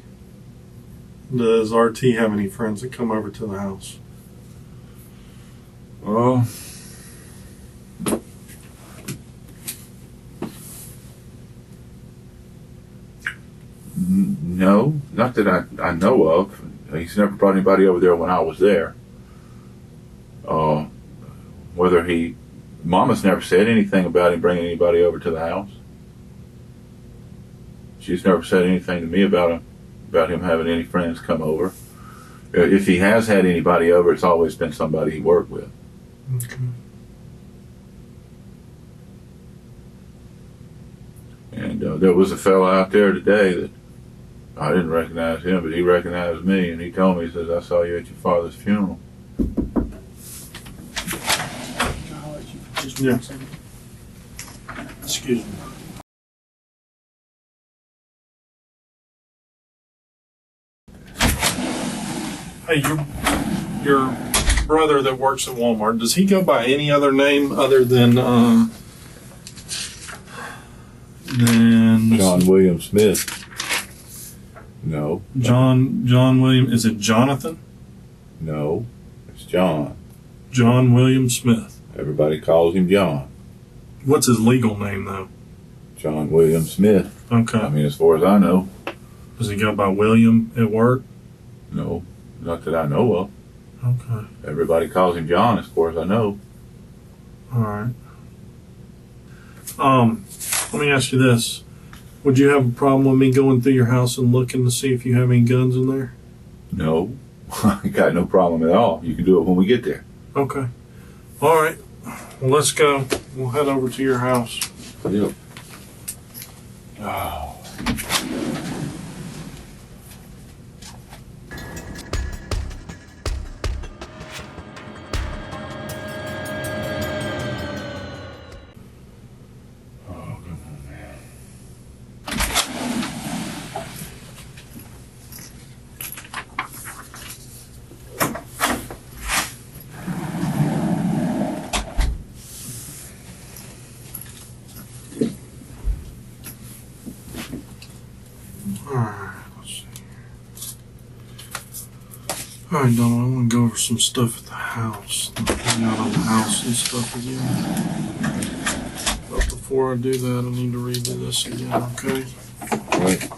Does RT have any friends that come over to the house? Well, no, not that I know of. He's never brought anybody over there when I was there. Mama's never said anything about him bringing anybody over to the house. She's never said anything to me about him having any friends come over. If he has had anybody over, it's always been somebody he worked with. Okay. And there was a fellow out there today that I didn't recognize him, but he recognized me, and he told me, he says, I saw you at your father's funeral. Yeah. Excuse me. Hey, your brother that works at Walmart, does he go by any other name other than John William Smith. No. John William? Is it Jonathan? No. It's John. John William Smith. Everybody calls him John. What's his legal name though? John William Smith. Okay. I mean, as far as I know. Does he go by William at work? No. Not that I know of. Okay. Everybody calls him John as far as I know. All right. Let me ask you this. Would you have a problem with me going through your house and looking to see if you have any guns in there? No, I got no problem at all. You can do it when we get there. Okay. All right. Well, let's go. We'll head over to your house. Yep. All right, Donald, I'm gonna go over some stuff at the house. Hang out on the house and stuff again. But before I do that, I need to read you this again, okay? Right.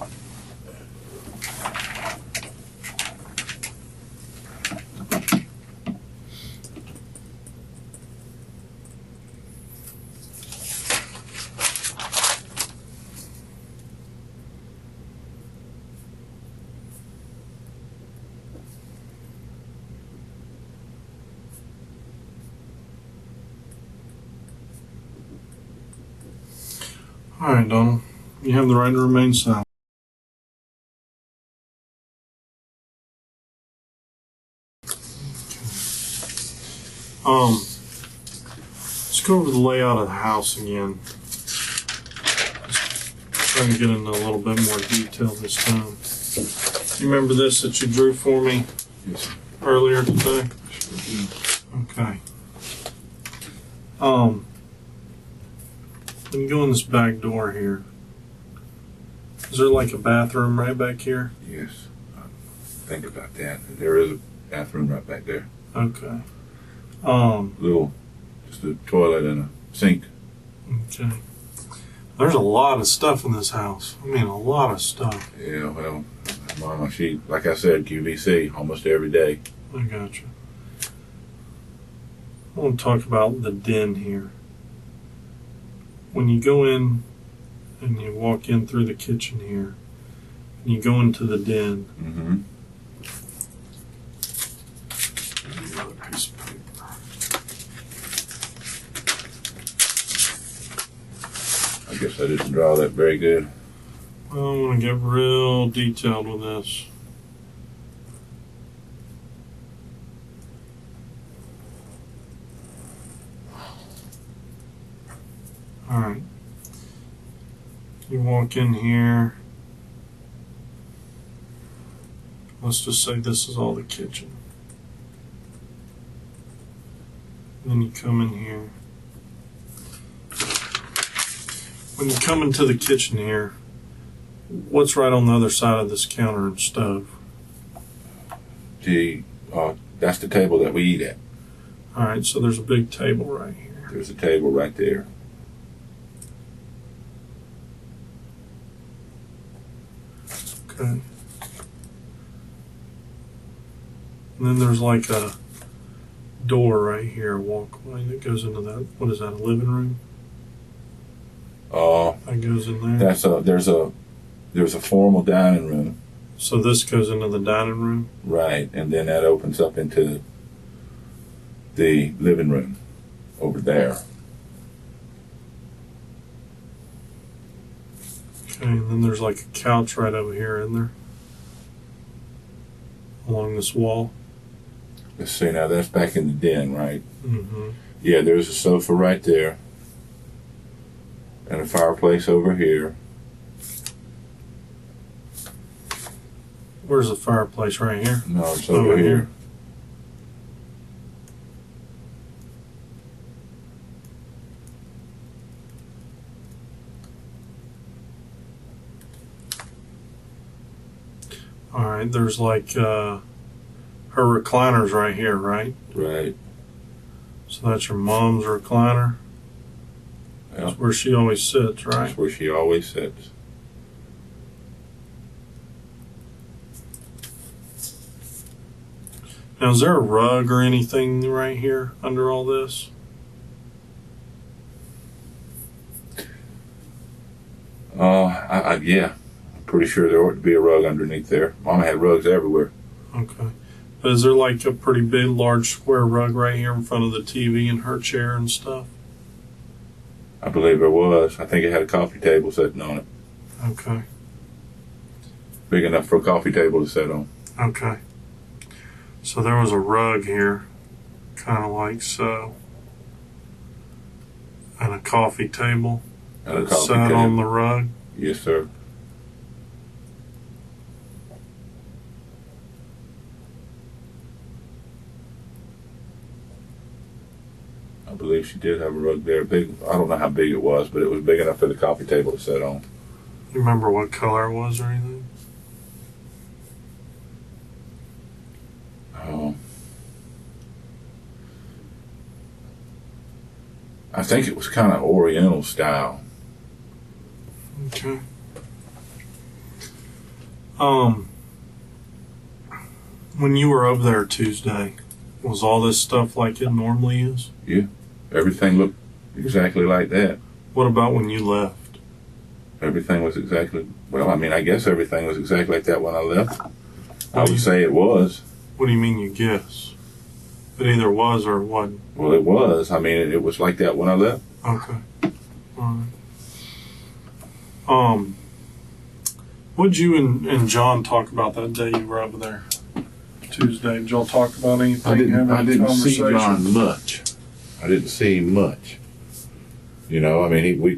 All right, Donald, you have the right to remain silent. Let's go over the layout of the house again. Trying to get into a little bit more detail this time. You remember this that you drew for me earlier today? Okay. When you go in this back door here, is there like a bathroom right back here? Yes. Think about that. There is a bathroom right back there. Okay. Just a toilet and a sink. Okay. There's a lot of stuff in this house. I mean, a lot of stuff. Yeah, well, Mama, she, like I said, QVC almost every day. I gotcha. I want to talk about the den here. When you go in and you walk in through the kitchen here, and you go into the den. Mm-hmm. Another piece of paper. I guess I didn't draw that very good. Well, I want to get real detailed with this. All right. You walk in here. Let's just say this is all the kitchen. Then you come in here. When you come into the kitchen here, what's right on the other side of this counter and stove? That's the table that we eat at. All right, so there's a big table right here. There's a table right there. Okay. And then there's like a door right here, a walkway that goes into that. What is that, a living room? That goes in there. There's a formal dining room. So this goes into the dining room? Right, and then that opens up into the living room over there. Okay, and then there's like a couch right over here, isn't there? Along this wall. Let's see, now that's back in the den, right? Mm-hmm. Yeah, there's a sofa right there. And a fireplace over here. Where's the fireplace? Right here? No, it's over here. All right, there's like her recliner's right here, right? Right. So that's your mom's recliner? Yeah. That's where she always sits, right? That's where she always sits. Now, is there a rug or anything right here under all this? Yeah, I'm pretty sure there ought to be a rug underneath there. Mama had rugs everywhere. Okay. But is there like a pretty big, large square rug right here in front of the TV and her chair and stuff? I believe there was. I think it had a coffee table sitting on it. Okay. Big enough for a coffee table to sit on. Okay. So there was a rug here, kind of like so, and a coffee table And a that coffee sat table. on the rug. Yes, sir. I believe she did have a rug there. Big. I don't know how big it was, but it was big enough for the coffee table to sit on. You remember what color it was or anything? I think it was kind of Oriental style. Okay. When you were over there Tuesday, was all this stuff like it normally is? Yeah. Everything looked exactly like that. What about when you left? Everything was exactly, well, I mean, I guess everything was exactly like that when I left. I would say it was. What do you mean you guess? It either was or wasn't. Well, it was. I mean, it was like that when I left. Okay. All right. What'd you and John talk about that day you were over there Tuesday? Did y'all talk about anything? I didn't see John much. I didn't see him much. You know, I mean, we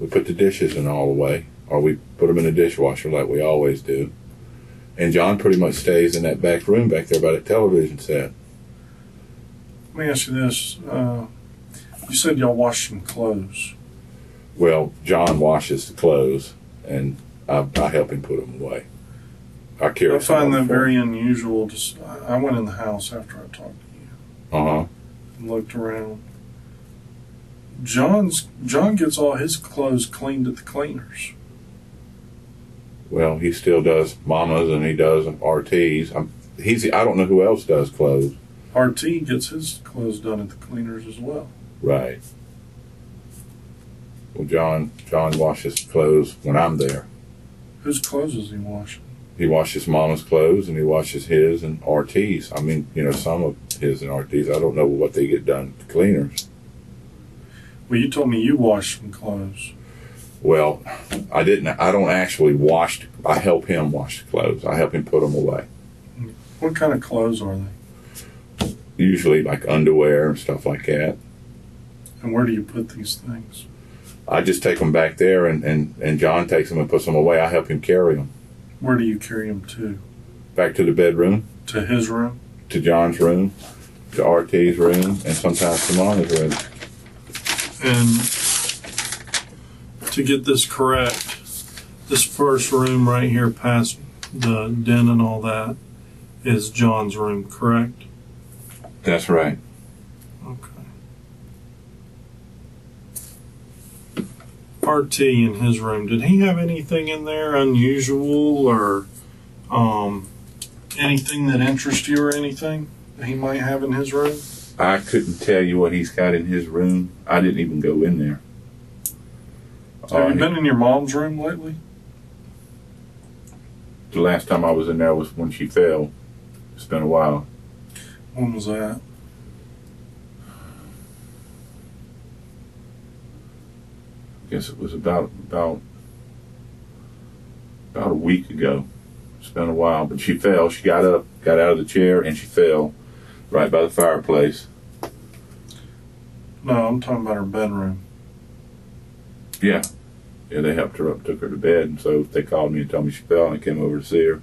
put the dishes in all the way, or we put them in the dishwasher like we always do. And John pretty much stays in that back room back there by the television set. Let me ask you this. You said y'all washed some clothes. Well, John washes the clothes, and I help him put them away. I find that very unusual. I went in the house after I talked to you. Uh-huh. And looked around. John gets all his clothes cleaned at the cleaners. Well, he still does Mama's and he does RT's. I don't know who else does clothes. RT gets his clothes done at the cleaners as well. Right. Well, John washes clothes when I'm there. Whose clothes is he washing? He washes Mama's clothes and he washes his and RT's. I mean, you know, some of his and RT's. I don't know what they get done at the cleaners. Well, you told me you washed some clothes. Well, I didn't. I don't actually wash. I help him wash the clothes. I help him put them away. What kind of clothes are they? Usually like underwear and stuff like that. And where do you put these things? I just take them back there, and John takes them and puts them away. I help him carry them. Where do you carry them to? Back to the bedroom. To his room? To John's room. To RT's room. And sometimes to Mama's room. And to get this correct, this first room right here past the den and all that is John's room, correct? That's right. Okay. RT in his room, did he have anything in there unusual or anything that interests you or anything that he might have in his room? I couldn't tell you what he's got in his room. I didn't even go in there. Have you been in your mom's room lately? The last time I was in there was when she fell. It's been a while. When was that? I guess it was about a week ago. It's been a while, but she fell. She got up, got out of the chair, and she fell right by the fireplace. No, I'm talking about her bedroom. Yeah, they helped her up, took her to bed, and so they called me and told me she fell, and I came over to see her.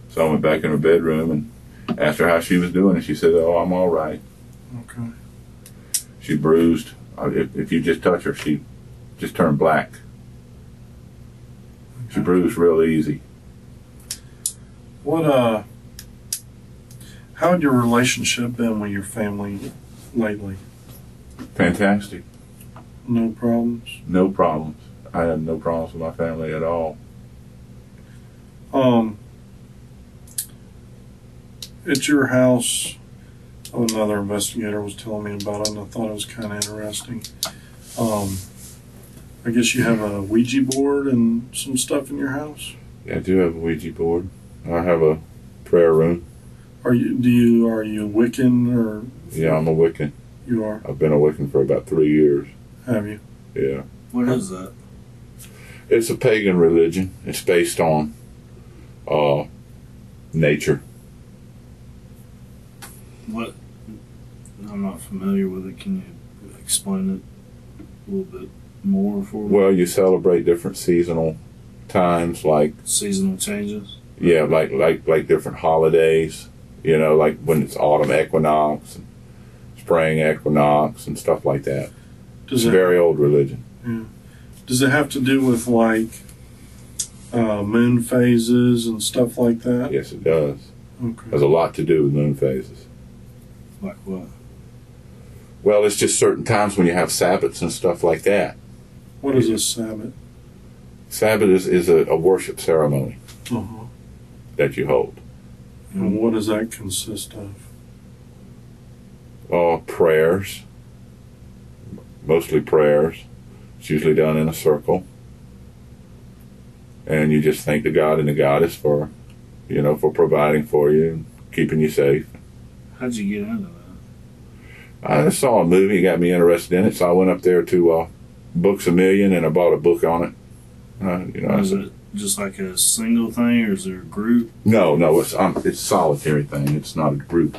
So I went back in her bedroom and asked her how she was doing, and she said, "Oh, I'm all right." Okay. She bruised. If you just touch her, she just turned black. She bruised real easy. How had your relationship been with your family lately? Fantastic. No problems? No problems. I had no problems with my family at all. At your house, another investigator was telling me about it, and I thought it was kind of interesting. I guess you have a Ouija board and some stuff in your house? Yeah, I do have a Ouija board. I have a prayer room. Are you a Wiccan or? Yeah, I'm a Wiccan. You are? I've been a Wiccan for about 3 years. Have you? Yeah. What is that? It's a pagan religion. It's based on nature. What? I'm not familiar with it. Can you explain it a little bit more for me? Well, you celebrate different seasonal times, like Seasonal changes? yeah, like different holidays. You know, like when it's autumn equinox, and spring equinox, and stuff like that. It's a very old religion. Yeah. Does it have to do with like moon phases and stuff like that? Yes, it does. Okay. There's a lot to do with moon phases. Like what? Well, it's just certain times when you have Sabbats and stuff like that. What is a Sabbath? Sabbath is a worship ceremony Uh-huh. that you hold. And what does that consist of? Prayers. Mostly prayers. It's usually done in a circle. And you just thank the God and the Goddess for providing for you and keeping you safe. How'd you get into that? I just saw a movie, got me interested in it, so I went up there to Books A Million and I bought a book on it. Is it just like a single thing, or is there a group? No, it's a solitary thing. It's not a group.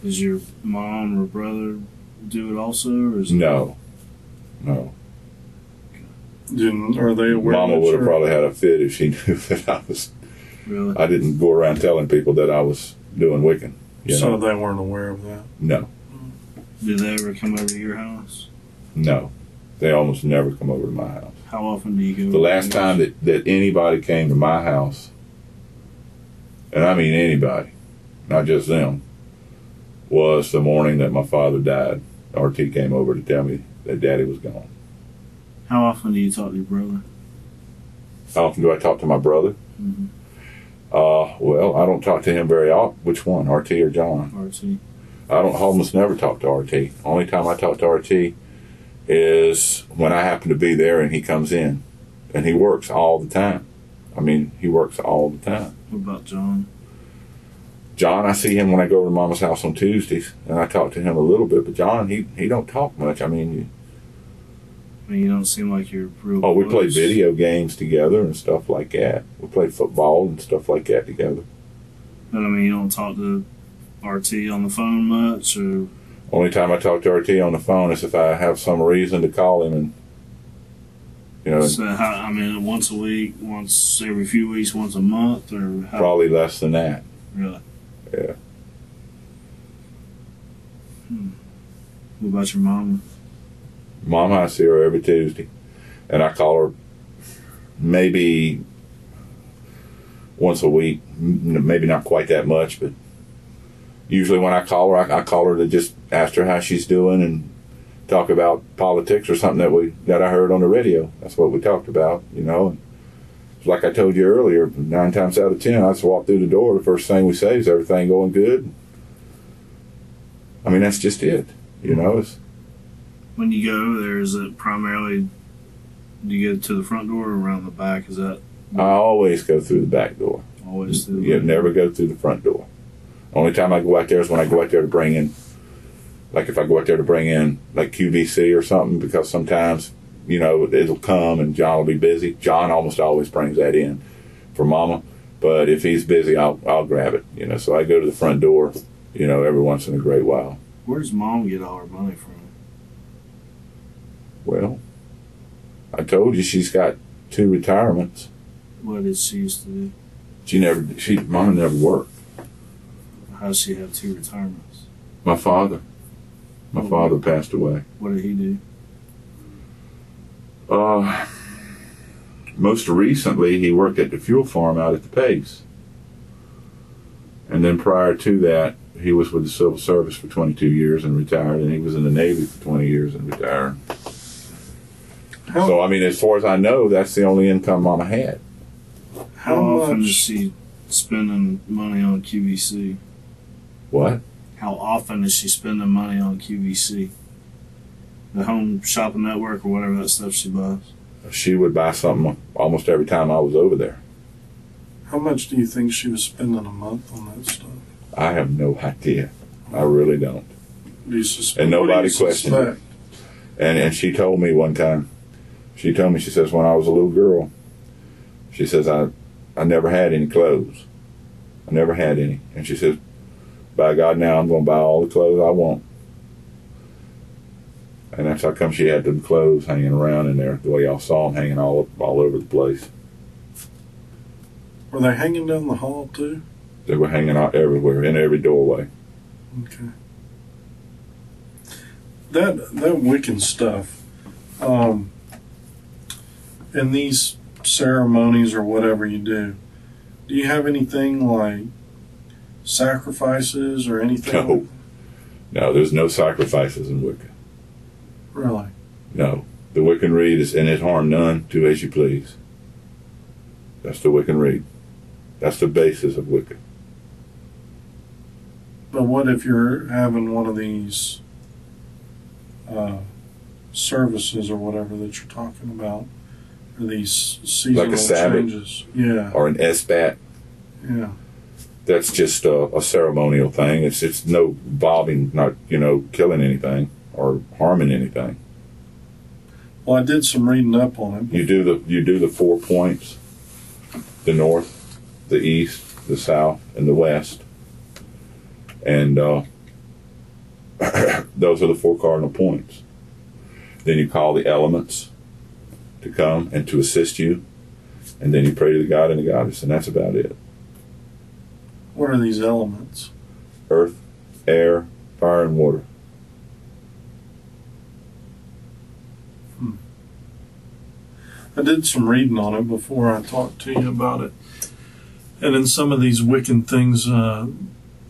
Does your mom or brother do it also, or is No. Are they aware? Mama would have probably had a fit if she knew that I was. Really? I didn't go around telling people that I was doing Wiccan. So they weren't aware of that? No. Did they ever come over to your house? No. They almost never come over to my house. How often do you go? The last time that anybody came to my house, and I mean anybody, not just them, was the morning that my father died. RT came over to tell me that Daddy was gone. How often do you talk to your brother? How often do I talk to my brother? Mm-hmm. Well, I don't talk to him very often. Which one, RT or John? RT. I don't almost never talk to RT. Only time I talk to RT is when I happen to be there and he comes in. And he works all the time. I mean, he works all the time. What about John? John, I see him when I go over to Mama's house on Tuesdays, and I talk to him a little bit. But John, he don't talk much. I mean, you don't seem like you're real we close. play video games together and stuff like that. We play football and stuff like that together. But I mean, you don't talk to RT on the phone much, or? Only time I talk to RT on the phone is if I have some reason to call him, and So once a week, once every few weeks, once a month, or how? Probably less than that. Really? Yeah. What about your mom? Mama, I see her every Tuesday, and I call her maybe once a week. Maybe not quite that much, but usually when I call her, I call her to just ask her how she's doing and talk about politics or something that I heard on the radio. That's what we talked about, And like I told you earlier, 9 times out of 10, I just walk through the door. The first thing we say is, "Everything going good?" I mean, that's just it, It's, When you go over there, is it primarily, do you go to the front door or around the back? Is that I always go through the back door. always through the You back? never go through the front door. Only time I go out there is when I go out there to bring in, like if I go out there to bring in like QVC or something, because sometimes, it'll come and John will be busy. John almost always brings that in for Mama, but if he's busy, I'll grab it, So I go to the front door, every once in a great while. Where does Mom get all her money from? Well, I told you she's got 2 retirements. What did she used to do? Mama never worked. How does she have 2 retirements? My father passed away. What did he do? Most recently, he worked at the fuel farm out at the Pace. And then prior to that, he was with the civil service for 22 years and retired, and he was in the Navy for 20 years and retired. So, I mean, as far as I know, that's the only income Mama had. How often is she spending money on QVC? What? How often is she spending money on QVC? The Home Shopping Network or whatever that stuff she buys. She would buy something almost every time I was over there. How much do you think she was spending a month on that stuff? I have no idea. I really don't. Do you suspect? And nobody what do you questioned it. suspect? And she told me one time, she says, when I was a little girl, she says, I never had any clothes. I never had any. And she says, by God, now I'm going to buy all the clothes I want. And that's how come she had them clothes hanging around in there, the way y'all saw them hanging all over the place. Were they hanging down the hall too? They were hanging out everywhere, in every doorway. Okay. That Wiccan stuff, in these ceremonies or whatever you do you have anything like sacrifices or anything? No, there's no sacrifices in Wicca. Really? No. The Wiccan Rede is, and it harm none, do as you please. That's the Wiccan Rede. That's the basis of Wicca. But what if you're having one of these services or whatever that you're talking about, or these seasonal like a Sabbath, changes? Yeah. Or an Esbat. Yeah. That's just a ceremonial thing. It's no involving, not killing anything or harming anything. Well, I did some reading up on it. You do the 4 points: the north, the east, the south, and the west. And those are the 4 cardinal points. Then you call the elements to come and to assist you, and then you pray to the god and the goddess, and that's about it. What are these elements? Earth, air, fire, and water. I did some reading on it before I talked to you about it. And in some of these Wiccan things,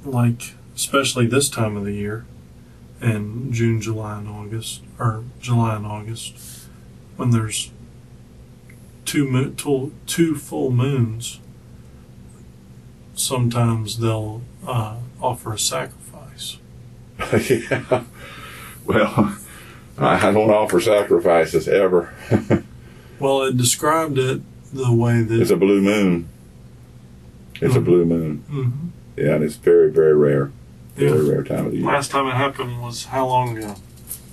like especially this time of the year, in June, July, and August, when there's two full moons, sometimes they'll offer a sacrifice. Yeah. Well, I don't offer sacrifices ever. Well, it described it the way that... It's a blue moon. It's a blue moon. Mm-hmm. Yeah, and it's very, very rare. Very rare time of the year. Last time it happened was how long ago?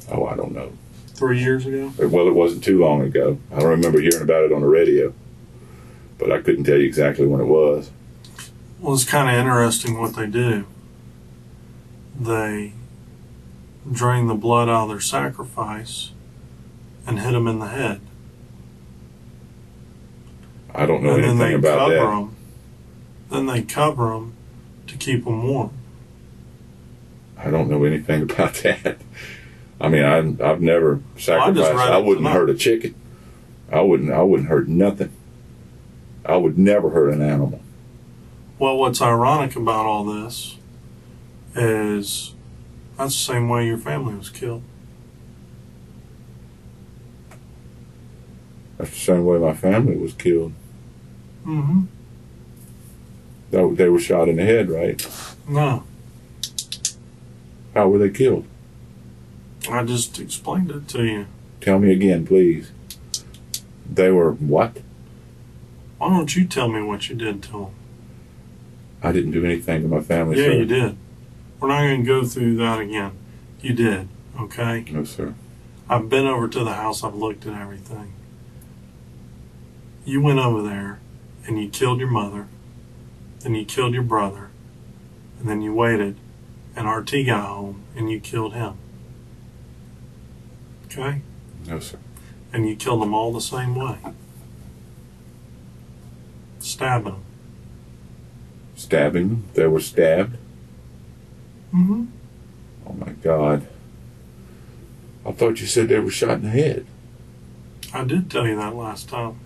Oh, I don't know. 3 years ago? Well, it wasn't too long ago. I don't remember hearing about it on the radio. But I couldn't tell you exactly when it was. Well, it's kind of interesting what they do. They drain the blood out of their sacrifice and hit them in the head. I don't know anything about that. Then they cover them to keep them warm. I don't know anything about that. I mean, I've never sacrificed. I wouldn't hurt a chicken. I wouldn't hurt nothing. I would never hurt an animal. Well, what's ironic about all this is that's the same way your family was killed. That's the same way my family was killed. Mm-hmm. They were shot in the head, right? No. How were they killed? I just explained it to you. Tell me again, please. They were what? Why don't you tell me what you did to them? I didn't do anything to my family, Yeah, sir. you did. We're not going to go through that again. You did, okay? No, sir. I've been over to the house. I've looked at everything. You went over there and you killed your mother. Then you killed your brother. And then you waited and RT got home and you killed him. Okay? No, sir. And you killed them all the same way. Stabbing them. Stabbing them? They were stabbed? Mm-hmm. Oh, my God. I thought you said they were shot in the head. I did tell you that last time.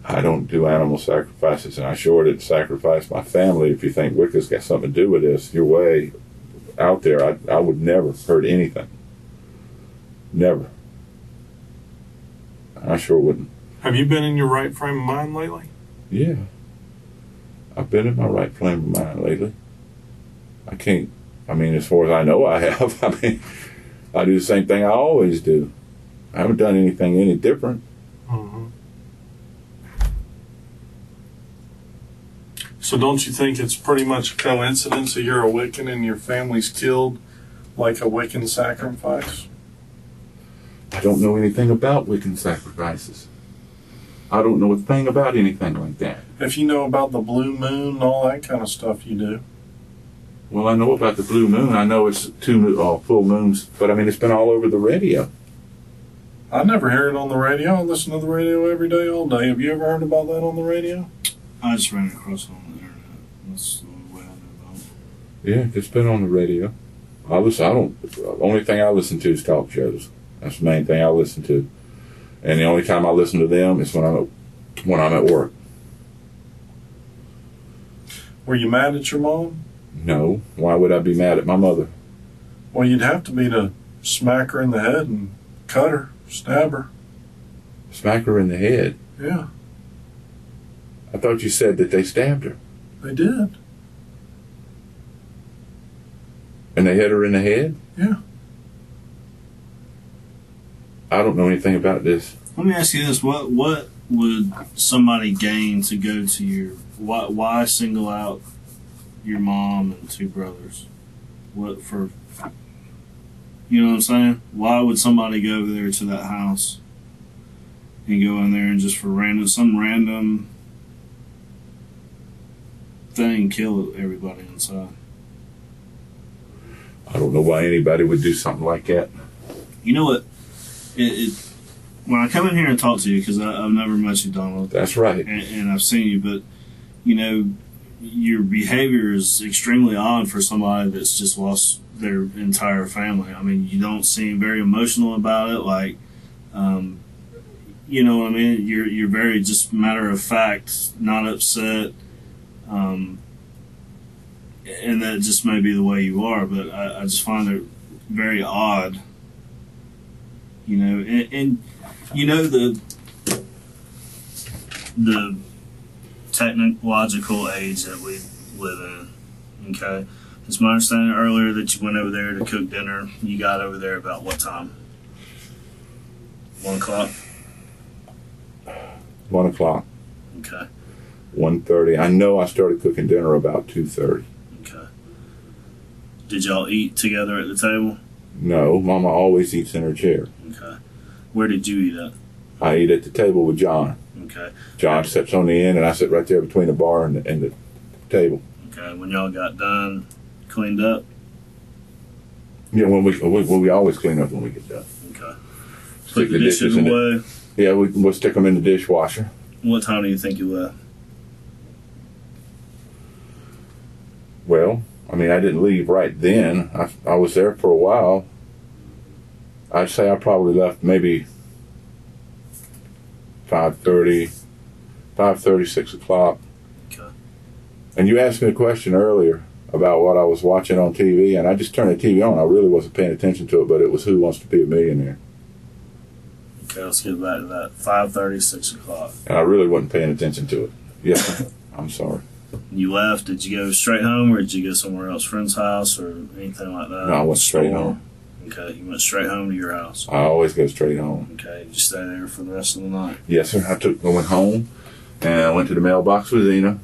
I don't do animal sacrifices, and I sure didn't sacrifice my family. If you think Wicca's got something to do with this, you're way out there. I would never hurt anything. Never. I sure wouldn't. Have you been in your right frame of mind lately? Yeah. I've been in my right frame of mind lately. I can't. I mean, as far as I know, I have. I mean, I do the same thing I always do. I haven't done anything any different. Mm-hmm. So don't you think it's pretty much a coincidence that you're a Wiccan and your family's killed like a Wiccan sacrifice? I don't know anything about Wiccan sacrifices. I don't know a thing about anything like that. If you know about the blue moon and all that kind of stuff, you do. Well, I know about the blue moon. I know it's two full moons, but I mean, it's been all over the radio. I never hear it on the radio. I listen to the radio every day, all day. Have you ever heard about that on the radio? I just ran across it on the internet. That's the only way I know about it. Yeah, it's been on the radio. I listen. The only thing I listen to is talk shows. That's the main thing I listen to. And the only time I listen to them is when I'm at work. Were you mad at your mom? No. Why would I be mad at my mother? Well, you'd have to be to smack her in the head and cut her, stab her. Smack her in the head? Yeah. I thought you said that they stabbed her. They did. And they hit her in the head? Yeah. I don't know anything about this. Let me ask you this: What would somebody gain to go to your? Why single out your mom and two brothers? What for? You know what I'm saying? Why would somebody go over there to that house and go in there and just for some random thing kill everybody inside? I don't know why anybody would do something like that. You know what? When I come in here and talk to you, because I've never met you, Donald. That's right. And I've seen you, but, you know, your behavior is extremely odd for somebody that's just lost their entire family. I mean, you don't seem very emotional about it. Like, you know what I mean? You're very just matter of fact, not upset. And that just may be the way you are, but I just find it very odd. You know, and you know the technological age that we live in. Okay, it's my understanding earlier that you went over there to cook dinner. You got over there about what time? 1 o'clock. 1 o'clock. Okay. 1:30. I know I started cooking dinner about 2:30. Okay. Did y'all eat together at the table? No, Mama always eats in her chair. Okay. Where did you eat at? I eat at the table with John. Okay. John sits on the end, and I sit right there between the bar and the table. Okay. When y'all got done, cleaned up? Yeah, when we always clean up when we get done. Okay. Stick Put the dishes away? Yeah, we'll stick them in the dishwasher. What time do you think you left? Well, I mean, I didn't leave right then. I was there for a while. I'd say I probably left maybe 5:30, 6 o'clock. Okay. And you asked me a question earlier about what I was watching on TV, and I just turned the TV on. I really wasn't paying attention to it, but it was Who Wants to Be a Millionaire. Okay, let's get back to that. 5:30, 6 o'clock. And I really wasn't paying attention to it. Yeah, I'm sorry. You left. Did you go straight home, or did you go somewhere else, friend's house, or anything like that? No, I went straight home. Okay, you went straight home to your house. I always go straight home. Okay, did you stay there for the rest of the night? Yes, sir. I went home, and I went to the mailbox with Zena.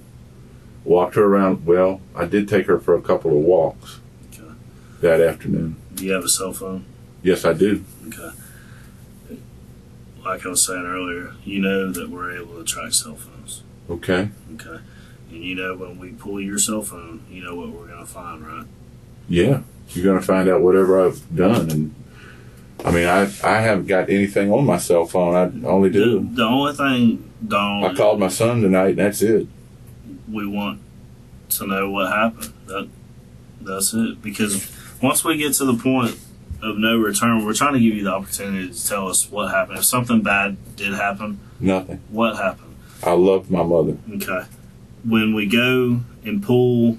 Walked her around. Well, I did take her for a couple of walks that afternoon. Do you have a cell phone? Yes, I do. Okay. Like I was saying earlier, you know that we're able to track cell phones. Okay. Okay. And you know when we pull your cell phone, you know what we're going to find, right? Yeah. You're going to find out whatever I've done. And I mean, I haven't got anything on my cell phone. I only do. The only thing, Donald, I called my son tonight, and that's it. We want to know what happened. That's it. Because once we get to the point of no return, we're trying to give you the opportunity to tell us what happened. If something bad did happen, nothing. What happened? I loved my mother. Okay. When we go and pull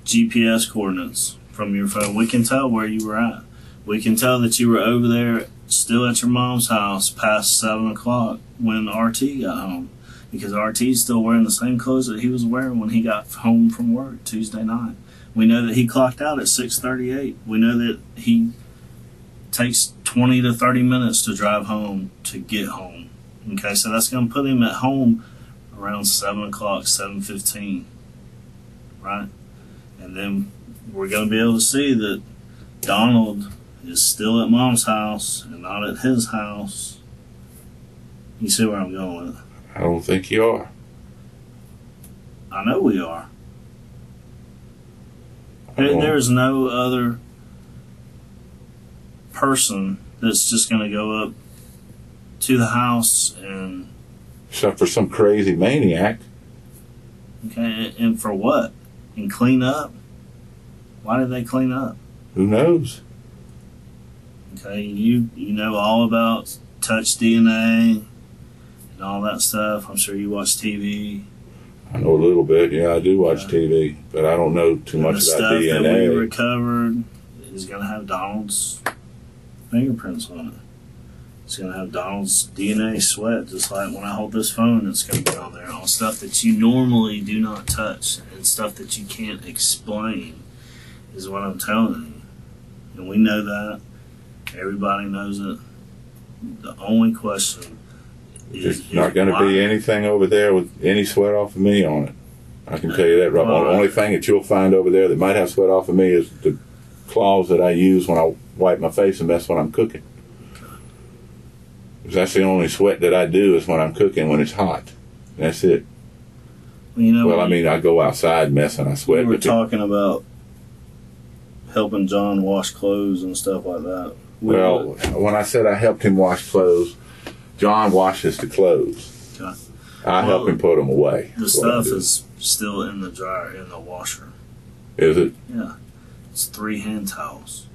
GPS coordinates from your phone, we can tell where you were at. We can tell that you were over there still at your mom's house past 7 o'clock when RT got home. Because RT's still wearing the same clothes that he was wearing when he got home from work Tuesday night. We know that he clocked out at 6:38. We know that he takes 20 to 30 minutes to drive home to get home. Okay, so that's going to put him at home around 7 o'clock, 7:15, right? And then we're going to be able to see that Donald is still at Mom's house and not at his house. You see where I'm going with it? I don't think you are. I know we are. There's no other person that's just going to go up to the house and... Except for some crazy maniac. Okay, and for what? And clean up? Why did they clean up? Who knows? Okay, you know all about touch DNA and all that stuff. I'm sure you watch TV. I know a little bit. Yeah, I do watch TV, but I don't know too much the about stuff DNA. that we recovered is going to have Donald's fingerprints on it. It's going to have Donald's DNA sweat, just like when I hold this phone, it's going to be on there. All stuff that you normally do not touch and stuff that you can't explain is what I'm telling you. And we know that. Everybody knows it. The only question is... There's not going to be anything over there with any sweat off of me on it. I can tell you that, Rob. The only thing that you'll find over there that might have sweat off of me is the claws that I use when I wipe my face and that's when I'm cooking. Because that's the only sweat that I do is when I'm cooking when it's hot. That's it. Well, I mean, I go outside mess and I sweat. We were talking about helping John wash clothes and stuff like that. Well, when I said I helped him wash clothes, John washes the clothes. Okay. I help him put them away. The stuff is still in the dryer, in the washer. Is it? Yeah. It's 3 hand towels.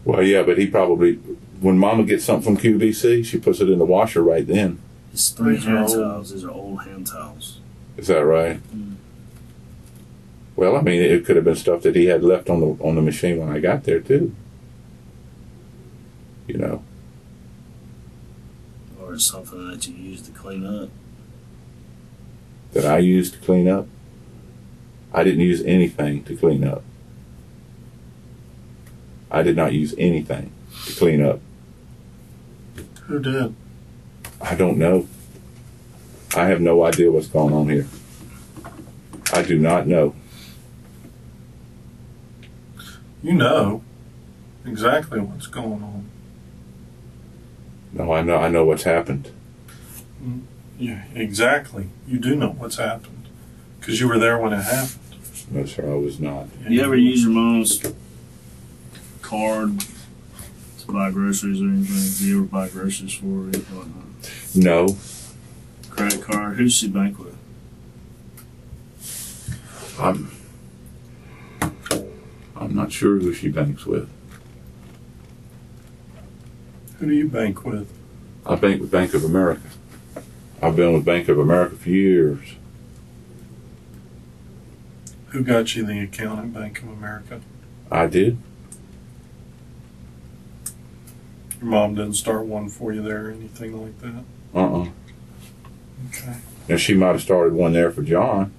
Well, yeah, but he probably, when Mama gets something from QVC, she puts it in the washer right then. It's 3 hand towels. These are old hand towels. Is that right? Mm. Well, I mean, it could have been stuff that he had left on the machine when I got there too. You know. Or it's something that you use to clean up. That I used to clean up? I didn't use anything to clean up. I did not use anything to clean up. Who did? I don't know. I have no idea what's going on here. I do not know. You know exactly what's going on. No, I know what's happened. Yeah, exactly. You do know what's happened because you were there when it happened. No, sir, I was not. You ever use your mom's card to buy groceries or anything? Do you ever buy groceries for her or anything like that? No. Credit card? Who's she bank with? I'm not sure who she banks with. Who do you bank with? I bank with Bank of America. I've been with Bank of America for years. Who got you the account at Bank of America? I did. Your mom didn't start one for you there or anything like that? Okay. Now, she might have started one there for John.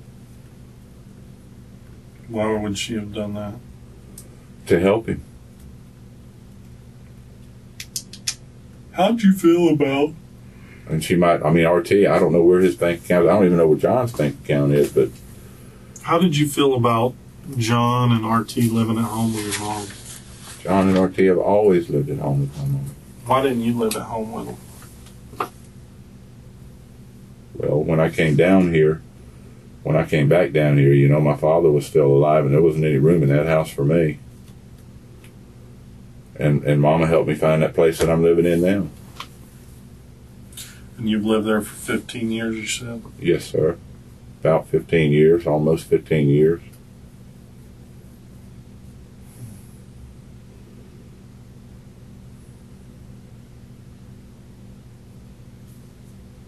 Why would she have done that? To help him. How'd you feel about... And she might, RT, I don't know where his bank account is. I don't even know where John's bank account is, but... How did you feel about John and RT living at home with your mom? John and RT have always lived at home with my mom. Why didn't you live at home with them? Well, when I came back down here, my father was still alive and there wasn't any room in that house for me. And Mama helped me find that place that I'm living in now. And you've lived there for 15 years, you said? Yes, sir. About 15 years, almost 15 years.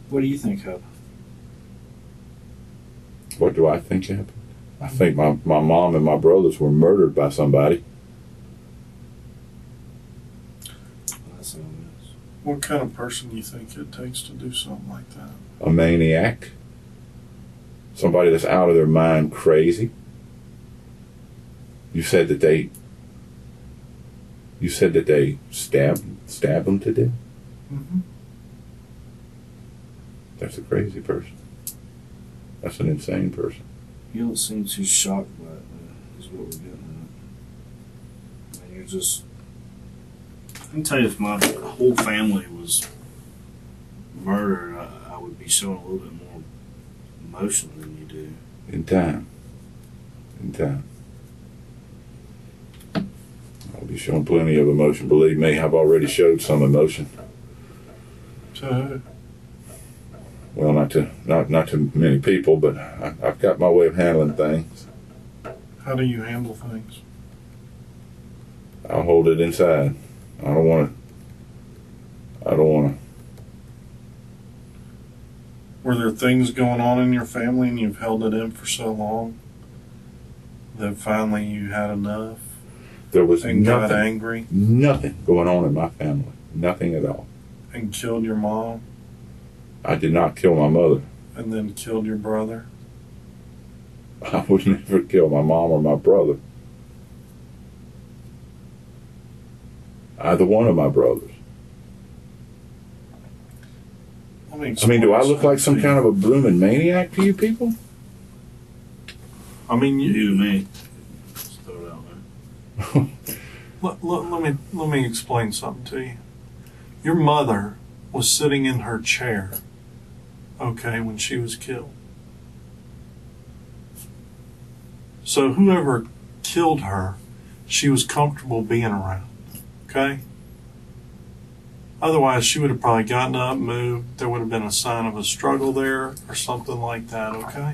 What do you think happened? What do I think happened? I think my mom and my brothers were murdered by somebody. What kind of person do you think it takes to do something like that? A maniac. somebody that's out of their mind crazy. You said that they stabbed them to death? Mm-hmm. That's a crazy person. That's an insane person. You don't seem too shocked by it, man, is what we're getting at. I mean, you're just... I can tell you, if my whole family was murdered, I would be showing a little bit more emotion than you do. In time. I'll be showing plenty of emotion. Believe me, I've already showed some emotion. So, Well, not to many people, but I've got my way of handling things. how do you handle things? I'll hold it inside. I don't want to. Were there things going on in your family and you've held it in for so long that finally you had enough There was and got nothing angry going on in my family. Nothing at all. and killed your mom I did not kill my mother. and then killed your brother? I would never kill my mom or my brother. Either one of my brothers. Let me I mean, do I look explain like some something kind of a blooming maniac to you people? I mean, You to me. Just throw it out there. let me explain something to you. Your mother was sitting in her chair, okay, when she was killed. So whoever killed her, she was comfortable being around, okay? Otherwise, she would have probably gotten up, moved. There would have been a sign of a struggle there or something like that, okay?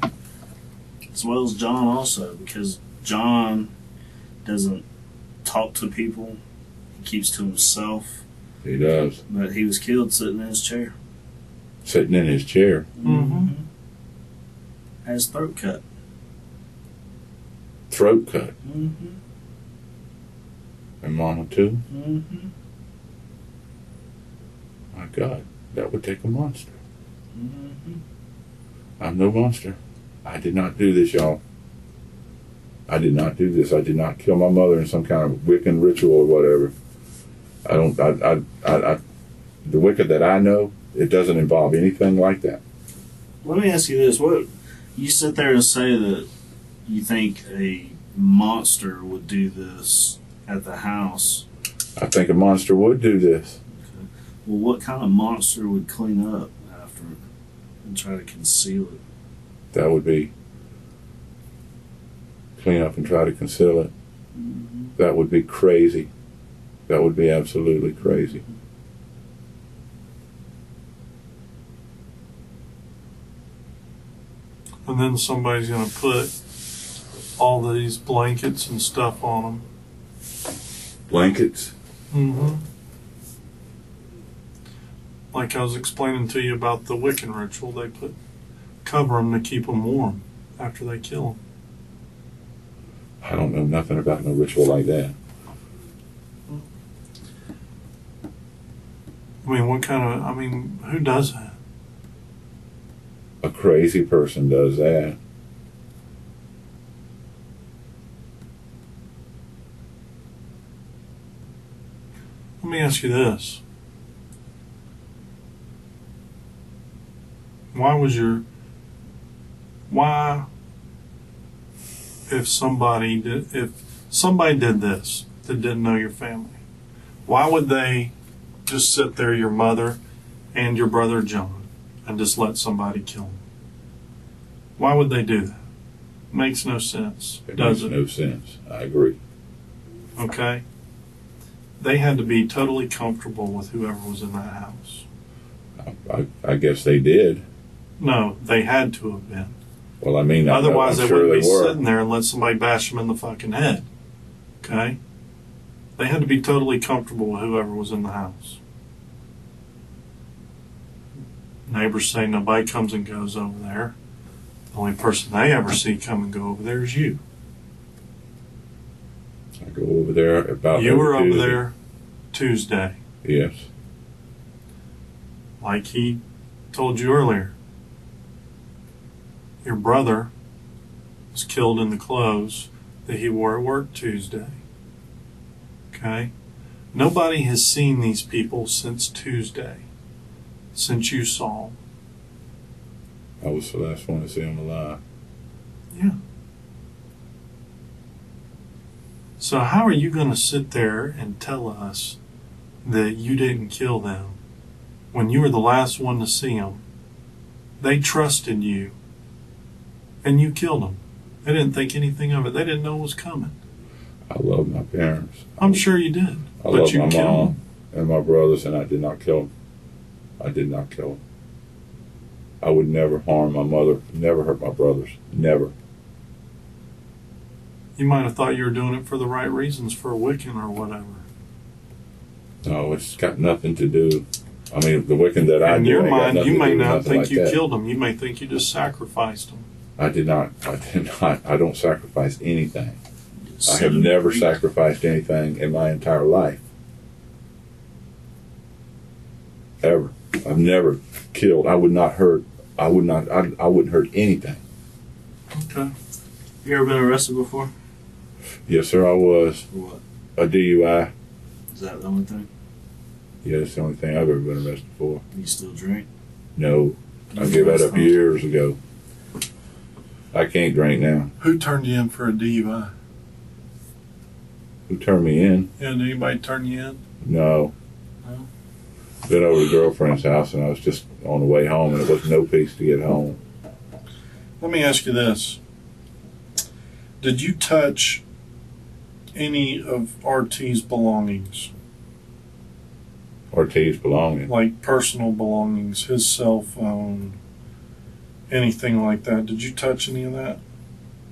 As well as John also, because John doesn't talk to people. He keeps to himself. He does. But he was killed sitting in his chair. Sitting in his chair. Mm-hmm. Had his throat cut. Throat cut. Mm-hmm. And Mama too? Mm-hmm. My God, that would take a monster. Mm-hmm. I'm no monster. I did not do this, y'all. I did not do this. I did not kill my mother in some kind of Wiccan ritual or whatever. The Wicca that I know, it doesn't involve anything like that. Let me ask you this. What you sit there and say that you think a monster would do this at the house. I think a monster would do this. Okay. Well, what kind of monster would clean up after it and try to conceal it? That would be clean up and try to conceal it. Mm-hmm. That would be crazy. That would be absolutely crazy. And then somebody's going to put all these blankets and stuff on them. Blankets? Mm-hmm. Like I was explaining to you about the Wiccan ritual, they cover them to keep them warm after they kill them. I don't know nothing about no ritual like that. I mean, who does that? A crazy person does that. Let me ask you this. If somebody did this that didn't know your family, why would they just sit there, your mother and your brother John, and just let somebody kill them? Why would they do that? Makes no sense, does it? Makes no sense. I agree. Okay? They had to be totally comfortable with whoever was in that house. I guess they did. No, they had to have been. Well, I mean, Otherwise, I'm they sure wouldn't be were. sitting there and let somebody bash them in the fucking head. Okay? They had to be totally comfortable with whoever was in the house. Neighbors say nobody comes and goes over there. The only person they ever see come and go over there is you. I go over there about. You were over Tuesday. there Tuesday, Yes. like he told you earlier. Your brother was killed in the clothes that he wore at work Tuesday. Okay? Nobody has seen these people since Tuesday, since you saw them. I was the last one to see him alive. Yeah. So how are you going to sit there and tell us that you didn't kill them when you were the last one to see them? They trusted you, and you killed them. They didn't think anything of it. They didn't know it was coming. I love my parents. I'm sure you did. I but love you my killed mom them. and my brothers, and I did not kill them. I did not kill them. I would never harm my mother, never hurt my brothers, never. You might have thought you were doing it for the right reasons, for a Wiccan or whatever. No, it's got nothing to do. I mean, the Wiccan that I In do, your ain't got mind, nothing you to may do with not nothing think like you that. killed them. You may think you just sacrificed them. I did not. I don't sacrifice anything. I have never sacrificed anything in my entire life. Ever. I've never killed. I would not hurt. I wouldn't hurt anything. Okay. You ever been arrested before? Yes, sir, I was. For what? A DUI. Is that the only thing? Yeah, that's the only thing I've ever been arrested for. You still drink? No. I gave that up years ago. I can't drink now. Who turned you in for a DUI? Who turned me in? Yeah, did anybody turn you in? No. No? Been over to a girlfriend's house, and I was just on the way home, and it was no peace to get home. Let me ask you this. Did you touch any of RT's belongings? Ortiz belonging. Like personal belongings, his cell phone, anything like that? Did you touch any of that?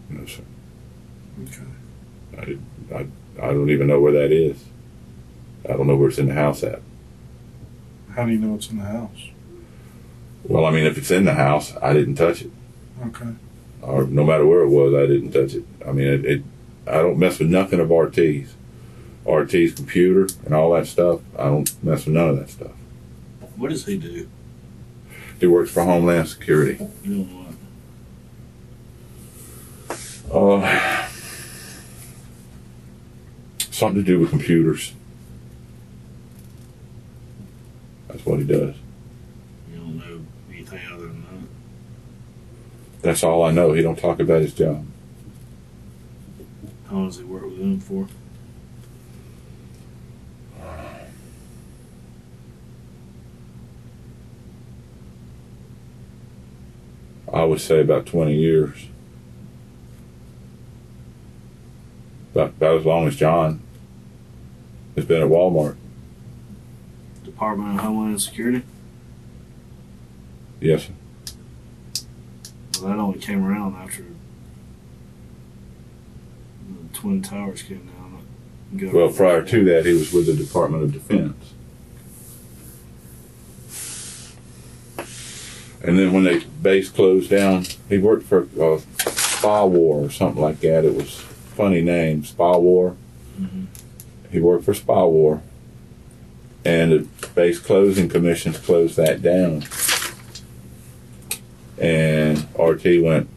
No, sir. Okay. I don't even know where that is. I don't know where it's in the house at. How do you know it's in the house? Well, I mean, if it's in the house, I didn't touch it. Okay. Or no matter where it was, I didn't touch it. I mean, I don't mess with nothing of RT's. RT's computer and all that stuff, I don't mess with none of that stuff. What does he do? He works for Homeland Security. You know what? Something to do with computers. That's what he does. You don't know anything other than that? That's all I know. He don't talk about his job. How long does he work with them for? I would say about 20 years. About as long as John has been at Walmart. Department of Homeland Security? Yes, sir. Well, that only came around after the Twin Towers came down. Well, prior to that, he was with the Department of Defense. And then when the base closed down, he worked for Spa War or something like that. It was a funny name, Spa War. Mm-hmm. He worked for Spa War. And the base closing commissions closed that down. And RT went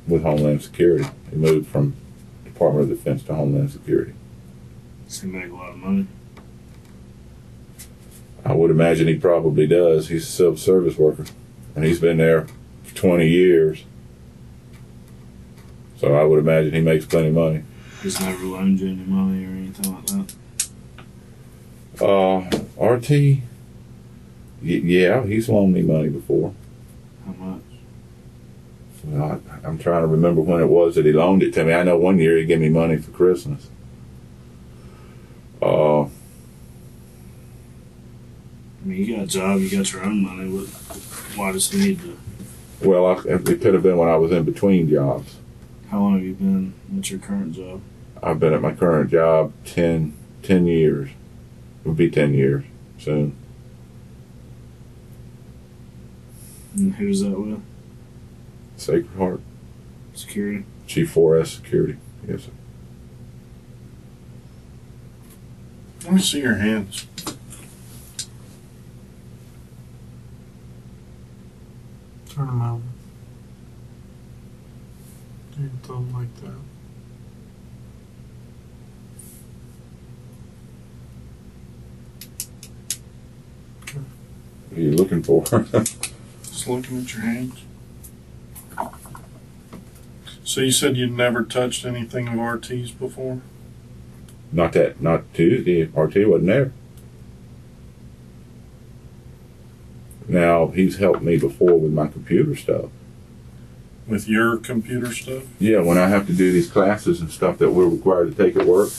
with Homeland Security. He moved from Department of Defense to Homeland Security. Does he make a lot of money? I would imagine he probably does. He's a civil service worker. And he's been there for 20 years. So I would imagine he makes plenty of money. He's never loaned you any money or anything like that? RT, yeah, he's loaned me money before. How much? Well, I'm trying to remember when it was that he loaned it to me. I know one year he gave me money for Christmas. I mean, you got a job, you got your own money. Why does he need to? Well, it could have been when I was in between jobs. How long have you been at your current job? I've been at my current job 10 years. It will be 10 years soon. And who's that with? Sacred Heart. Security? G4S Security. Yes, sir. Let me see your hands. Turn them over. something like that. What are you looking for? Just looking at your hands. So you said you'd never touched anything of RT's before? Not Tuesday. RT wasn't there. Now, he's helped me before with my computer stuff. With your computer stuff? Yeah, when I have to do these classes and stuff that we're required to take at work,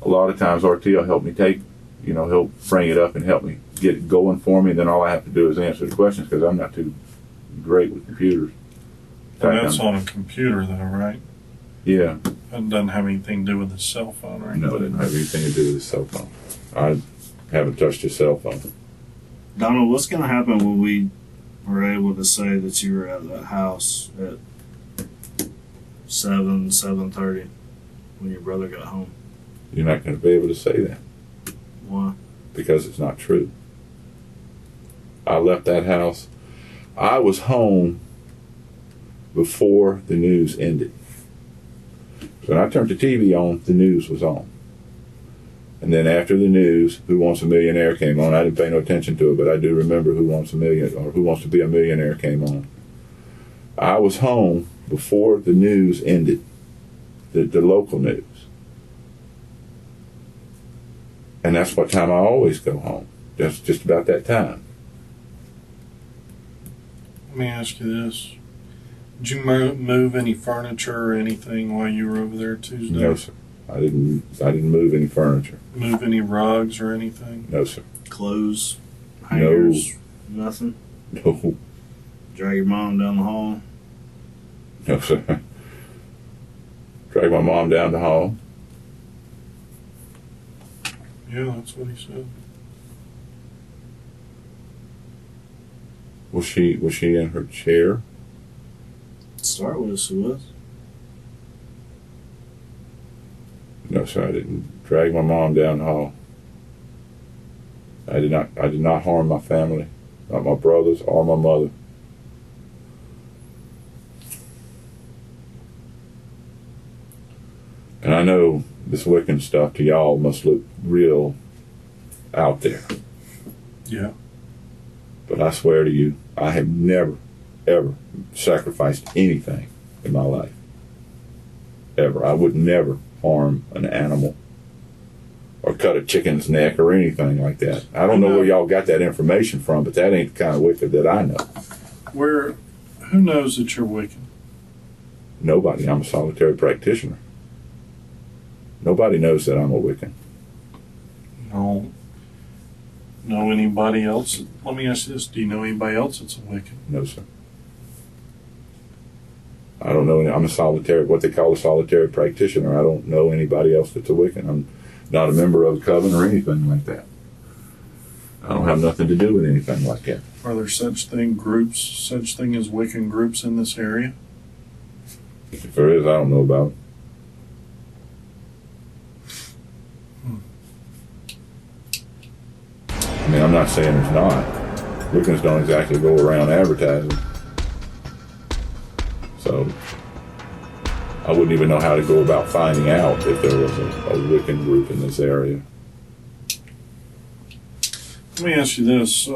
a lot of times RT will help me take, he'll bring it up and help me get it going for me, and then all I have to do is answer the questions because I'm not too great with computers. And that's on a computer, though, right? Yeah. It doesn't have anything to do with the cell phone or anything. No, it doesn't have anything to do with his cell phone. I haven't touched his cell phone. Donald, what's going to happen when we were able to say that you were at that house at 7:30 when your brother got home? You're not going to be able to say that. Why? Because it's not true. I left that house. I was home before the news ended. So when I turned the TV on, the news was on. And then after the news, Who Wants a Millionaire came on. I didn't pay no attention to it, but I do remember Who Wants a Million or Who Wants to Be a Millionaire came on. I was home before the news ended, the local news. And that's what time I always go home. That's just about that time. Let me ask you this. Did you move any furniture or anything while you were over there Tuesday? No, sir. I didn't move any furniture. Move any rugs or anything? No, sir. Clothes, hangers, nothing? No. Drag your mom down the hall? No, sir. Drag my mom down the hall. Yeah, that's what he said. Was she in her chair? To start with, she was. No, sir, I didn't drag my mom down the hall. I did not harm my family, not my brothers or my mother. And I know this Wiccan stuff to y'all must look real out there. Yeah. But I swear to you, I have never, ever sacrificed anything in my life. Ever. I would never harm an animal or cut a chicken's neck or anything like that. I don't know where y'all got that information from, but that ain't the kind of Wicca that I know. Who knows that you're Wiccan? Nobody. I'm a solitary practitioner. Nobody knows that I'm a Wiccan. No. Know anybody else? Let me ask you this. Do you know anybody else that's a Wiccan? No, sir. I don't know. I'm a solitary, what they call a solitary practitioner. I don't know anybody else that's a Wiccan. I'm not a member of a coven or anything like that. I don't have nothing to do with anything like that. Are there such thing as Wiccan groups in this area? If there is, I don't know about it. I mean, I'm not saying there's not. Wiccans don't exactly go around advertising. So I wouldn't even know how to go about finding out if there was a Wiccan group in this area. Let me ask you this.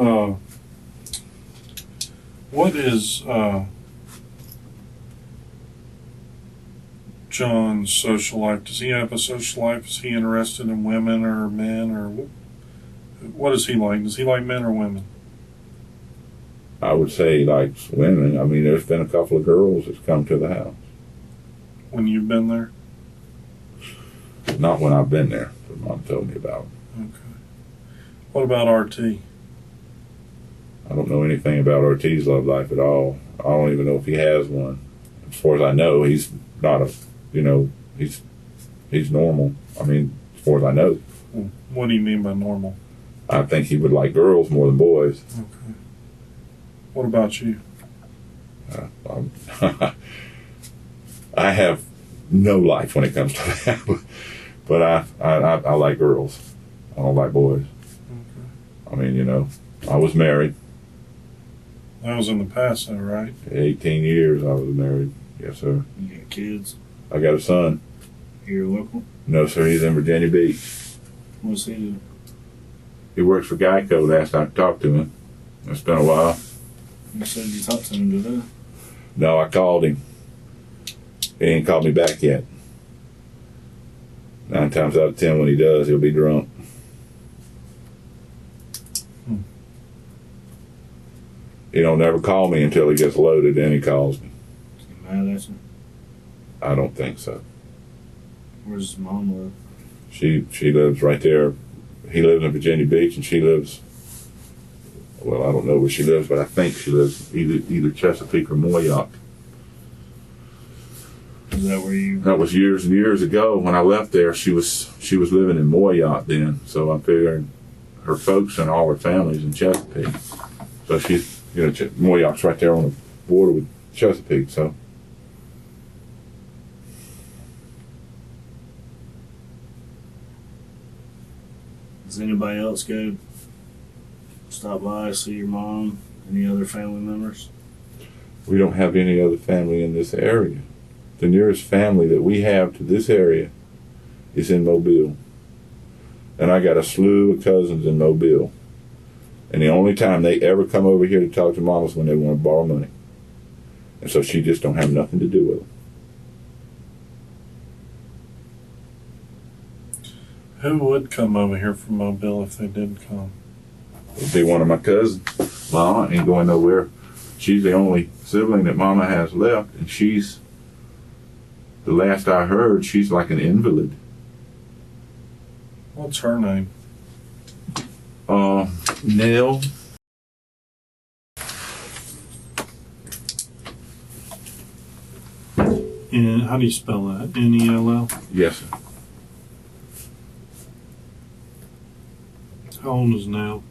What is John's social life? Does he have a social life? Is he interested in women or men? Or what is he like? Does he like men or women? I would say he likes women. I mean, there's been a couple of girls that's come to the house. When you've been there? Not when I've been there, but Mom told me about it. Okay. What about RT? I don't know anything about RT's love life at all. I don't even know if he has one. As far as I know, he's not he's normal. I mean, as far as I know. What do you mean by normal? I think he would like girls more than boys. Okay. What about you? I have no life when it comes to that, but I like girls. I don't like boys. Okay. I mean, I was married. That was in the past, though, right? 18 years I was married. Yes, sir. You got kids? I got a son. Here local? No, sir. He's in Virginia Beach. What's he do? He works for Geico. Last I talked to him. It's been a while. You said you talked to him today. No, I called him. He ain't called me back yet. 9 times out of 10 when he does, he'll be drunk. He don't never call me until he gets loaded, then he calls me. Is he mad at you? I don't think so. Where's his mom live? She lives right there. He lives in Virginia Beach, and she lives, well, I don't know where she lives, but I think she lives either Chesapeake or Moyock. Is that where you... That was years and years ago. When I left there, she was living in Moyock then. So I'm figuring her folks and all her family's in Chesapeake. So she's, Moyock's right there on the border with Chesapeake. So does anybody else go stop by, see your mom? Any other family members? we don't have any other family in this area. The nearest family that we have to this area is in Mobile. And I got a slew of cousins in Mobile. And the only time they ever come over here to talk to Mom is when they want to borrow money. And so she just don't have nothing to do with it. Who would come over here from Mobile if they did come? It'd be one of my cousins. Mama ain't going nowhere. She's the only sibling that Mama has left, and she's, the last I heard, she's like an invalid. What's her name? Nell. And how do you spell that? Nell? Yes, sir. How old is Nell?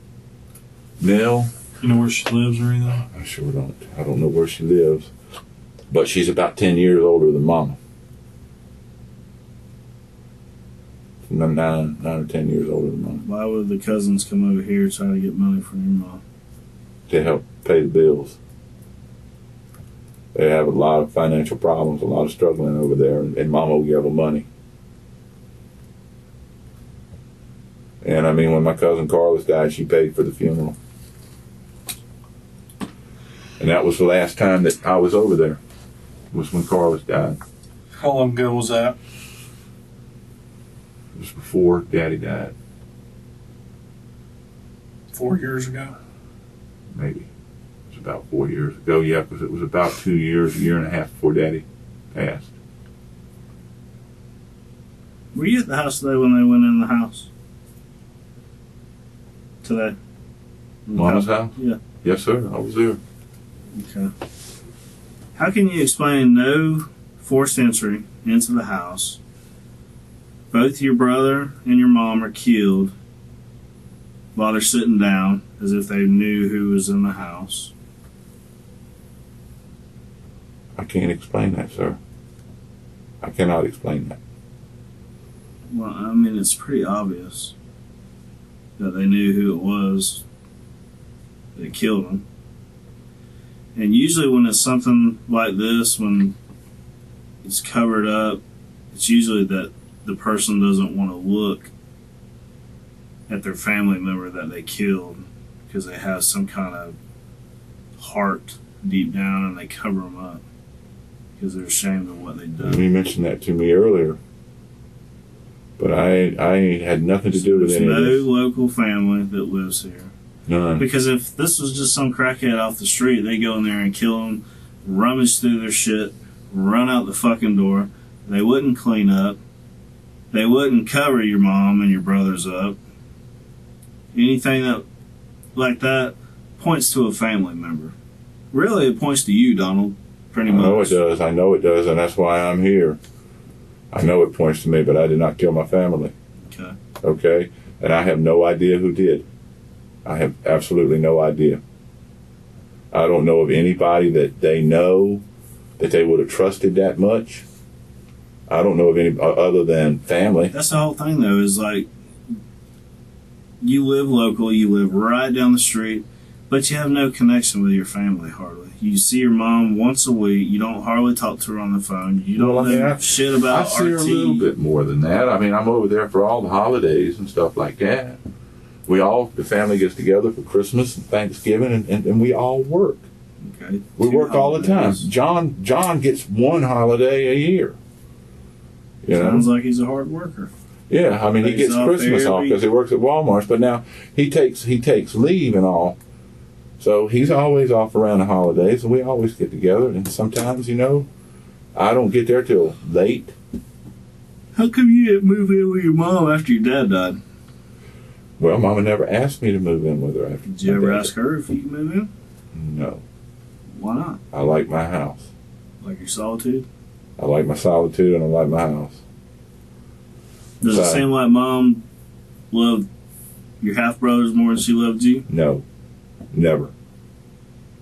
Nell. You know where she lives or anything? I sure don't. I don't know where she lives. But she's about 10 years older than Mama. 9 or 10 years older than Mama. Why would the cousins come over here trying to get money from your mom? To help pay the bills. They have a lot of financial problems, a lot of struggling over there, and Mama will give them money. And I mean, when my cousin Carlos died, she paid for the funeral. And that was the last time that I was over there, was when Carlos died. How long ago was that? It was before Daddy died. 4 years ago? Maybe. It was about 4 years ago, yeah, because it was about 2 years, a year and a half before Daddy passed. Were you at the house today when they went in the house? Today? Mama's house? Yeah. Yes, sir, I was there. Okay. How can you explain no forced entry into the house? Both your brother and your mom are killed while they're sitting down as if they knew who was in the house. I can't explain that, sir. I cannot explain that. Well, I mean, it's pretty obvious that they knew who it was that killed them. And usually when it's something like this, when it's covered up, it's usually that the person doesn't want to look at their family member that they killed because they have some kind of heart deep down and they cover them up because they're ashamed of what they've done. You mentioned that to me earlier. But I ain't had nothing to do with any of this. There's no local family that lives here. None. Because if this was just some crackhead off the street, they go in there and kill them, rummage through their shit, run out the fucking door. They wouldn't clean up. They wouldn't cover your mom and your brothers up. Anything that like that points to a family member. Really, it points to you, Donald, pretty much. I know it does. I know it does, and that's why I'm here. I know it points to me, but I did not kill my family. Okay. Okay? And I have no idea who did. I have absolutely no idea. I don't know of anybody that they know that they would have trusted that much. I don't know of any other than family. That's the whole thing, though, is like, you live local, you live right down the street. But you have no connection with your family hardly. You see your mom once a week. You don't hardly talk to her on the phone. You don't know shit about I see her a little bit more than that. I mean, I'm over there for all the holidays and stuff like that. The family gets together for Christmas and Thanksgiving, and we all work. Okay. We work all the time. John gets one holiday a year. Sounds like he's a hard worker. Yeah, I mean, he gets Christmas off because he works at Walmart, but now he takes leave and all. So he's always off around the holidays, and we always get together. And sometimes, I don't get there till late. How come you didn't move in with your mom after your dad died? Well, Mama never asked me to move in with her after. Did you ever ask her if you could move in? No. Why not? I like my house. Like your solitude? I like my solitude, and I like my house. Does it seem like Mom loved your half brothers more than she loved you? No. Never.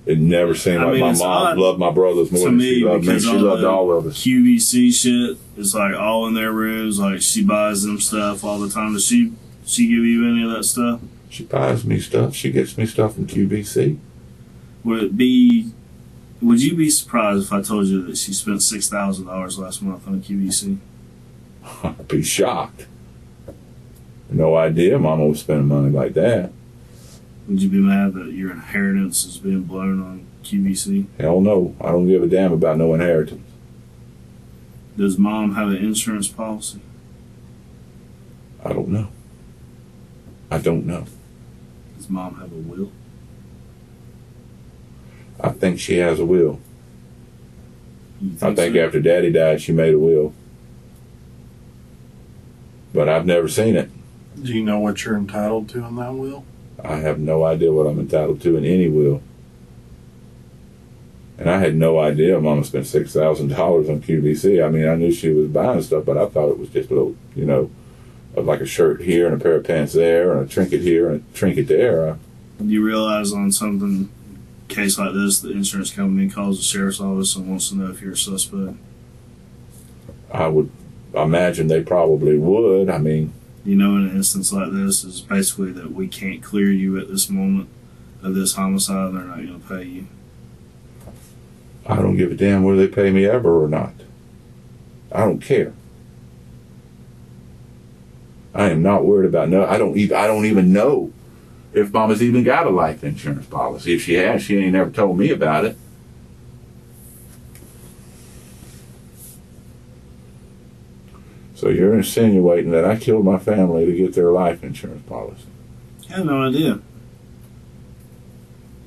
It never seemed like my mom loved my brothers more than she loved me. She loved all of us. QVC shit is like all in their rooms. Like she buys them stuff all the time. Does she give you any of that stuff? She buys me stuff. She gets me stuff from QVC. Would you be surprised if I told you that she spent $6,000 last month on QVC? I'd be shocked. No idea Mama was spending money like that. Would you be mad that your inheritance is being blown on QVC? Hell no. I don't give a damn about no inheritance. Does Mom have an insurance policy? I don't know. Does Mom have a will? I think she has a will. I think so? After Daddy died, she made a will. But I've never seen it. Do you know what you're entitled to in that will? I have no idea what I'm entitled to in any will. And I had no idea Mama spent $6,000 on QVC. I mean, I knew she was buying stuff, but I thought it was just a little, like a shirt here and a pair of pants there and a trinket here and a trinket there. Do you realize on something, case like this, the insurance company calls the sheriff's office and wants to know if you're a suspect? I would imagine they probably would. I mean, in an instance like this, is basically that we can't clear you at this moment of this homicide, and they're not going to pay you. I don't give a damn whether they pay me ever or not. I don't care. I am not worried about I don't even know if Mama's even got a life insurance policy. If she has, she ain't never told me about it. So you're insinuating that I killed my family to get their life insurance policy? I have no idea.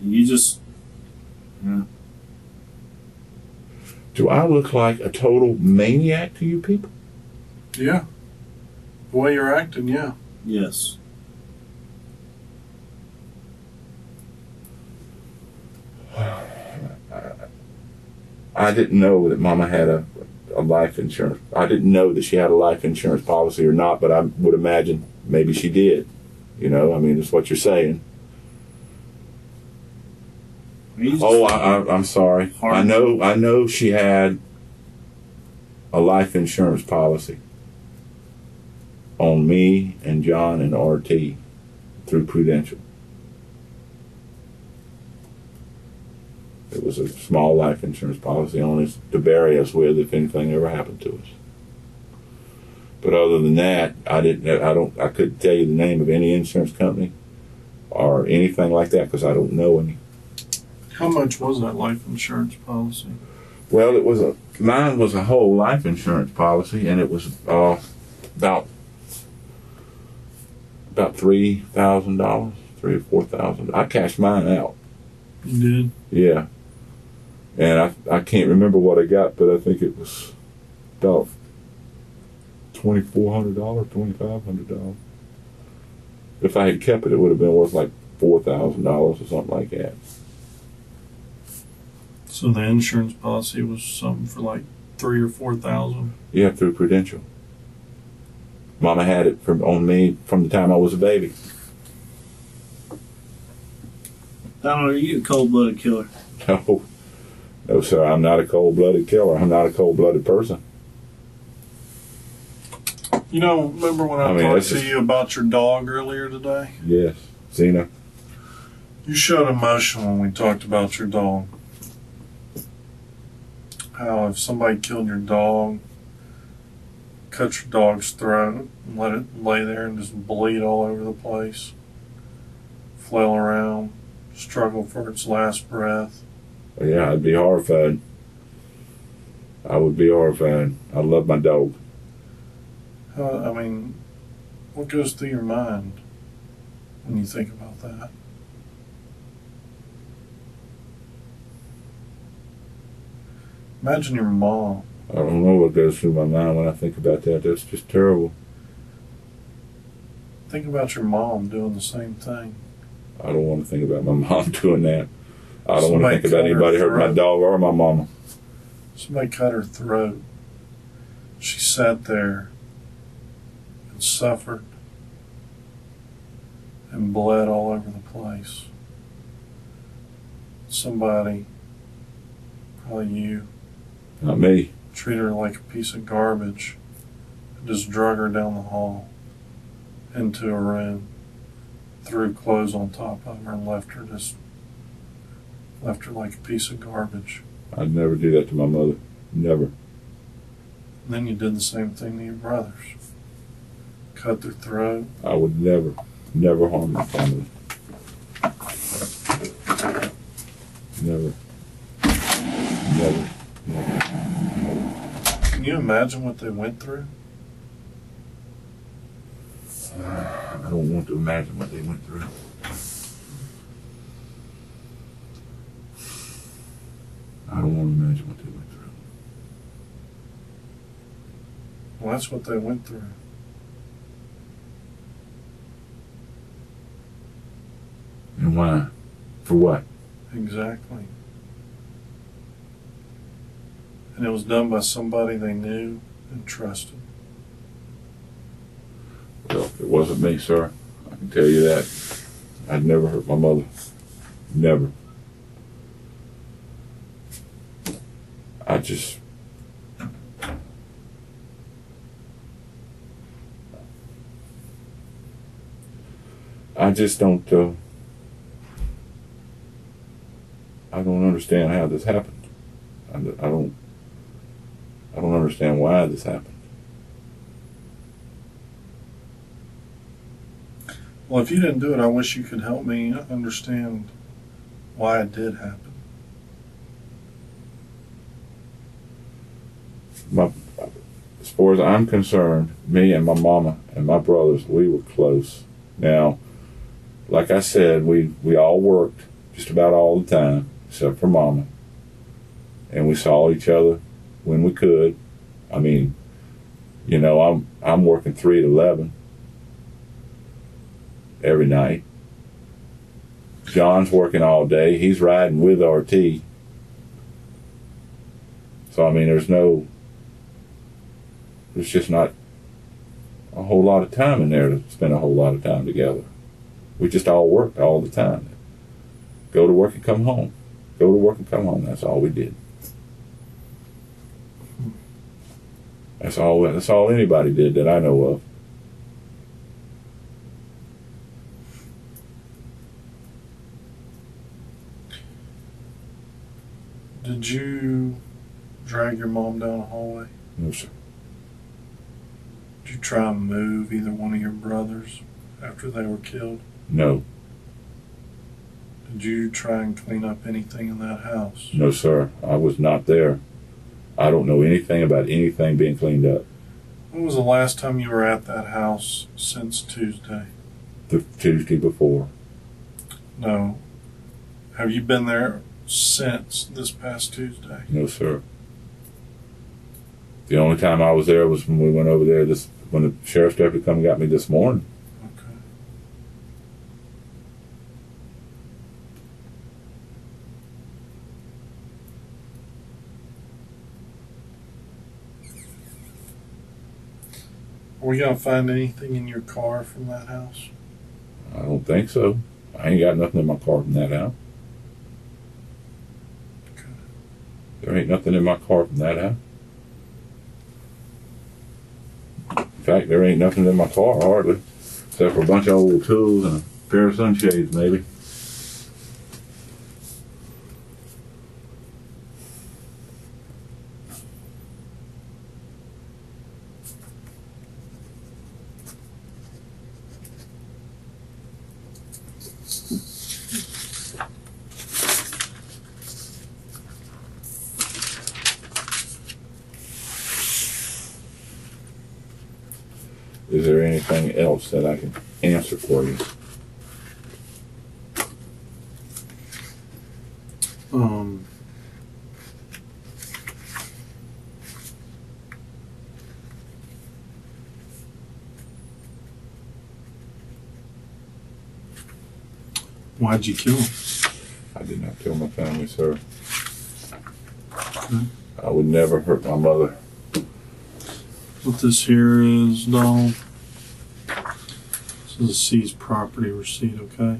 You just, Do I look like a total maniac to you people? Yeah. The way you're acting, yeah. Yes. I didn't know that Mama had a life insurance. I didn't know that she had a life insurance policy or not, but I would imagine maybe she did. It's what you're saying. I'm sorry. I know she had a life insurance policy on me and John and RT through Prudential. It was a small life insurance policy on us to bury us with if anything ever happened to us. But other than that, I couldn't tell you the name of any insurance company or anything like that because I don't know any. How much was that life insurance policy? Well, mine was a whole life insurance policy, and it was about $3,000, $3,000 or $4,000. I cashed mine out. You did? Yeah. And I can't remember what I got, but I think it was about $2,400, $2,500. If I had kept it, it would have been worth like $4,000 or something like that. So the insurance policy was something for like $3,000 or $4,000? Yeah, through Prudential. Mama had it on me from the time I was a baby. Donald, are you a cold-blooded killer? No, sir. I'm not a cold-blooded killer. I'm not a cold-blooded person. Remember when I talked to you about your dog earlier today? Yes, Zena. You showed emotion when we talked about your dog. How if somebody killed your dog, cut your dog's throat, and let it lay there and just bleed all over the place, flail around, struggle for its last breath. Yeah, I'd be horrified. I would be horrified. I love my dog. I mean, what goes through your mind when you think about that? Imagine your mom. I don't know what goes through my mind when I think about that. That's just terrible. Think about your mom doing the same thing. I don't want to think about my mom doing that. I don't want to think about cut her anybody hurting my throat. dog or my mama. Somebody cut her throat. She sat there and suffered and bled all over the place. Somebody, probably you, Not me. treated her like a piece of garbage and just drug her down the hall into a room, threw clothes on top of her and left her like a piece of garbage. I'd never do that to my mother. Never. And then you did the same thing to your brothers. Cut their throat. I would never harm my family. Never. Never. Can you imagine what they went through? I don't want to imagine what they went through. I don't want to imagine what they went through. Well, that's what they went through. And why? For what? Exactly. And it was done by somebody they knew and trusted. Well, it wasn't me, sir. I can tell you that. I'd never hurt my mother. Never. I just don't. I don't understand how this happened. I don't understand why this happened. Well, if you didn't do it, I wish you could help me understand why it did happen. As far as I'm concerned, me and my mama and my brothers, we were close. Now, like I said, we all worked just about all the time, except for mama. And we saw each other when we could. I mean, you know, I'm working 3 to 11 every night. John's working all day. He's riding with RT. So, I mean, there's just not a whole lot of time in there to spend a whole lot of time together. We just all worked all the time. Go to work and come home. Go to work and come home. That's all we did. That's all anybody did that I know of. Did you drag your mom down a hallway? No, sir. Did you try and move either one of your brothers after they were killed? No. Did you try and clean up anything in that house? No, sir. I was not there. I don't know anything about anything being cleaned up. When was the last time you were at that house since Tuesday? The Tuesday before. No. Have you been there since this past Tuesday? No, sir. The only time I was there was when we went over there when the sheriff's deputy come and got me this morning. Okay. Are we going to find anything in your car from that house? I don't think so. I ain't got nothing in my car from that house. Okay. There ain't nothing in my car from that house. In fact, there ain't nothing in my car hardly, except for a bunch of old tools and a pair of sunshades, maybe. Is there anything else that I can answer for you? Why'd you kill him? I did not kill my family, sir. Okay. I would never hurt my mother. What this here is, Donald. This is a seized property receipt, okay?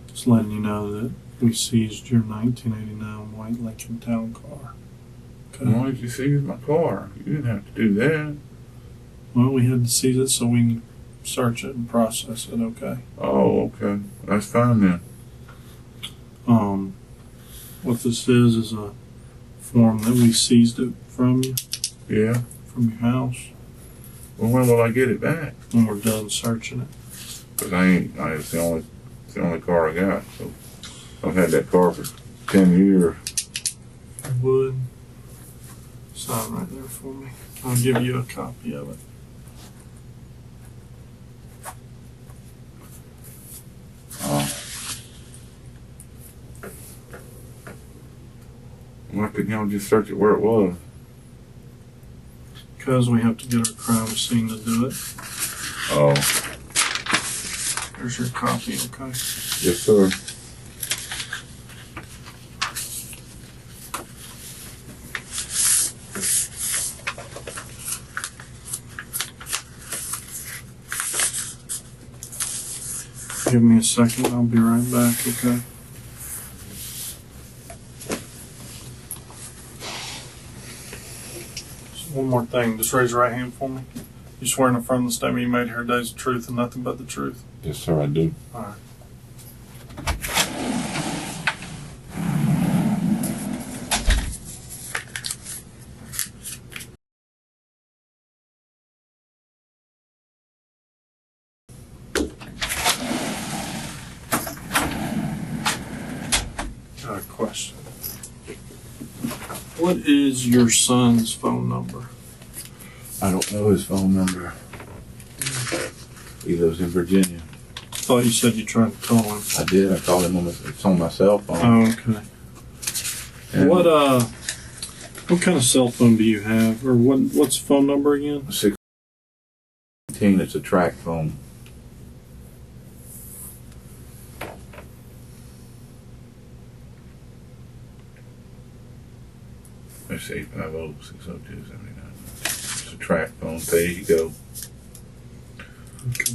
Just letting you know that we seized your 1989 white Lincoln Town car. Okay. Why did you seize my car? You didn't have to do that. Well, we had to seize it so we can search it and process it, okay? Oh, okay. That's fine then. What this is a form that we seized it from you, Yeah. from your house, Well, when will I get it back? when we're done searching it. Because it's the only car I got. So I've had that car for 10 years. If you would, sign right there for me. I'll give you a copy of it. Why couldn't y'all just search it where it was? Because we have to get our crime scene to do it. Oh, There's your copy, okay? yes, sir. Give me a second, I'll be right back, okay? Just one more thing, just raise your right hand for me. You swear in affirm the statement you made here today is the truth and nothing but the truth. Yes, sir, I do. All right. Got a question. What is your son's phone number? I don't know his phone number. He lives in Virginia. I thought you said you tried to call him. I did. I called him it's on my cell phone. Oh, okay. And What kind of cell phone do you have, or what's the phone number again? 16. It's a track phone. Let's see, 5060279. It's a track phone. There you go. Okay.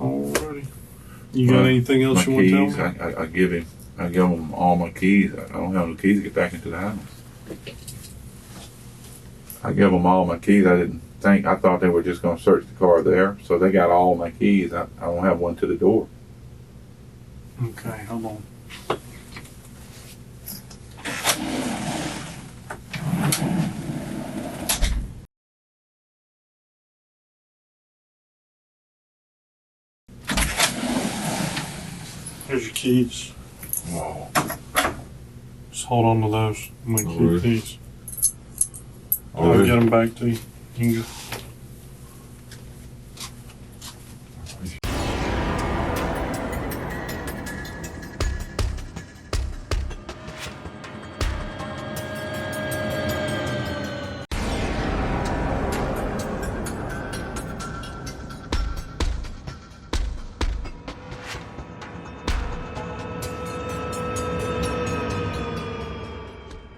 Alrighty. You got anything else My you want to keys, tell me? I give him all my keys. I don't have no keys to get back into the house. I give them all my keys. I thought they were just going to search the car there. So they got all my keys. I don't have one to the door. Okay, hold on. Here's your keys. Wow. Just hold on to those. I'm going to keep Alright. these. All I'll right. get them back to you. You can go.